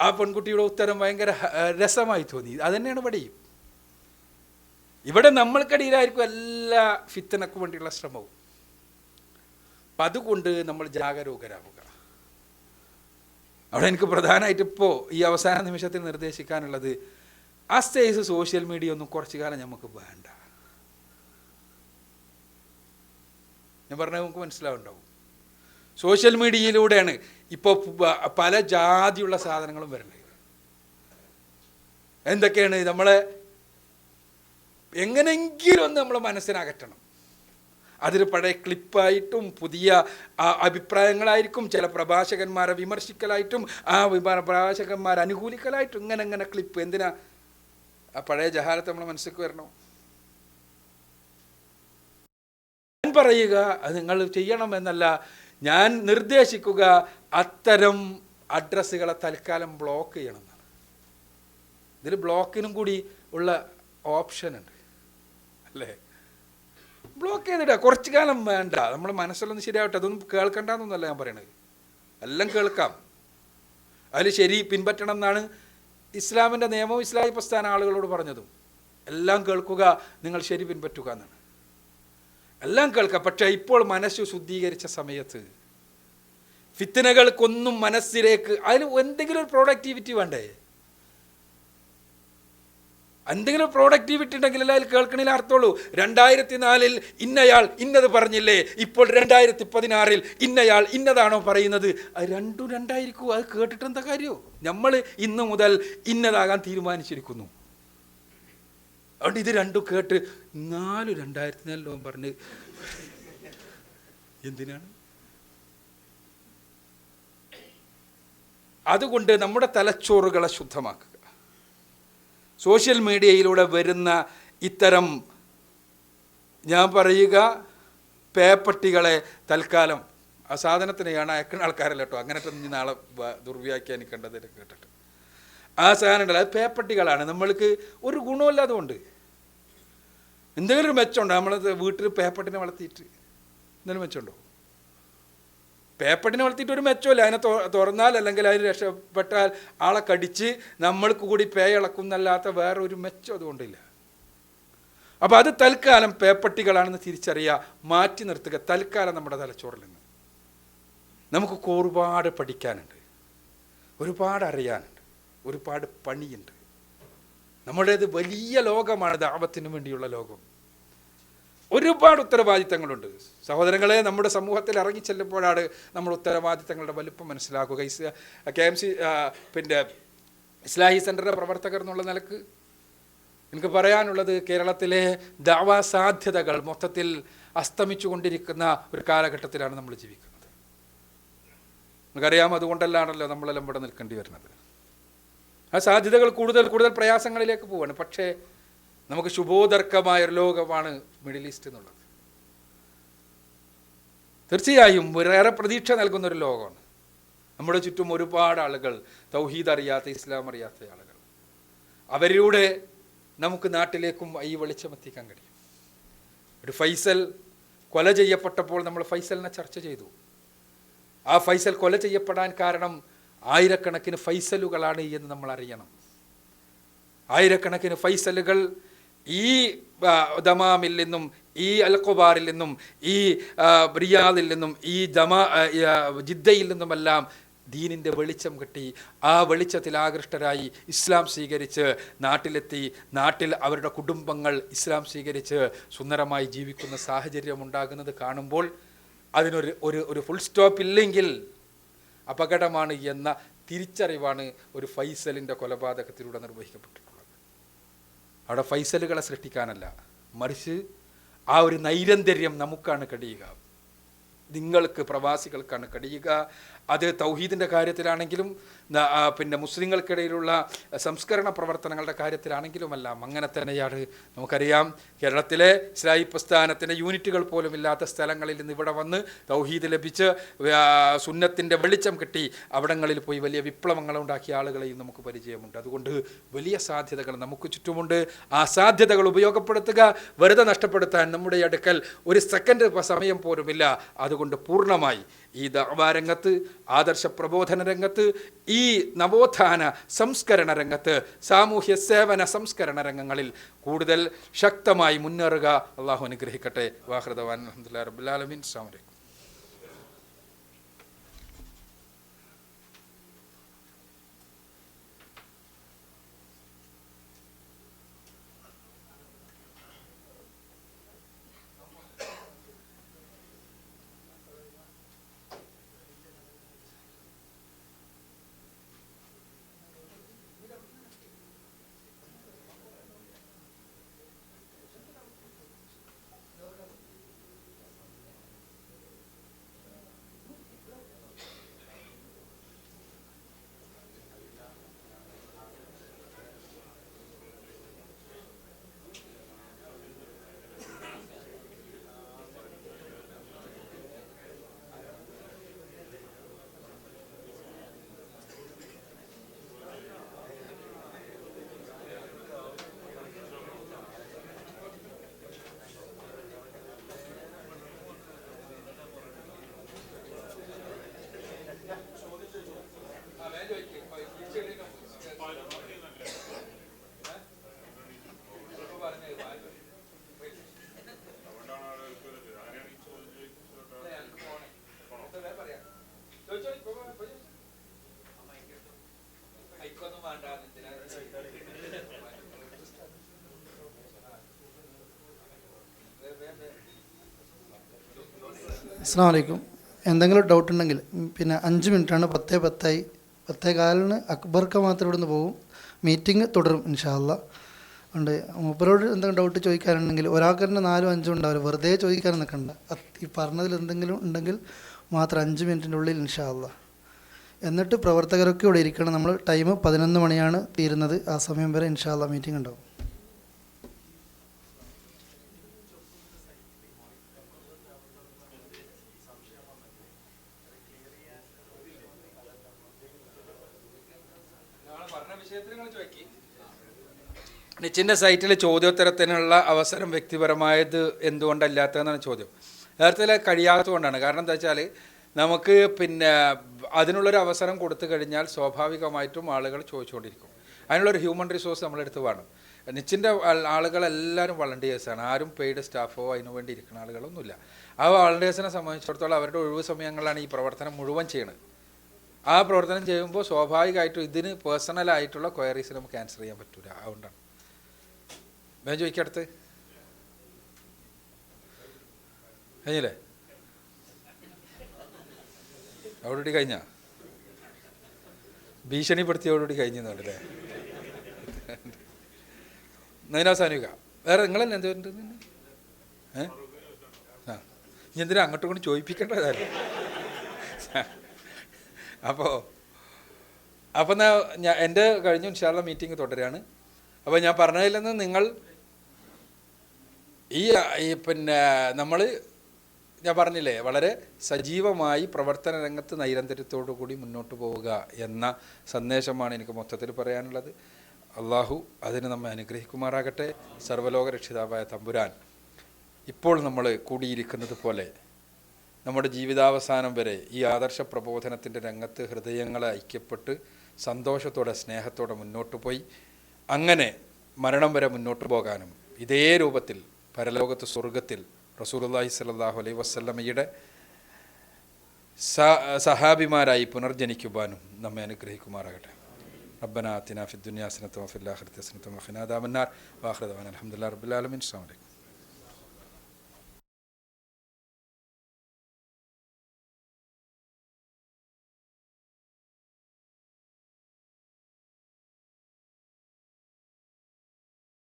ആ പെൺകുട്ടിയുടെ ഉത്തരം ഭയങ്കര രസമായി തോന്നി. അതുതന്നെയാണ് ഇവിടെയും. ഇവിടെ നമ്മൾക്കിടയിലായിരിക്കും എല്ലാ ഫിത്തനക്കും വേണ്ടിയുള്ള ശ്രമവും. അപ്പം അതുകൊണ്ട് നമ്മൾ ജാഗരൂകരാവുക. അവിടെ എനിക്ക് പ്രധാനമായിട്ട് ഇപ്പോൾ ഈ അവസാന നിമിഷത്തിൽ നിർദ്ദേശിക്കാനുള്ളത്, ആ സ്റ്റേജ് സോഷ്യൽ മീഡിയ ഒന്നും കുറച്ചു കാലം നമുക്ക് വേണ്ട. ഞാൻ പറഞ്ഞത് നമുക്ക് മനസ്സിലാവുണ്ടാവും. സോഷ്യൽ മീഡിയയിലൂടെയാണ് ഇപ്പോൾ പല ജാതിയുള്ള സാധനങ്ങളും വരുന്നത്. എന്തൊക്കെയാണ്? നമ്മളെ എങ്ങനെയെങ്കിലും ഒന്ന് നമ്മളെ മനസ്സിനകറ്റണം. അതിൽ പഴയ ക്ലിപ്പായിട്ടും പുതിയ അഭിപ്രായങ്ങളായിരിക്കും, ചില പ്രഭാഷകന്മാരെ വിമർശിക്കലായിട്ടും ആ പ്രഭാഷകന്മാരെ അനുകൂലിക്കലായിട്ടും ഇങ്ങനെ ക്ലിപ്പ്. എന്തിനാ? ആ പഴയ ജഹാലത്ത് നമ്മളെ മനസ്സിലേക്ക് വരണം. ഞാൻ പറയുക അത് നിങ്ങൾ ചെയ്യണമെന്നല്ല, ഞാൻ നിർദ്ദേശിക്കുക അത്തരം അഡ്രസ്സുകളെ തൽക്കാലം ബ്ലോക്ക് ചെയ്യണമെന്നാണ്. ഇതിൽ ബ്ലോക്കിനും കൂടി ഉള്ള ഓപ്ഷനുണ്ട് അല്ലേ? ബ്ലോക്ക് ചെയ്തിട്ടാ കുറച്ചു കാലം വേണ്ട, നമ്മുടെ മനസ്സിലൊന്നും ശരിയാവട്ടെ. അതൊന്നും കേൾക്കണ്ടെന്നൊന്നല്ല ഞാൻ പറയണത്, എല്ലാം കേൾക്കാം. അതിൽ ശരി പിൻപറ്റണം എന്നാണ് ഇസ്ലാമിൻ്റെ നിയമവും ഇസ്ലാമി പ്രസ്ഥാന ആളുകളോട് പറഞ്ഞതും. എല്ലാം കേൾക്കുക, നിങ്ങൾ ശരി പിൻപറ്റുക എന്നാണ്. എല്ലാം കേൾക്കാം. പക്ഷേ ഇപ്പോൾ മനസ്സ് ശുദ്ധീകരിച്ച സമയത്ത് ഫിത്തനകൾക്കൊന്നും മനസ്സിലേക്ക് അതിൽ എന്തെങ്കിലും ഒരു പ്രൊഡക്ടിവിറ്റി വേണ്ടേ? എന്തെങ്കിലും പ്രൊഡക്ടിവിറ്റി ഉണ്ടെങ്കിലല്ലേ അതിൽ കേൾക്കണില്ല അർത്ഥമുള്ളൂ. 2004 ഇന്നയാൾ ഇന്നത് പറഞ്ഞില്ലേ, ഇപ്പോൾ 2016 ഇന്നയാൾ ഇന്നതാണോ പറയുന്നത്? അത് രണ്ടും രണ്ടായിരിക്കും. അത് കേട്ടിട്ട് എന്താ കാര്യമോ? നമ്മൾ ഇന്ന് മുതൽ ഇന്നതാകാൻ തീരുമാനിച്ചിരിക്കുന്നു. അതുകൊണ്ട് ഇത് രണ്ടും കേട്ട് 2004 പറഞ്ഞ് എന്തിനാണ്? അതുകൊണ്ട് നമ്മുടെ തലച്ചോറുകളെ ശുദ്ധമാക്കുക. സോഷ്യൽ മീഡിയയിലൂടെ വരുന്ന ഇത്തരം ഞാൻ പറയുക പേപ്പട്ടികളെ തൽക്കാലം ആ സാധനത്തിനെയാണ് അയക്കുന്ന ആൾക്കാരല്ല കേട്ടോ, അങ്ങനത്തെ നാളെ ദുർവ്യാഖ്യാനിക്കേണ്ടതിൽ കേട്ടിട്ട് ആ സാധനം ഉണ്ടല്ലോ, അത് പേപ്പട്ടികളാണ്. നമ്മൾക്ക് ഒരു ഗുണമില്ലാതുകൊണ്ട് എന്തെങ്കിലും ഒരു മെച്ചമുണ്ടോ? നമ്മൾ വീട്ടിൽ പേപ്പട്ടിനെ വളർത്തിയിട്ട് എന്തെങ്കിലും മെച്ചമുണ്ടോ? പേപ്പട്ടിനെ വളർത്തിയിട്ട് ഒരു മെച്ചമില്ല. അതിനെ തുറന്നാൽ അല്ലെങ്കിൽ അതിന് രക്ഷപ്പെട്ടാൽ ആളെ കടിച്ച് നമ്മൾക്ക് കൂടി പേയളക്കുന്നല്ലാത്ത വേറെ ഒരു മെച്ചം അതുകൊണ്ടില്ല. അപ്പോൾ അത് തൽക്കാലം പേപ്പട്ടികളാണെന്ന് തിരിച്ചറിയുക, മാറ്റി നിർത്തുക തൽക്കാലം നമ്മുടെ തലച്ചോറിൽ നിന്ന്. നമുക്കൊക്കെ ഒരുപാട് പഠിക്കാനുണ്ട്, ഒരുപാട് അറിയാനുണ്ട്, ഒരുപാട് പണിയുണ്ട്. നമ്മുടേത് വലിയ ലോകമാണ്, ദഅവത്തിന് വേണ്ടിയുള്ള ലോകം. ഒരുപാട് ഉത്തരവാദിത്തങ്ങളുണ്ട് സഹോദരങ്ങളെ. നമ്മുടെ സമൂഹത്തിൽ ഇറങ്ങിച്ചെല്ലുമ്പോഴാണ് നമ്മൾ ഉത്തരവാദിത്തങ്ങളുടെ വലുപ്പം മനസ്സിലാക്കുക. KMC പിന്നെ ഇസ്ലാഹി സെൻ്ററിൻ്റെ പ്രവർത്തകർ എന്നുള്ള നിലക്ക് എനിക്ക് പറയാനുള്ളത്, കേരളത്തിലെ ദഅവ സാധ്യതകൾ മൊത്തത്തിൽ അസ്തമിച്ചു കൊണ്ടിരിക്കുന്ന ഒരു കാലഘട്ടത്തിലാണ് നമ്മൾ ജീവിക്കുന്നത്. നമുക്കറിയാം, അതുകൊണ്ടല്ലാണല്ലോ നമ്മളെല്ലാം ഇവിടെ നിൽക്കേണ്ടി വരുന്നത്. ആ സാധ്യതകൾ കൂടുതൽ കൂടുതൽ പ്രയാസങ്ങളിലേക്ക് പോവാണ്. പക്ഷേ നമുക്ക് ശുഭോദർക്കമായൊരു ലോകമാണ് മിഡിൽ ഈസ്റ്റ് എന്നുള്ളത്. തീർച്ചയായും ഒരേറെ പ്രതീക്ഷ നൽകുന്നൊരു ലോകമാണ്. നമ്മുടെ ചുറ്റും ഒരുപാട് ആളുകൾ തൗഹീദ് അറിയാത്ത, ഇസ്ലാം അറിയാത്ത ആളുകൾ. അവരിലൂടെ നമുക്ക് നാട്ടിലേക്കും ഈ വെളിച്ചമെത്തിക്കാൻ കഴിയും. ഒരു ഫൈസൽ കൊല ചെയ്യപ്പെട്ടപ്പോൾ നമ്മൾ ഫൈസലിനെ ചർച്ച ചെയ്തു. ആ ഫൈസൽ കൊല ചെയ്യപ്പെടാൻ കാരണം ആയിരക്കണക്കിന് ഫൈസലുകളാണ് എന്ന് നമ്മൾ അറിയണം. ആയിരക്കണക്കിന് ഫൈസലുകൾ ഈ ദമാമിൽ നിന്നും, ഈ അൽഖുബാറിൽ നിന്നും, ഈ റിയാദിൽ നിന്നും, ഈ ജിദ്ദയിൽ നിന്നുമെല്ലാം ദീനിൻ്റെ വെളിച്ചം കിട്ടി. ആ വെളിച്ചത്തിൽ ആകൃഷ്ടരായി ഇസ്ലാം സ്വീകരിച്ച് നാട്ടിലെത്തി. നാട്ടിൽ അവരുടെ കുടുംബങ്ങൾ ഇസ്ലാം സ്വീകരിച്ച് സുന്ദരമായി ജീവിക്കുന്ന സാഹചര്യം ഉണ്ടാകുന്നത് കാണുമ്പോൾ അതിനൊരു ഒരു ഫുൾ സ്റ്റോപ്പ് ഇല്ലെങ്കിൽ അപകടമാണ് എന്ന തിരിച്ചറിവാണ് ഒരു ഫൈസലിൻ്റെ കൊലപാതകത്തിലൂടെ നിർവഹിക്കപ്പെട്ടിട്ടുള്ളത്. അവിടെ ഫൈസലുകളെ സൃഷ്ടിക്കാനല്ല, മറിച്ച് ആ ഒരു നൈരന്തര്യം നമുക്കാണ് കഴിയുക, നിങ്ങൾക്ക് പ്രവാസികൾക്കാണ് കഴിയുക. അത് തൗഹീദിൻ്റെ കാര്യത്തിലാണെങ്കിലും പിന്നെ മുസ്ലിങ്ങൾക്കിടയിലുള്ള സംസ്കരണ പ്രവർത്തനങ്ങളുടെ കാര്യത്തിലാണെങ്കിലുമെല്ലാം അങ്ങനെ തന്നെയാണ്. നമുക്കറിയാം, കേരളത്തിലെ ഇസ്ലാഹി പ്രസ്ഥാനത്തിൻ്റെ യൂണിറ്റുകൾ പോലും ഇല്ലാത്ത സ്ഥലങ്ങളിൽ നിന്ന് ഇവിടെ വന്ന് തൗഹീദ് ലഭിച്ച് സുന്നത്തിൻ്റെ വെളിച്ചം കിട്ടി അവിടങ്ങളിൽ പോയി വലിയ വിപ്ലവങ്ങൾ ഉണ്ടാക്കിയ ആളുകളെയും നമുക്ക് പരിചയമുണ്ട്. അതുകൊണ്ട് വലിയ സാധ്യതകൾ നമുക്ക് ചുറ്റുമുണ്ട്. ആ സാധ്യതകൾ ഉപയോഗപ്പെടുത്തുക, വെറുതെ നഷ്ടപ്പെടുത്താൻ നമ്മുടെ അടുക്കൽ ഒരു സെക്കൻഡ് സമയം പോലുമില്ല. അതുകൊണ്ട് പൂർണ്ണമായി ഈ ദഅ്വാ രംഗത്ത്, ആദർശ പ്രബോധന രംഗത്ത്, ഈ നവോത്ഥാന സംസ്കരണ രംഗത്ത്, സാമൂഹ്യ സേവന സംസ്കരണ രംഗങ്ങളിൽ കൂടുതൽ ശക്തമായി മുന്നേറുക. അള്ളാഹു അനുഗ്രഹിക്കട്ടെ. വാഹൃദവാൻ അൽഹംദുലില്ലാഹി റബ്ബിൽ ആലമീൻ. അസ്സലാമു അലൈക്കും. അസ്സലാമു അലൈക്കും. എന്തെങ്കിലും ഡൗട്ട് ഉണ്ടെങ്കിൽ പിന്നെ 5 മിനിറ്റാണ്, 10:10 10:15 അക്ബർക്ക് മാത്രം ഇവിടുന്ന് പോകും. മീറ്റിംഗ് തുടരും ഇൻഷാ അല്ലാ. ഉണ്ട് മൂപ്പരോട് എന്തെങ്കിലും ഡൗട്ട് ചോദിക്കാനുണ്ടെങ്കിൽ ഒരാൾക്ക് തന്നെ 4-5 ഉണ്ടാവില്ല, വെറുതെ ചോദിക്കാൻ നിൽക്കണ്ട. ഈ പറഞ്ഞതിൽ എന്തെങ്കിലും ഉണ്ടെങ്കിൽ മാത്രം 5 മിനിറ്റിൻ്റെ ഉള്ളിൽ ഇൻഷാ അല്ലാ. എന്നിട്ട് പ്രവർത്തകരൊക്കെ ഇവിടെ ഇരിക്കണം. നമ്മൾ ടൈം 11 മണിയാണ് തീരുന്നത്. ആ സമയം വരെ ഇൻഷാ അല്ലാ മീറ്റിംഗ് ഉണ്ടാവും. പറഞ്ഞ നിച്ചിൻ്റെ സൈറ്റിൽ ചോദ്യോത്തരത്തിനുള്ള അവസരം വ്യക്തിപരമായത് എന്തുകൊണ്ടല്ലാത്തതെന്നാണ് ചോദ്യം. യഥാർത്ഥത്തിൽ കഴിയാത്തതുകൊണ്ടാണ്. കാരണം എന്താ വെച്ചാൽ നമുക്ക് പിന്നെ അതിനുള്ളൊരു അവസരം കൊടുത്തു കഴിഞ്ഞാൽ സ്വാഭാവികമായിട്ടും ആളുകൾ ചോദിച്ചുകൊണ്ടിരിക്കും. അതിനുള്ളൊരു ഹ്യൂമൻ റിസോഴ്സ് നമ്മളെടുത്ത് വേണം. നിച്ചിൻ്റെ ആളുകളെല്ലാവരും വളണ്ടിയേഴ്സാണ്. ആരും പെയ്ഡ് സ്റ്റാഫോ അതിനു വേണ്ടി ഇരിക്കുന്ന ആളുകളൊന്നുമില്ല. ആ വളണ്ടിയേഴ്സിനെ സംബന്ധിച്ചിടത്തോളം അവരുടെ ഒഴിവ് സമയങ്ങളാണ് ഈ പ്രവർത്തനം മുഴുവൻ ചെയ്യുന്നത്. ആ പ്രവർത്തനം ചെയ്യുമ്പോൾ സ്വാഭാവികമായിട്ടും ഇതിന് പേഴ്സണലായിട്ടുള്ള ക്വയറീസ് നമുക്ക് ആൻസർ ചെയ്യാൻ പറ്റില്ല. അതുകൊണ്ടാണ് ഞാൻ ചോദിക്കടുത്ത് കഴിഞ്ഞില്ലേ? അവിടെകൂടി കഴിഞ്ഞാ ഭീഷണിപ്പെടുത്തിയോടുകൂടി കഴിഞ്ഞല്ലേ? അതിനവസാനിക്കാം. വേറെ നിങ്ങളെന്നെ എന്ത് പറഞ്ഞിട്ടുണ്ട്? ആ ഇനി എന്തിനാ അങ്ങോട്ടും കൊണ്ട് ചോദിപ്പിക്കേണ്ടതല്ലേ? അപ്പോൾ ഞാൻ എൻ്റെ കഴിഞ്ഞ ഇൻഷാള്ള മീറ്റിംഗ് തുടരുകയാണ്. അപ്പോൾ ഞാൻ പറഞ്ഞതിൽ നിന്ന് നിങ്ങൾ ഈ പിന്നെ നമ്മൾ ഞാൻ പറഞ്ഞില്ലേ വളരെ സജീവമായി പ്രവർത്തന രംഗത്ത് നൈരന്തര്യത്തോടു കൂടി മുന്നോട്ട് പോവുക എന്ന സന്ദേശമാണ് എനിക്ക് മൊത്തത്തിൽ പറയാനുള്ളത്. അള്ളാഹു അതിന് നമ്മെ അനുഗ്രഹിക്കുമാറാകട്ടെ. സർവ്വലോക രക്ഷിതാവായ തമ്പുരാൻ ഇപ്പോൾ നമ്മൾ കൂടിയിരിക്കുന്നത് പോലെ നമ്മുടെ ജീവിതാവസാനം വരെ ഈ ആദർശ പ്രബോധനത്തിൻ്റെ രംഗത്ത് ഹൃദയങ്ങളെ ഐക്യപ്പെട്ട് സന്തോഷത്തോടെ സ്നേഹത്തോടെ മുന്നോട്ട് പോയി അങ്ങനെ മരണം വരെ മുന്നോട്ട് പോകാനും ഇതേ രൂപത്തിൽ പരലോകത്ത് സ്വർഗത്തിൽ റസൂലുള്ളാഹി സ്വല്ലല്ലാഹു അലൈഹി വസല്ലമയുടെ സഹാബിമാരായി പുനർജനിക്കുവാനും നമ്മെ അനുഗ്രഹിക്കുമാറാകട്ടെ. റബ്ബനാ ആതിനാ ഫിദ്ദുനിയാ ഹസനത്തൻ വഫിൽ ആഖിറതി ഹസനത്തൻ വഖിനാ അദാബന്നാർ. വആഖിറു ദഅവാനാ അൽഹംദുലില്ലാഹി റബ്ബിൽ ആലമീൻ. അസ്സലാമു അലൈക്കും.